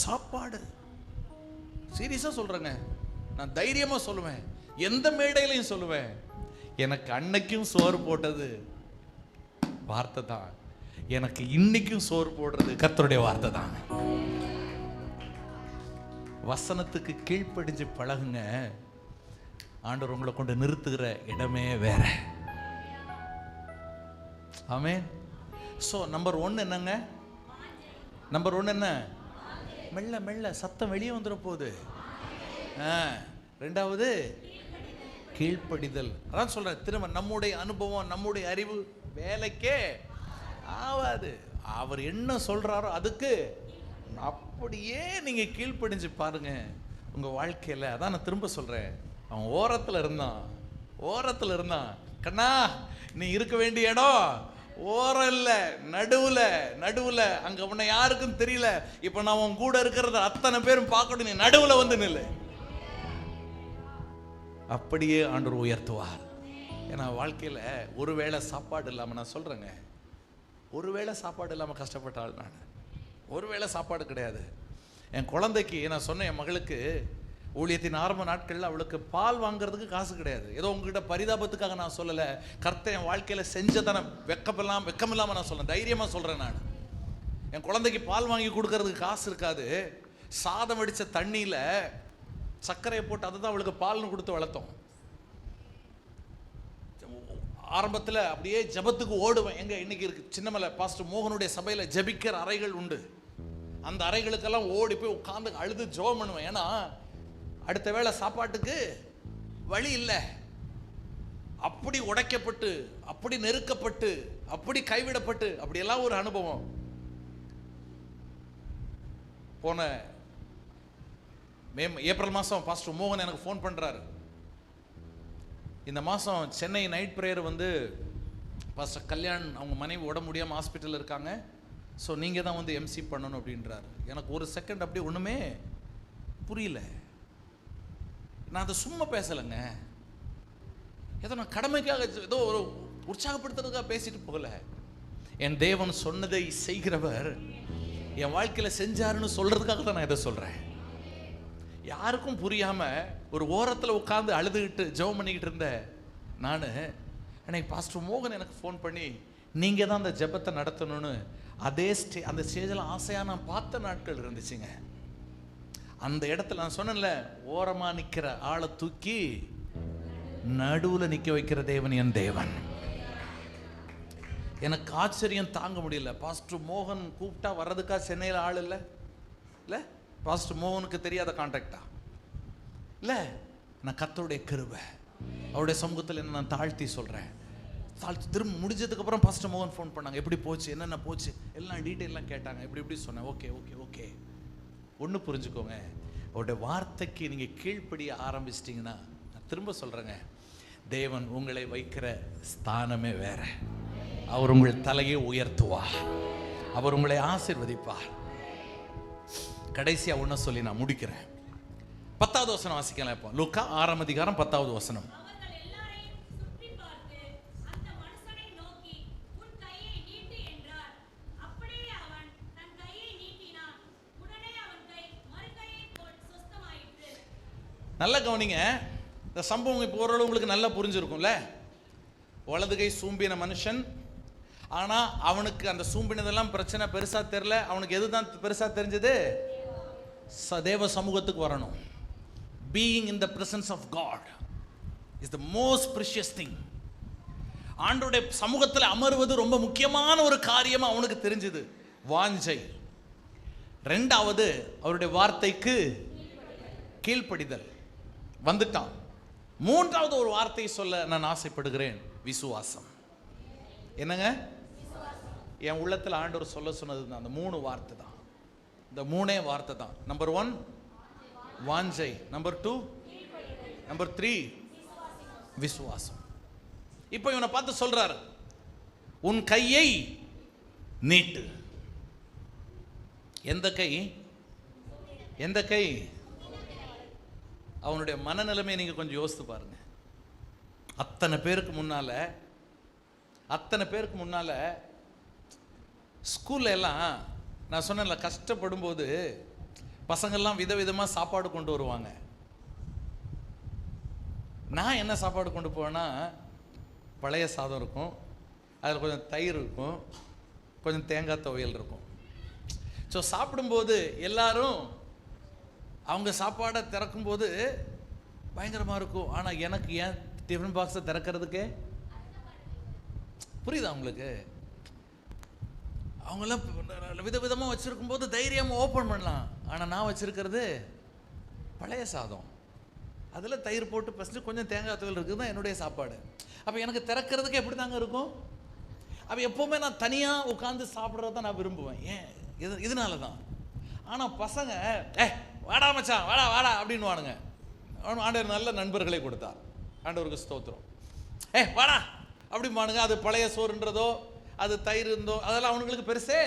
சாப்பாடு. சீரியஸா சொல்றேங்க, நான் தைரியமா சொல்லுவேன், எந்த மேடையிலையும் சொல்லுவேன், எனக்கு அன்னைக்கும் சோறு போட்டது வார்த்தை தான், எனக்கு இன்னைக்கும் சோறு போடுறது கர்த்தருடைய வார்த்தை தான். வசனத்துக்கு கீழ்ப்படிஞ்சு பழகுங்க, ஆண்டவர் உங்களை கொண்டு நிறுத்துகிற இடமே வேற. ஆமென். ஸோ நம்பர் 1 என்னங்க? நம்பர் 1 என்ன? மெல்ல மெல்ல சத்தம் வெளியே வந்துட போகுது. ரெண்டாவது கீழ்ப்படிதல். அதான் சொல்றேன், திரும்ப நம்முடைய அனுபவம் நம்முடைய அறிவு வேலைக்கே ஆவாது. அவர் என்ன சொல்றாரோ அதுக்கு அப்படியே நீங்க கீழ்ப்படிஞ்சு பாருங்க உங்க வாழ்க்கையில. அதான் நான் திரும்ப சொல்றேன், அவன் ஓரத்துல இருந்தான். கண்ணா நீ இருக்க வேண்டிய இடம் ஓரம் இல்ல, நடுவுல. அங்க உன்னை யாருக்கும் தெரியல. இப்ப நான் உன் கூட இருக்கிறத அத்தனை பேரும் பார்க்கணும், நீ நடுவுல வந்து நில்லு. அப்படியே ஆண்டவர் உயர்த்துவார். ஏன்னா வாழ்க்கையில ஒருவேளை சாப்பாடு இல்லாம, நான் சொல்றேங்க, ஒருவேளை சாப்பாடு இல்லாம கஷ்டப்பட்ட ஆள் நான். ஒருவேளை சாப்பாடு கிடையாது. என் குழந்தைக்கு நான் சொன்னேன், என் மகளுக்கு ஊழியத்தின் ஆரம்ப நாட்களில் அவளுக்கு பால் வாங்குறதுக்கு காசு கிடையாது. ஏதோ உங்ககிட்ட பரிதாபத்துக்காக நான் சொல்லலை, கர்த்தர் என் வாழ்க்கையில் செஞ்சதான வெக்கமில்லாமல் நான் சொல்றேன், தைரியமாக சொல்கிறேன். நான் என் குழந்தைக்கு பால் வாங்கி கொடுக்கறதுக்கு காசு இருக்காது. சாதம் அடித்த தண்ணியில் சர்க்கரையை போட்டு அதை தான் அவளுக்கு பால்னு கொடுத்து வளர்த்தோம். ஆரம்பத்தில் அப்படியே ஜபத்துக்கு ஓடுவேன். எங்க இன்னைக்கு இருக்கு சின்னமலை பாஸ்டர் மோகனுடைய சபையில் ஜபிக்கிற அறைகள் உண்டு. அந்த அறைகளுக்கெல்லாம் ஓடி போய் உட்காந்து அழுது ஜெபம் பண்ணுவேன். ஏன்னா அடுத்த வேளை சாப்பாட்டுக்கு வழி இல்லை. அப்படி உடைக்கப்பட்டு, அப்படி நெருக்கப்பட்டு, அப்படி கைவிடப்பட்டு, அப்படியெல்லாம் ஒரு அனுபவம். போன ஏப்ரல் மாதம் பாஸ்டர் மோகன் எனக்கு ஃபோன் பண்ணுறாரு. இந்த மாதம் சென்னை நைட் ப்ரேயர் வந்து பாஸ்டர் கல்யாண் அவங்க மனைவி உடம்பு முடியாமல் ஹாஸ்பிட்டலில் இருக்காங்க, ஸோ நீங்கள் தான் வந்து எம்சி பண்ணணும் அப்படின்றாரு. எனக்கு ஒரு செகண்ட் அப்படியே ஒன்றுமே புரியல. நான் அதை சும்மா பேசலைங்க, ஏதோ நான் கடமைக்காக ஏதோ ஒரு உற்சாகப்படுத்துறதுக்காக பேசிட்டு போகல. என் தேவன் சொன்னதை செய்கிறவர் என் வாழ்க்கையில் செஞ்சாருன்னு சொல்றதுக்காக தான் நான் இதை சொல்கிறேன். யாருக்கும் புரியாமல் ஒரு ஓரத்தில் உட்காந்து அழுதுகிட்டு ஜெபம் பண்ணிக்கிட்டு இருந்தேன் நான். அன்னைக்கு பாஸ்டர் மோகன் எனக்கு ஃபோன் பண்ணி நீங்கள் தான் அந்த ஜெபத்தை நடத்தணும்னு அந்த ஸ்டேஜில் ஆசையாக நான் பார்த்த நாட்கள் இருந்துச்சுங்க. அந்த இடத்துல நான் சொன்னேன்ல, ஓரமாக நிற்கிற ஆளை தூக்கி நடுவில் நிற்க வைக்கிற தேவன் என் தேவன். எனக்கு ஆச்சரியம் தாங்க முடியல. பாஸ்டர் மோகன் கூப்பிட்டா வர்றதுக்கா சென்னையில் ஆள் இல்லை பாஸ்டர் மோகனுக்கு தெரியாத கான்டாக்டா இல்லை. நான் கர்த்தருடைய கிருபை, அவருடைய சமூகத்தில் என்ன நான் தாழ்த்தி சொல்கிறேன். திரும்ப முடிஞ்சதுக்கப்புறம் பாஸ்டர் மோகன் ஃபோன் பண்ணாங்க, எப்படி போச்சு, என்னென்ன போச்சு, எல்லாம் டீட்டெயிலாம் கேட்டாங்க. இப்படி சொன்னேன். ஓகே ஒன்று புரிஞ்சுக்கோங்க, அவருடைய வார்த்தைக்கு நீங்கள் கீழ்ப்படிய ஆரம்பிச்சிட்டிங்கன்னா, நான் திரும்ப சொல்கிறேங்க, தேவன் உங்களை வைக்கிற ஸ்தானமே வேற. அவர் உங்கள் தலையை உயர்த்துவார், அவர் உங்களை ஆசீர்வதிப்பார். கடைசியாக ஒன்று சொல்லி நான் முடிக்கிறேன். 10வது வசனம் வாசிக்கலாம். இப்போ லூக்கா 6ஆம் அதிகாரம் 10வது வசனம். நல்லா கவனிங்க, இந்த சம்பவம் இப்போ ஓரளவு உங்களுக்கு நல்லா புரிஞ்சிருக்கும்ல. வலது கை சூம்பின மனுஷன், ஆனால் அவனுக்கு அந்த சூம்பினதெல்லாம் பிரச்சனை பெருசாக தெரில. அவனுக்கு எதுதான் பெருசாக தெரிஞ்சது? தேவ சமூகத்துக்கு வரணும். Being in the presence of God is the most precious thing. ஆண்டோடைய சமூகத்தில் அமர்வது ரொம்ப முக்கியமான ஒரு காரியமாக அவனுக்கு தெரிஞ்சது. வாஞ்சை. ரெண்டாவது அவருடைய வார்த்தைக்கு கீழ்ப்படிதல். வந்துட்டான். மூன்றாவது ஒரு வார்த்தையை சொல்ல நான் ஆசைப்படுகிறேன், விசுவாசம். என்னங்க? என் உள்ளத்தில் ஆண்டவர் சொல்ல சொன்னது தான் அந்த 3 வார்த்தை தான். இந்த 3 வார்த்தை தான். நம்பர் 1 வாஞ்சை, நம்பர் 2, நம்பர் 3 விசுவாசம். இப்போ இவனை பார்த்து சொல்றாரு, உன் கையை நீட்டு. எந்த கை? எந்த கை? அவனுடைய மனநிலைமையை நீங்க கொஞ்சம் யோசித்து பாருங்க. அத்தனை பேருக்கு முன்னால ஸ்கூல்ல எல்லாம் நான் சொன்னேன்ல, கஷ்டப்படும் போது பசங்கள்லாம் விதவிதமாக சாப்பாடு கொண்டு வருவாங்க. நான் என்ன சாப்பாடு கொண்டு போவேன்னா, பழைய சாதம் இருக்கும், அதில் கொஞ்சம் தயிர் இருக்கும், கொஞ்சம் தேங்காய் துவையல் இருக்கும். ஸோ சாப்பிடும்போது எல்லாரும் அவங்க சாப்பாடை திறக்கும்போது பயங்கரமாக இருக்கும். ஆனால் எனக்கு ஏன் டிஃபன் பாக்ஸை திறக்கிறதுக்கே புரியுதா உங்களுக்கு? அவங்களாம் விதவிதமாக வச்சுருக்கும் போது தைரியமாக ஓப்பன் பண்ணலாம். ஆனால் நான் வச்சுருக்கிறது பழைய சாதம், அதில் தயிர் போட்டு பசிட்டு கொஞ்சம் தேங்காய் துவையல் இருக்குது தான் என்னுடைய சாப்பாடு. அப்போ எனக்கு திறக்கிறதுக்கு எப்படி தாங்க இருக்கும்? அப்போ எப்போவுமே நான் தனியாக உட்காந்து சாப்பிட்றது தான் நான் விரும்புவேன். ஏன்? இதனால தான். ஆனால் பசங்க வாடா மச்சான், வாடா வாடா அப்படின்னு வானுங்க. ஆண்டவர் நல்ல நண்பர்களை கொடுத்தார், ஆண்டவருக்கு ஸ்தோத்திரம். வாடா அப்படி மானுங்க. அது பழைய சோறுன்றதோ அது தயிர் இருந்தோ அதெல்லாம் அவனுங்களுக்கு பெருசே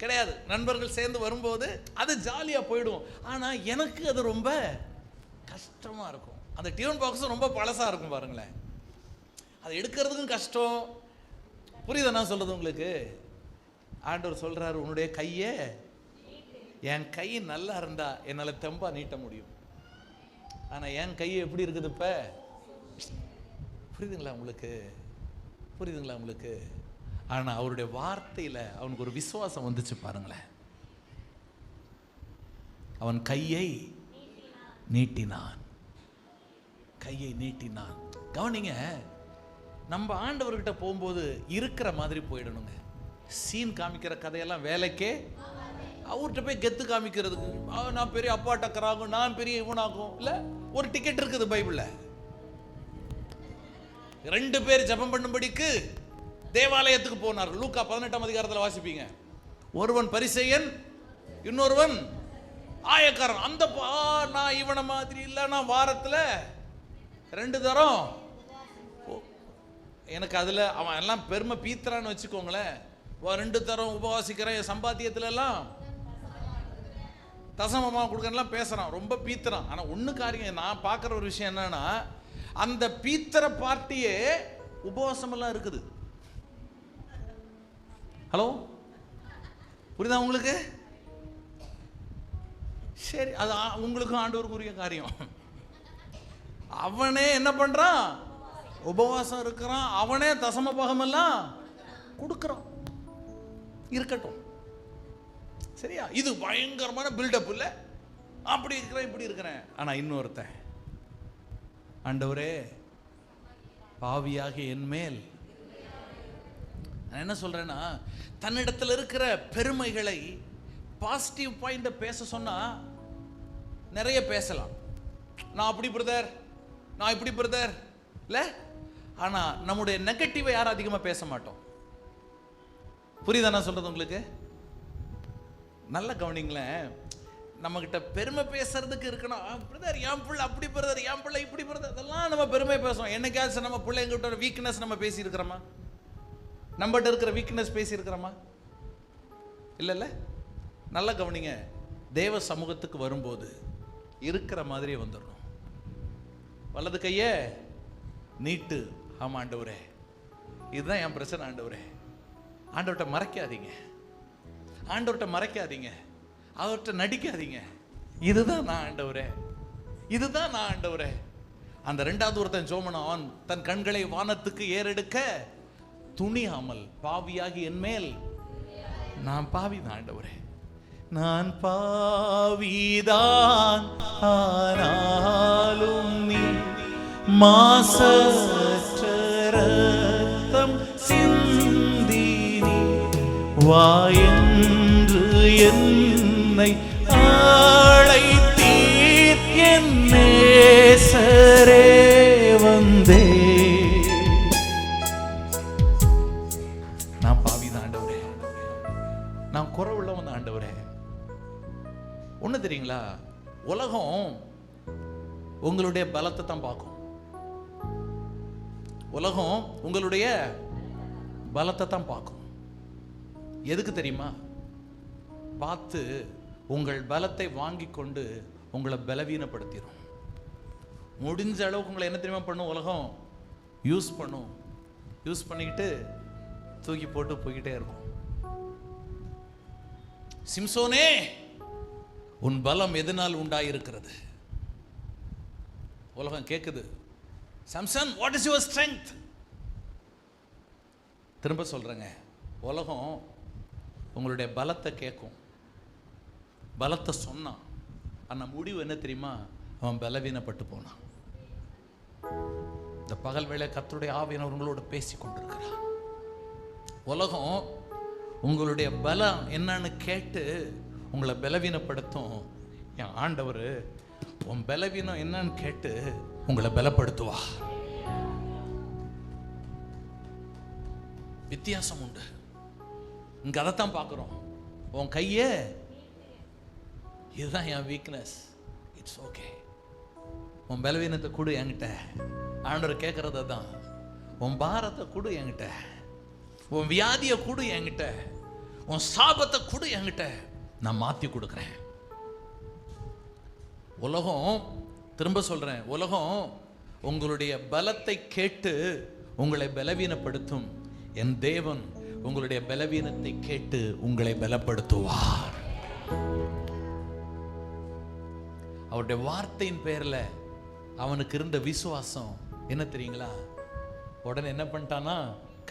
கிடையாது. நண்பர்கள் சேர்ந்து வரும்போது அது ஜாலியாக போயிடும். ஆனால் எனக்கு அது ரொம்ப கஷ்டமாக இருக்கும். அந்த டிஃபன் பாக்ஸும் ரொம்ப பழசாக இருக்கும் பாருங்களேன், அதை எடுக்கிறதுக்கும் கஷ்டம். புரியுதா நான் சொல்கிறது உங்களுக்கு? ஆண்டவர் சொல்கிறாரு, உன்னுடைய கையை, என் கை நல்லா இருந்தா என்னால் தெம்பா நீட்ட முடியும். ஆனால் என் கை எப்படி இருக்குது இப்போ? புரியுதுங்களா உங்களுக்கு? புரியுதுங்களா உங்களுக்கு? ஆனால் அவருடைய வார்த்தையில் அவனுக்கு ஒரு விசுவாசம் வந்துச்சு பாருங்களேன். அவன் கையை நீட்டினான், கையை நீட்டினான். கவனிங்க, நம்ம ஆண்டவர்கிட்ட போகும்போது இருக்கிற மாதிரி போயிடணுங்க. சீன் காமிக்கிற கதையெல்லாம் வேலைக்கே. அவர்கிட்ட போய் கெத்து காமிக்கிறதுக்கு, நான் பெரிய அப்பா டக்கராகும், நான் பெரிய இவனாகும் இல்லை. ஒரு டிக்கெட் இருக்குது பைபிளில். 2 பேர் ஜெபம் பண்ணும்படிக்கு தேவாலயத்துக்கு போனார். லூக்கா 18ஆம் அதிகாரத்தில் வாசிப்பீங்க. ஒருவன் பரிசேயன், இன்னொருவன் ஆயக்காரன். அந்த நான் இவனை மாதிரி இல்லை, நான் வாரத்தில் 2 தரம். எனக்கு அதில் அவன் எல்லாம் பெருமை பீத்துறான்னு வச்சுக்கோங்களேன். 2 தரம் உபவாசிக்கிறேன், என் சம்பாத்தியத்துல எல்லாம் தசமமாக கொடுக்கறலாம் பேசுகிறான், ரொம்ப பீத்துறான். ஆனால் ஒன்று காரியம் நான் பார்க்குற ஒரு விஷயம் என்னன்னா, அந்த பீத்திர பார்ட்டியே உபவாசமெல்லாம் இருக்குது. ஹலோ, புரியுதா உங்களுக்கு? சரி, அது உங்களுக்கும் ஆண்டவருக்குரிய காரியம். அவனே என்ன பண்றான்? உபவாசம் இருக்கிறான். அவனே தசம பாகமெல்லாம் கொடுக்குறான். இருக்கட்டும், சரியா? இது பயங்கரமான பில்டப் இல்லை, அப்படி இருக்கிறேன் இப்படி இருக்கிறேன். ஆனா இன்னொருத்தன், ஆண்டவரே பாவியாக என் மேல், நான் என்ன சொல்றேன்னா, தன்னிடத்தில் இருக்கிற பெருமைகளை பாசிட்டிவ் பாயிண்ட பேச சொன்னா நிறைய பேசலாம். நான் அப்படி பிரதர், நான் இப்படி பிரதர் இல்ல. ஆனா நம்முடைய நெகட்டிவை யாரும் அதிகமா பேச மாட்டோம். புரியுதா நான் சொல்றது உங்களுக்கு? நல்ல கவனிங்களேன். நம்ம கிட்ட பெருமை பேசுறதுக்கு இருக்கணும். பிரதர் என் பிள்ளை அப்படி பிரதர், என் பிள்ளை இப்படி பிரதர், அதெல்லாம் நம்ம பெருமை பேசுவோம். என்னைக்காச்சும் நம்ம பிள்ளைங்கிட்ட வீக்னஸ் நம்ம பேசி இருக்கிறோமா? நம்மகிட்ட இருக்கிற வீக்னஸ் பேசி இருக்கிறோமா? இல்லைல்ல. நல்ல கவனிங்க, தேவ சமூகத்துக்கு வரும்போது இருக்கிற மாதிரியே வந்துடணும். வலது கையே நீட்டு. ஆமா ஆண்டவரே, இதுதான் என் பிரச்சனை ஆண்டவரே. ஆண்டவர்கிட்ட மறைக்காதீங்க, ஆண்டவர்கிட்ட மறைக்காதீங்க, அவர்கிட்ட நடிக்காதீங்க. இதுதான் நான் ஆண்டவரே, இதுதான் நான் ஆண்டவரே. அந்த 2வது ஒருத்தன் ஜோமனான் தன் கண்களை வானத்துக்கு ஏறெடுக்க துணியாமல், பாவியாகி என் மேல், நான் பாவிதான் ஆண்டவரே, நான் பாவிதான், ஆனாலும் நீ மாசற்ற ரத்தம் சிந்தி நீ வா என்று என்னை அழைத்தீர், என் நேசரே வந்தே. நான் பாவிதான் ஆண்டவரே, நான் குறைவுள்ளவன் ஆண்டவரே. ஒண்ணு தெரியுங்களா, உலகம் உங்களுடைய பலத்தை தான் பார்க்கும். உலகம் உங்களுடைய பலத்தை தான் பார்க்கும். எதுக்கு தெரியுமா? பார்த்து உங்கள் பலத்தை வாங்கி கொண்டு உங்களை பலவீனப்படுத்திடும். முடிஞ்ச அளவுக்கு உங்களை என்ன தெரியுமா பண்ணும்? உலகம் யூஸ் பண்ணும். யூஸ் பண்ணிக்கிட்டு தூக்கி போட்டு போய்கிட்டே இருக்கும். சிம்சோனே, உன் பலம் எதனால் உண்டாயிருக்கிறது? உலகம் கேட்குது, Samson, what is your strength? திரும்ப சொல்றேங்க, உலகம் உங்களுடைய பலத்தை கேட்கும், பலத்தை சொன்னான். ஆனால் முடிவு என்ன தெரியுமா? அவன் பலவீனப்பட்டு போனான். இந்த பகல் வேளை கர்த்தருடைய ஆவியானவர் உங்களோட பேசி கொண்டிருக்கிறார். உலகம் உங்களுடைய பலம் என்னன்னு கேட்டு உங்களை பலவீனப்படுத்தும். என் ஆண்டவர் உன் பலவீனம் என்னன்னு கேட்டு உங்களை பலப்படுத்துவா. வித்தியாசம் உண்டு. இங்க அதைத்தான் பார்க்கிறோம். உன் கையே, இதுதான் என் வீக்னஸ், இட்ஸ் ஓகே. உன் பலவீனத்தை கொடு என்கிட்ட. ஆண்டவர் கேட்கறது தான். உன் பாரத்தை கொடு என்கிட்ட, உன் வியாதியை கொடு என்கிட்ட, உன் சாபத்தை கொடு என்கிட்ட, நான் மாற்றி கொடுக்குறேன். உலகம், திரும்ப சொல்றேன், உலகம் உங்களுடைய பலத்தை கேட்டு உங்களை பலவீனப்படுத்தும். என் தேவன் உங்களுடைய பலவீனத்தை கேட்டு உங்களை பலப்படுத்துவார். அவருடைய வார்த்தையின் பேர்ல அவனுக்கு இருந்த விசுவாசம் என்ன தெரியுங்களா? உடனே என்ன பண்ணிட்டானா?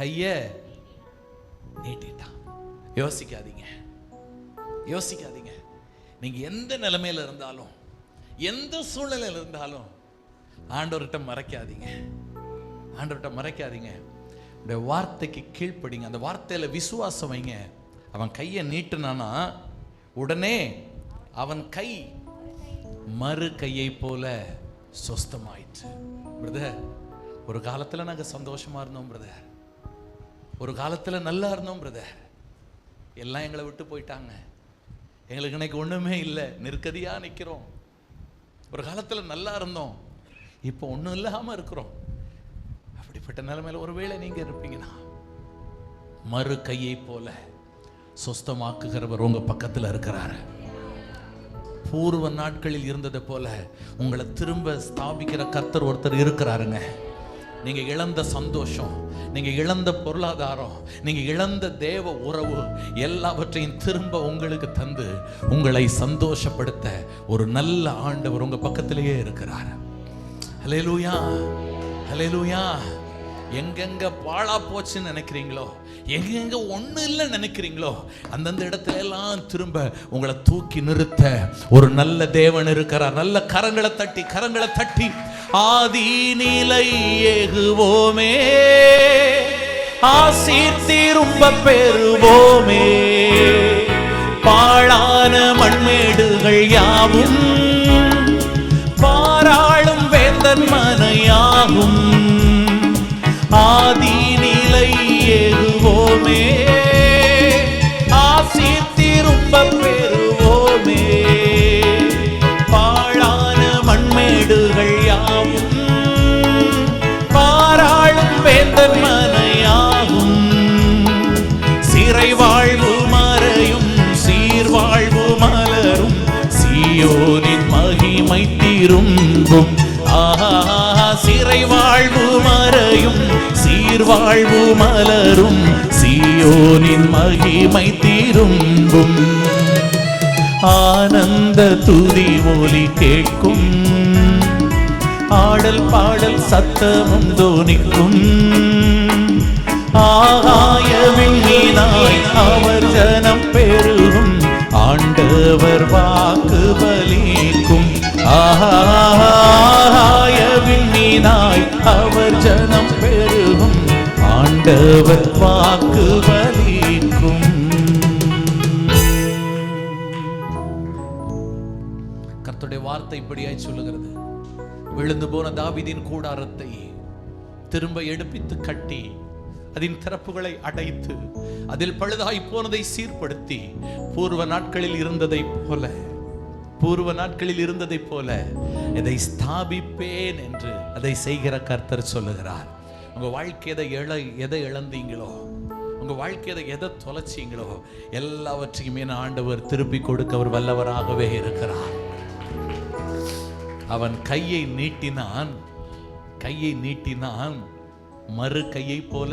கைய நீட்டிட்டான். யோசிக்காதீங்க, யோசிக்காதீங்க. நீங்க எந்த நிலைமையில இருந்தாலும், எந்த சூழ்நிலையில இருந்தாலும் ஆண்டவர்கிட்ட மறைக்காதீங்க, ஆண்டவர்கிட்ட மறைக்காதீங்க. வார்த்தைக்கு கீழ்ப்படிங்க. அந்த வார்த்தையில விசுவாசம் வைங்க. அவன் கையை நீட்டுனானா உடனே அவன் கை மறு கையை போல சொஸ்தமாயிற்று. பிரதர், ஒரு காலத்துல நாங்க சந்தோஷமா இருந்தோம் பிரதர், ஒரு காலத்துல நல்லா இருந்தோம் பிரதர். எல்லாம் எங்களை விட்டு போயிட்டாங்க. எங்களுக்கு இன்னைக்கு ஒண்ணுமே இல்லை, நெருக்கடியா நிக்கிறோம். ஒரு காலத்துல நல்லா இருந்தோம், இப்போ ஒண்ணும் இல்லாம இருக்கிறோம். அப்படிப்பட்ட நிலைமையில ஒருவேளை நீங்க இருப்பீங்கன்னா, மறு கையை போல சொஸ்தமாக்குகிறவர் உங்க பக்கத்துல இருக்கிறாரு. பூர்வ நாட்களில் இருந்தது போல உங்களை திரும்ப ஸ்தாபிக்கிற கர்த்தர் ஒருத்தர் இருக்கிறாருங்க. நீங்க இழந்த சந்தோஷம், நீங்க இழந்த பொருளாதாரம், நீங்க இழந்த தேவ உறவு எல்லாவற்றையும் திரும்ப உங்களுக்கு தந்து உங்களை சந்தோஷப்படுத்த ஒரு நல்ல ஆண்டவர் உங்க பக்கத்திலேயே இருக்கிறார். ஹல்லேலூயா, ஹல்லேலூயா. எங்கெங்க பாழா போச்சுன்னு நினைக்கிறீங்களோ, எங்கெங்க ஒண்ணு இல்லை நினைக்கிறீங்களோ, அந்தந்த இடத்துல எல்லாம் திரும்ப உங்களை தூக்கி நிறுத்த ஒரு நல்ல தேவன் இருக்கிறார். நல்ல கரங்களை தட்டி, கரங்களை தட்டி ஆதி நிலை ஏகுவோமே, ஆசீர் திரும்ப பெறுவோமே. பாழான மண்மேடுகள் யாவும் பாராளும் வேந்தன் மனையாகும். ஆதி நிலை ஏறுவோமே, ஆசீர் திரும்ப பெறுவோமே. பாழான மண்மேடுகள் யாவும் பாராளும் வேந்தன் மனையாகும். சிறை வாழ்வு மறையும், சீர்வாழ்வு மலரும், சீயோனின் மகிமை திரும்பும். சிறை வாழ்வு மறையும், சீர்வாழ்வு மலரும், சீயோனின் மகிமை திரும்பும். ஆனந்த துதி ஒலி கேட்கும், ஆடல் பாடல் சத்தமும் தோனிக்கும். ஆகாய விண்ணினாய் அவர் ஜனம் பெருகும், ஆண்டவர் வாக்கு பலிக்கும். ஆகாய விண்ணினாய் அவர் ஜனம் பெருகும், ஆண்டவர் வாக்கு பலிக்கும். கர்த்தருடைய வார்த்தை இப்படியாய் சொல்லுகிறது. விழுந்து போன தாவீதின் கூடாரத்தை திரும்ப எடுப்பித்து கட்டி, அதன் திறப்புகளை அடைத்து, அதில் பழுதாய் போனதை சீர்படுத்தி, பூர்வ நாட்களில் இருந்ததை போல இதை ஸ்தாபிப்பேன் என்று அதை செய்கிற கர்த்தர் சொல்லுகிறார். உங்க வாழ்க்கை எதை இழந்தீங்களோ, உங்க வாழ்க்கையை எதை தொலைச்சீங்களோ, எல்லாவற்றையுமே ஆண்டவர் திருப்பி கொடுக்க அவர் வல்லவராகவே இருக்கிறார். அவன் கையை நீட்டினான், மறு கையை போல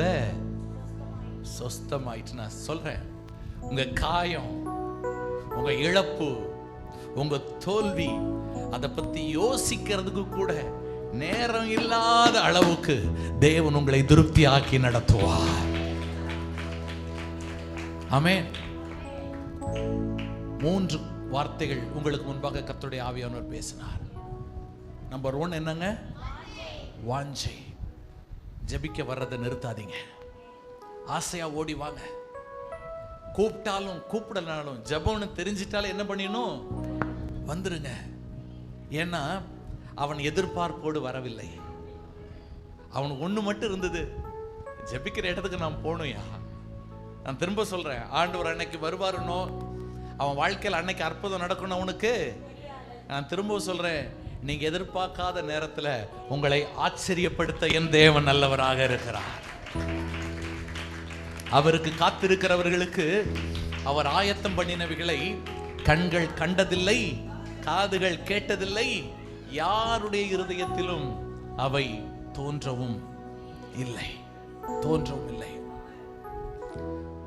சொஸ்தமாயிட்டு. நான் சொல்றேன், உங்க காயம் உங்க இழப்பு, உங்க தோல்வி, அதை பத்தி யோசிக்கிறதுக்கு கூட நேரம் இல்லாத அளவுக்கு தேவன் உங்களை திருப்தி ஆக்கி நடத்துவார். ஆமென். 3 வார்த்தைகள் உங்களுக்கு முன்பாக கர்த்தருடைய ஆவியானவர் பேசினார். நம்பர் 1 என்னங்க? வாஞ்சை. ஜெபிக்க வர்றதை நிறுத்தாதீங்க. ஆசையா ஓடி வாங்க. கூப்பிட்டாலும் கூப்பிடனாலும் ஜெபம்னு தெரிஞ்சிட்டாலும் என்ன பண்ணிடணும்? வந்துருங்க. ஏன்னா அவன் எதிர்பார்ப்போடு வரவில்லை. அவனுக்கு ஒண்ணு மட்டும் இருந்தது, ஜெபிக்கிற இடத்துக்கு நான் போகணும்யா. நான் திரும்ப சொல்றேன், ஆண்டவர் அன்னைக்கு வருவாருனோ, அவன் வாழ்க்கையில் அன்னைக்கு அற்புதம் நடக்கணும் அவனுக்கு. நான் திரும்ப சொல்றேன், நீங்க எதிர்பார்க்காத நேரத்துல உங்களை ஆச்சரியப்படுத்த என் தேவன் நல்லவராக இருக்கிறார். அவருக்கு காத்திருக்கிறவர்களுக்கு அவர் ஆயத்தம் பண்ணினவைகளை கண்கள் கண்டதில்லை, காதுகள் கேட்டதில்லை, யாருடைய இருதயத்திலும் அவை தோன்றவும் இல்லை.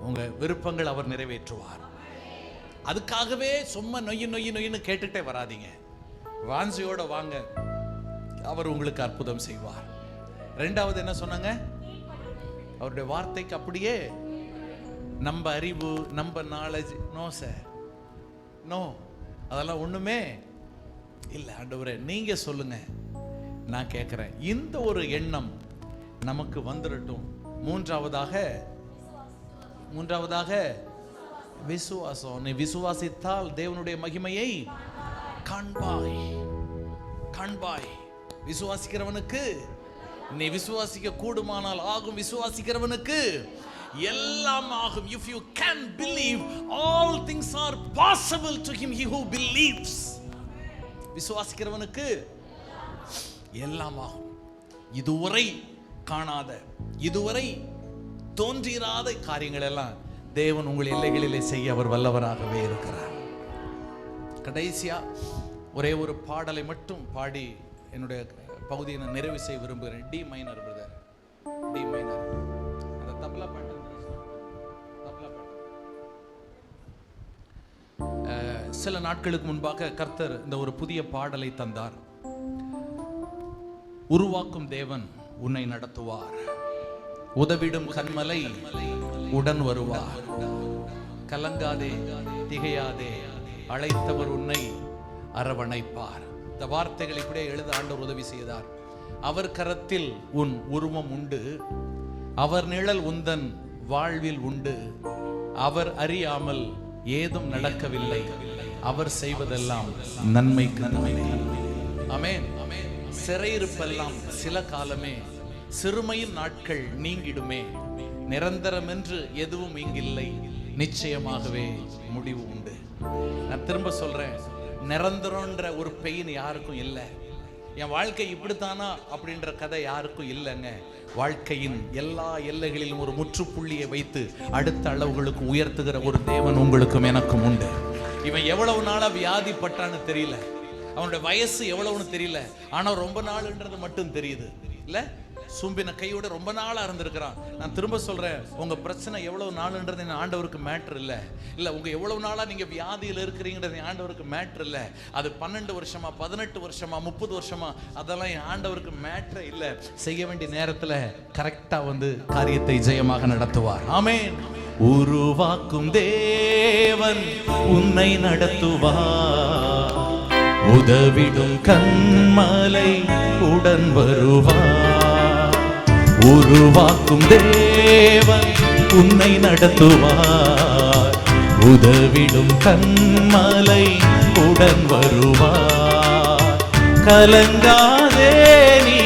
உங்க விருப்பங்கள் அவர் நிறைவேற்றுவார். அதுக்காகவே சும்மா நொய்யின்னு கேட்டுட்டே வராதீங்க. வாஞ்சையோட வாங்க, அவர் உங்களுக்கு அற்புதம் செய்வார். 2வது என்ன சொன்னாங்க? அவருடைய வார்த்தைக்கு அப்படியே நம்ம அறிவு, நம்ம நாலேஜ், நோ சார், நோ, அதெல்லாம் ஒண்ணுமே இல்லை. ஆண்டவரே நீங்க சொல்லுங்க, நான் கேட்கிறேன். இந்த ஒரு எண்ணம் நமக்கு வந்துடட்டும். மூன்றாவதாக விசுவாசம். நீ விசுவாசித்தால் தேவனுடைய மகிமையை காண்பாய். விசுவாசிக்கிறவனுக்கு, நீ விசுவாசிக்க கூடுமானால் ஆகும். விசுவாசிக்கிறவனுக்கு எல்லாம் ஆகும். If you can believe, all things are possible to him who believes. விசுவாசிக்கிறவனுக்கு எல்லாம் ஆகும். இதுவரை காணாத, இதுவரை தோன்றிராத காரியங்கள் எல்லாம் தேவன் உங்கள் எல்லைகளிலே செய்ய அவர் வல்லவராகவே இருக்கிறார். கடைசியா ஒரே ஒரு பாடலை மட்டும் பாடி என்னுடைய பகுதியை நான் நிறைவு செய்ய விரும்புகிறேன். D minor brother, D minor. அந்த தபலா பாட்டு, சில நாட்களுக்கு முன்பாக கர்த்தர் இந்த ஒரு புதிய பாடலை தந்தார். உருவாக்கும் தேவன் உன்னை நடத்துவார், உதவிடும் கண்மலை உடன் வருவார், கலங்காதே திகையாதே, அழைத்தவர் உன்னை அரவணைப்பார். இந்த வார்த்தைகள் இப்படியே எழுத ஆண்டவர் உதவி செய்தார். அவர் கரத்தில் உன் உருவம் உண்டு, அவர் நிழல் உந்தன் வாழ்வில் உண்டு, அவர் அறியாமல் ஏதும் நடக்கவில்லை, அவர் செய்வதெல்லாம் நன்மைக்கு நன்மை. ஆமென். சிறையிருப்பெல்லாம் சில காலமே, சிறுமையின் நாட்கள் நீங்கிடுமே, நிரந்தரம் என்று எதுவும் இங்கில்லை, நிச்சயமாகவே முடிவு உண்டு. நான் திரும்ப சொல்றேன், நிரந்தரம்ன்ற ஒரு பெயின் யாருக்கும் இல்லை. என் வாழ்க்கை இப்படித்தானா அப்படின்ற கதை யாருக்கும் இல்லைங்க. வாழ்க்கையின் எல்லா எல்லைகளிலும் ஒரு முற்றுப்புள்ளியை வைத்து அடுத்த அளவுகளுக்கு உயர்த்துகிற ஒரு தேவன் உங்களுக்கும் எனக்கும் உண்டு. இவன் எவ்வளவு நாளா வியாதிப்பட்டான்னு தெரியல, அவனுடைய வயசு எவ்வளவுன்னு தெரியல, ஆனா ரொம்ப நாள்ன்றது மட்டும் தெரியுது. இல்ல, சூம்பின கையோட ரொம்ப நாளா இருந்திருக்கிறான். நான் திரும்ப சொல்றேன், உங்க பிரச்சனை எவ்வளவு நாள்ன்றது ஆண்டவருக்கு மேட்டர் இல்ல. இல்ல, உங்க எவ்வளவு நாளா நீங்க வியாதியில் இருக்கிறீங்கன்றது ஆண்டவருக்கு மேட்டர் இல்ல. அது 12 வருஷமா 18 வருஷமா 30 வருஷமா, அதெல்லாம் என் ஆண்டவருக்கு மேட்டர் இல்ல. செய்ய வேண்டிய நேரத்துல கரெக்டா வந்து காரியத்தை ஜெயமாக நடத்துவார். ஆமென். உருவாக்கும் தேவன் உன்னை நடத்துவார், உதவிடும் கண்மலை உடன் வருவார். உருவாக்கும் தேவன் உன்னை நடத்துவார், உதவிடும் கண்மலை உடன் வருவார். கலங்காதே நீ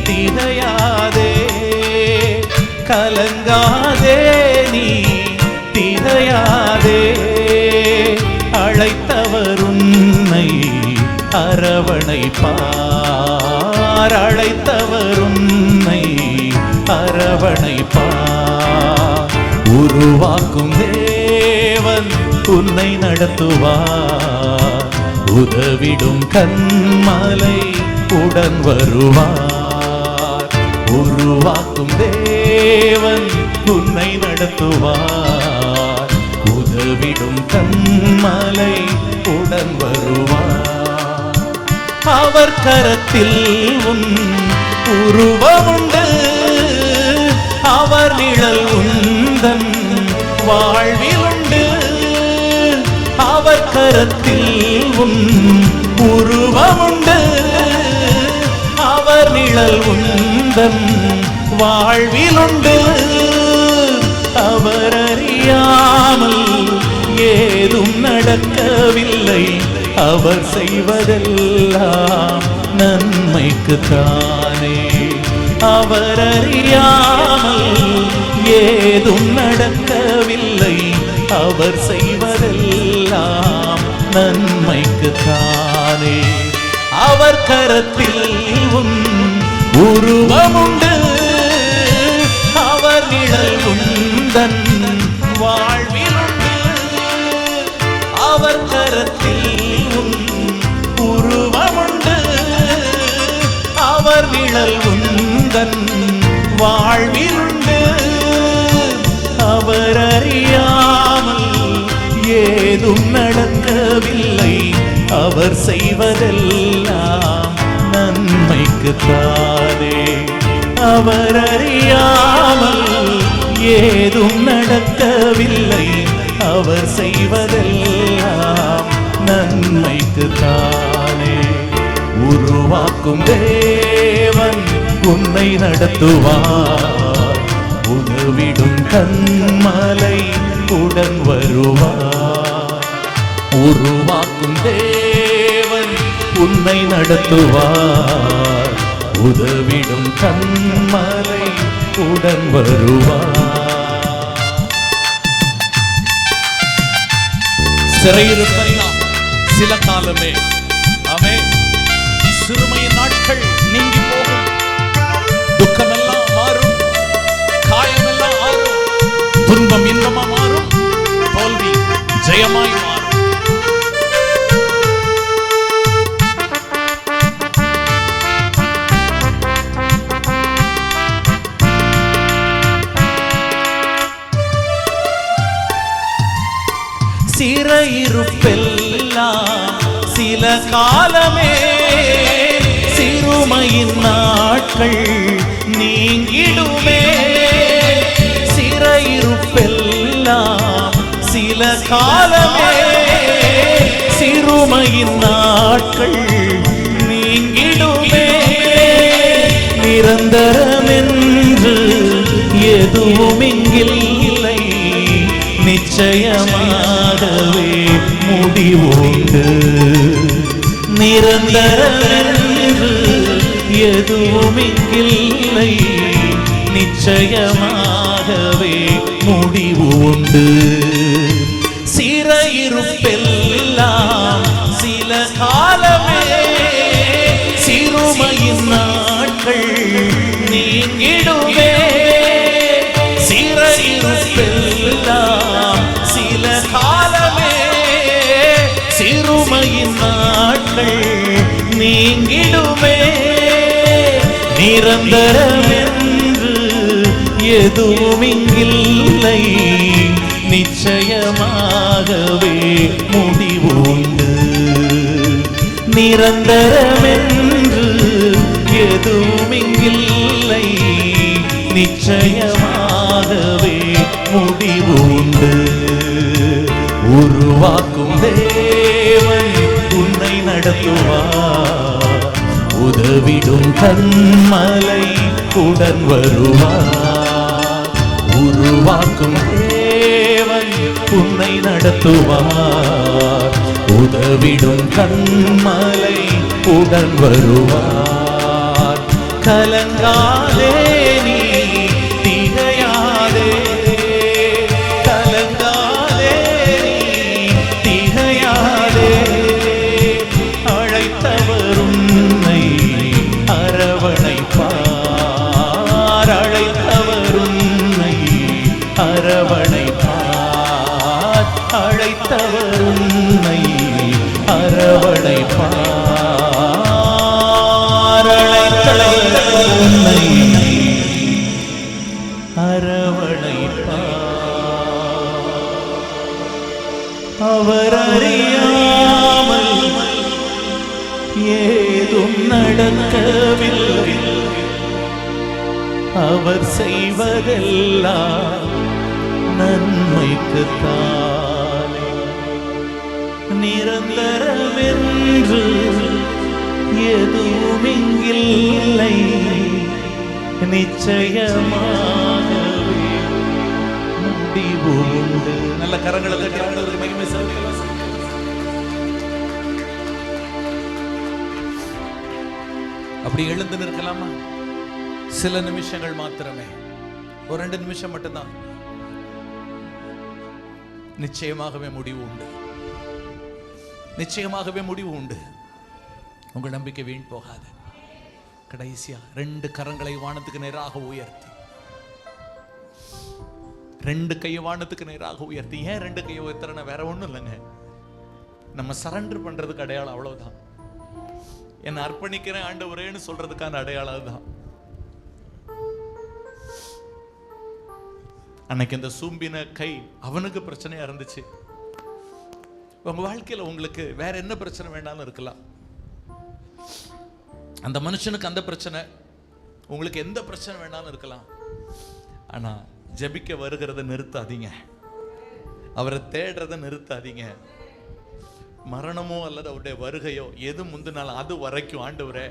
திகையாதே, கலங்காதே நீ திகையாதே, அழைத்தவர் உன்னை அரவணைப்பார், அழைத்தவர் உன்னை அரவணைப்பார். உருவாக்கும் தேவன் உன்னை நடத்துவார், உதவிடும் கண்மலை உடன் வருவார். உருவாக்கும் தேவன் உன்னை நடத்துவார், உதவிடும் கண்மலை கண்மலை உடன் வருவார். அவர் கரத்தில் உன் உருவமுண்டு, அவர் நிழல் உந்தன் வாழ்வில் உண்டு. அவர் கரத்தில் உன் உருவமுண்டு, அவர் நிழல் உந்தன் வாழ்வில் உண்டு. அவர் அறியாமல் ஏதும் நடக்கவில்லை, அவர் செய்வதெல்லாம் நன்மைக்குத்தானே. அவர் அறியாமல் ஏதும் நடக்கவில்லை, அவர் செய்வதெல்லாம் நன்மைக்குத்தானே. அவர் கரத்தில் உன் உருவமுண்டு, அவர் நிழல் உந்தன் வாழ்விலுண்டு. அவர் கரத்தில் உன் உருவமுண்டு, அவர் நிழல் உந்தன் வாழ்விலுண்டு. அவர் அறியாமல் ஏதும் நடக்கவில்லை, அவர் செய்வதெல்லாம் நன்மைக்குத்தானே. அவர் அறியாமல் ஏதும் நடக்கவில்லை, அவர் செய்வதெல்லாம் நன்மைக்குத்தானே. உருவாக்கும் தேவன் உன்னை நடத்துவார், உணவிடும் கண்மலை உடன் வருவார். உருவாக்கும் தேவன் உன்னை நடத்துவார், உதவிடும் கண்மலை உடன் வருவார். சிறையிருப்பெல்லாம் சில காலமே, ஆமென். சிறுமையின் நாட்கள் நீங்கி போகும், துக்கமெல்லாம் மாறும், காயமெல்லாம் ஆறும், துன்பம் இன்பமா மாறும், தோல்வி ஜெயமாய் மாறும். சிறையிருப்பெல்லாம் சில காலமே, சிறுமையின் நாட்கள் நீங்கிடுமே. சிறையிருப்பெல்லாம் சில காலமே, சிறுமையின் நாட்கள் நீங்கிடுமே. நிரந்தரமென்று எதுவும் இங்கில்லை, நிச்சயமாகவே முடிவுண்டு. நிரந்தரமென்று எதுவும் இங்கில்லை, நிச்சயமாகவே முடிவு உண்டு. சிறையிருப்பெல்லாம் சில காலமே, சிறுமையின் நாட்கள் நீங்கிடுமே. சிறையிருப்பெல்லாம் சில காலமே, சிறுமையின் நாட்கள் நீங்கிடுமே. நிரந்தரமென்று எதுவும் இங்கில்லை, நிச்சயமாகவே முடிவு உண்டு. நிரந்தரமென்று எதுவும் இங்கில்லை, நிச்சயமாகவே முடிவு உண்டு. உருவாக்கும் தேவன் உன்னை நடத்துவார், உதவிடும் கண்மலை உடன் வருவார். உருவாக்கும் தேவன் உன்னை நடத்துவார், உதவிடும் கண்மலை உடன் வருவார். கலங்காதே நீ திகையாதே, கலங்காதே நீ திகையாதே. அழைத்தவர் உன்னை அரவணைப்பார், அழைத்தவர் உன்னை அரவணைப்பார், அழைத்தவர் உன்னை அரவணைப்பார், அழைத்தவர் உன்னை அரவணைப்பார். அவர் அறியாமல் ஏதும் நடக்கவில்லை. அவர் செய்வதெல்லாம் நன்மைக்குத்தானே. நிரந்தரமென்று எதுவும் இங்கில்லை, நிச்சயமாகவே முடிவு உண்டு. நல்ல கரங்களை தட்டி ஆண்டவருக்கு மகிமை செலுத்தலாம். அப்படி எழுந்து நிற்கலாமா? சில நிமிஷங்கள் மாத்திரமே, ஒரு 2 நிமிஷம் மட்டும்தான். நிச்சயமாகவே முடிவு உண்டு, நிச்சயமாகவே முடிவு உண்டு. உங்கள் நம்பிக்கை வீண் போகாது. கடைசியா 2 கரங்களை வானத்துக்கு நேராக உயர்த்தி, 2 கையை வானத்துக்கு நேராக உயர்த்தி. ஏன் 2 கையை உயர்த்துறேன்னா வேற ஒண்ணும் இல்லைங்க, நம்ம சரண்டர் பண்றதுக்கு அடையாளம், அவ்வளவுதான். என்னை அர்ப்பணிக்கிறேன் ஆண்டவரேன்னு சொல்றதுக்கான அடையாளம் தான். அன்னைக்கு இந்த சூம்பின கை அவனுக்கு பிரச்சனையா இருந்துச்சு. உங்க வாழ்க்கையில உங்களுக்கு வேற என்ன பிரச்சனை வேண்டாலும் இருக்கலாம். அந்த மனுஷனுக்கு அந்த பிரச்சனை, உங்களுக்கு எந்த பிரச்சனை வேணாலும் இருக்கலாம். ஆனா ஜெபிக்க வருகிறத நிறுத்தாதீங்க, அவரை தேடுறத நிறுத்தாதீங்க. மரணமோ அல்லது அவருடைய வருகையோ எது முந்தினாலும் அது வரைக்கும் ஆண்டவரே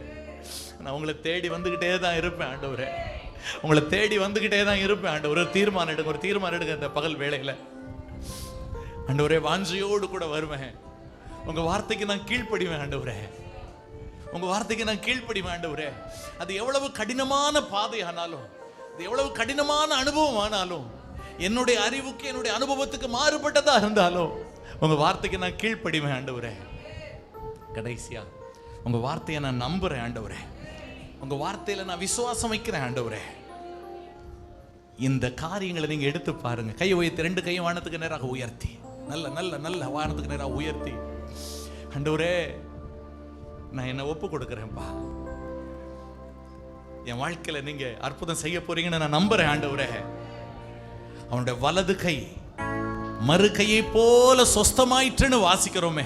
நான் உங்களை தேடி வந்துகிட்டே தான் இருப்பேன் ஆண்டவரே, உங்களை தேடி வந்துகிட்டே தான் இருப்பேன் ஆண்டவரே. ஒரு தீர்மானம் எடுங்க இந்த பகல் வேளையில ஆண்டவரே. வாஞ்சையோடு கூட வருவேன், உங்க வார்த்தைக்கு நான் கீழ்ப்படிவேன் ஆண்டவரே, உங்க வார்த்தைக்கு நான் கீழ்ப்படிவேன் ஆண்டவரே. அது எவ்வளவு கடினமான பாதை ஆனாலும், அது எவ்வளவு கடினமான அனுபவம் ஆனாலும், என்னுடைய அறிவுக்கு என்னுடைய அனுபவத்துக்கு மாறுபட்டதா இருந்தாலும் உங்க வார்த்தைக்கு நான் கீழ்ப்படிவேன் ஆண்டவரே. கடைசியா உங்க வார்த்தையை நான் நம்புறேன் ஆண்டவரே, உங்க வார்த்தையில நான் விசுவாசம் வைக்கிறேன் ஆண்டவரே. இந்த காரியங்களை நீங்க எடுத்து பாருங்க. கை உயர்த்தி, 2 கையும் வானத்துக்கு நேராக உயர்த்தி, நல்ல நல்ல நல்ல வானத்துக்கு நேராக உயர்த்தி, ஆண்டவரே நான் என்ன ஒப்பு கொடுக்கிறேன்ப்பா. என் வாழ்க்கையில நீங்க அற்புதம் செய்ய போறீங்கன்னு நான் நம்புறேன் ஆண்டவரே. அவனுடைய வலது கை மறு கையை போல சொஸ்தமாயிற்றுன்னு வாசிக்கிறோமே,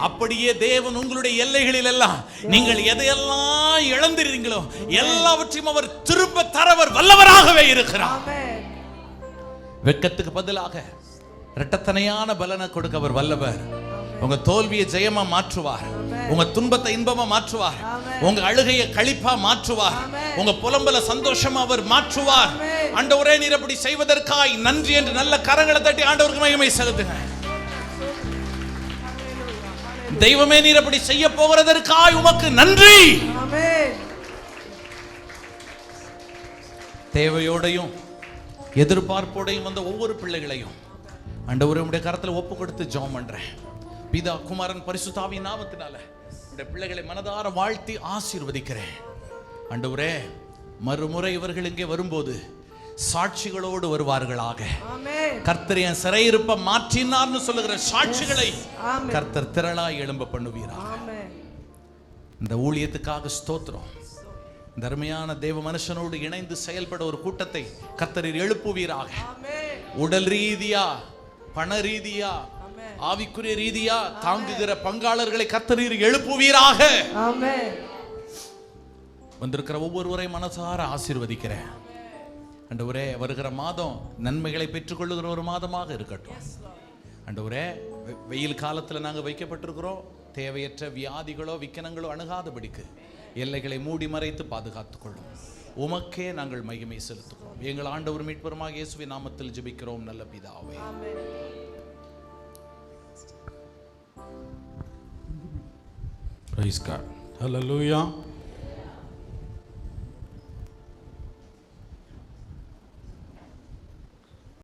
அப்படியே தேவன் உங்களுடைய எல்லைகளில் எல்லாம் நீங்கள் எதையெல்லாம் இழந்திருந்தீங்களோ எல்லாவற்றையும் அவர் திரும்ப தரவர் வல்லவராகவே இருக்கிறார். வெட்கத்துக்கு பதிலாக இரட்டத்தனையான பலனை கொடுக்க அவர் வல்லவர். உங்க தோல்வியை ஜெயமா மாற்றுவார், உங்க துன்பத்தை இன்பமா மாற்றுவார், உங்க அழுகையை களிப்பா மாற்றுவார், உங்க புலம்பல சந்தோஷமா அவர் மாற்றுவார். ஆண்டவரே நீர் அப்படி செய்வதற்காய் நன்றி என்று நல்ல கரங்களை தட்டி ஆண்டவருக்கு மகிமை செலுத்துங்க. தெய்வமே நீர் அப்படி செய்ய போகிறதற்காய் உமக்கு நன்றி. தேவையோடையும் எதிர்பார்ப்போடையும் வந்த ஒவ்வொரு பிள்ளைகளையும் ஆண்டவரே உம்முடைய கரத்துல ஒப்பு கொடுத்து ஜெபம் பண்றேன். பிதா குமாரன் பரிசுத்தாவின் நாமத்தினால இந்த பிள்ளைகளை மனதார வாழ்த்தி ஆசீர்வதிக்கிறேன். ஆண்டவரே மறுமுறை இவர்கள் இங்கே வரும்போது சாட்சிகளோடு வருவார்களாக. கர்த்தர் என் சிறையிருப்ப மாற்றினார்னு சொல்லுகிற சாட்சிகளை கர்த்தர் திரளாய் எழும்ப பண்ணுவீராக. இந்த ஊழியத்துக்காக ஸ்தோத்திரம். தர்மையான தேவ மனுஷனோடு இணைந்து செயல்பட ஒரு கூட்டத்தை கர்த்தர் எழுப்புவீராக. உடல் ரீதியா, பண ரீதியா, ஆவிக்குரிய ரீதியா தாங்குகிற பங்காளர்களை கர்த்தர் எழுப்புவீராக. வந்திருக்கிற ஒவ்வொருவரை மனசார ஆசீர்வதிக்கிறேன். ஆண்டவரே வருகிற மாதம் நன்மைகளை பெற்றுக்கொள்ளுகிற ஒரு மாதமாக இருக்கட்டும். ஆண்டவரே வெயில் காலத்தில் நாங்கள் வைக்கப்பட்டிருக்கிறோம். தேவையற்ற வியாதிகளோ விக்கனங்களோ அணுகாதபடிக்கு எல்லைகளை மூடி மறைத்து பாதுகாத்துக் கொள்ளும். உமக்கே நாங்கள் மகிமை செலுத்துகிறோம். எங்கள் ஆண்டவர் மீட்பருமாக இயேசுவின் நாமத்தில் ஜெபிக்கிறோம் நல்ல பிதாவே. Praise God. Hallelujah.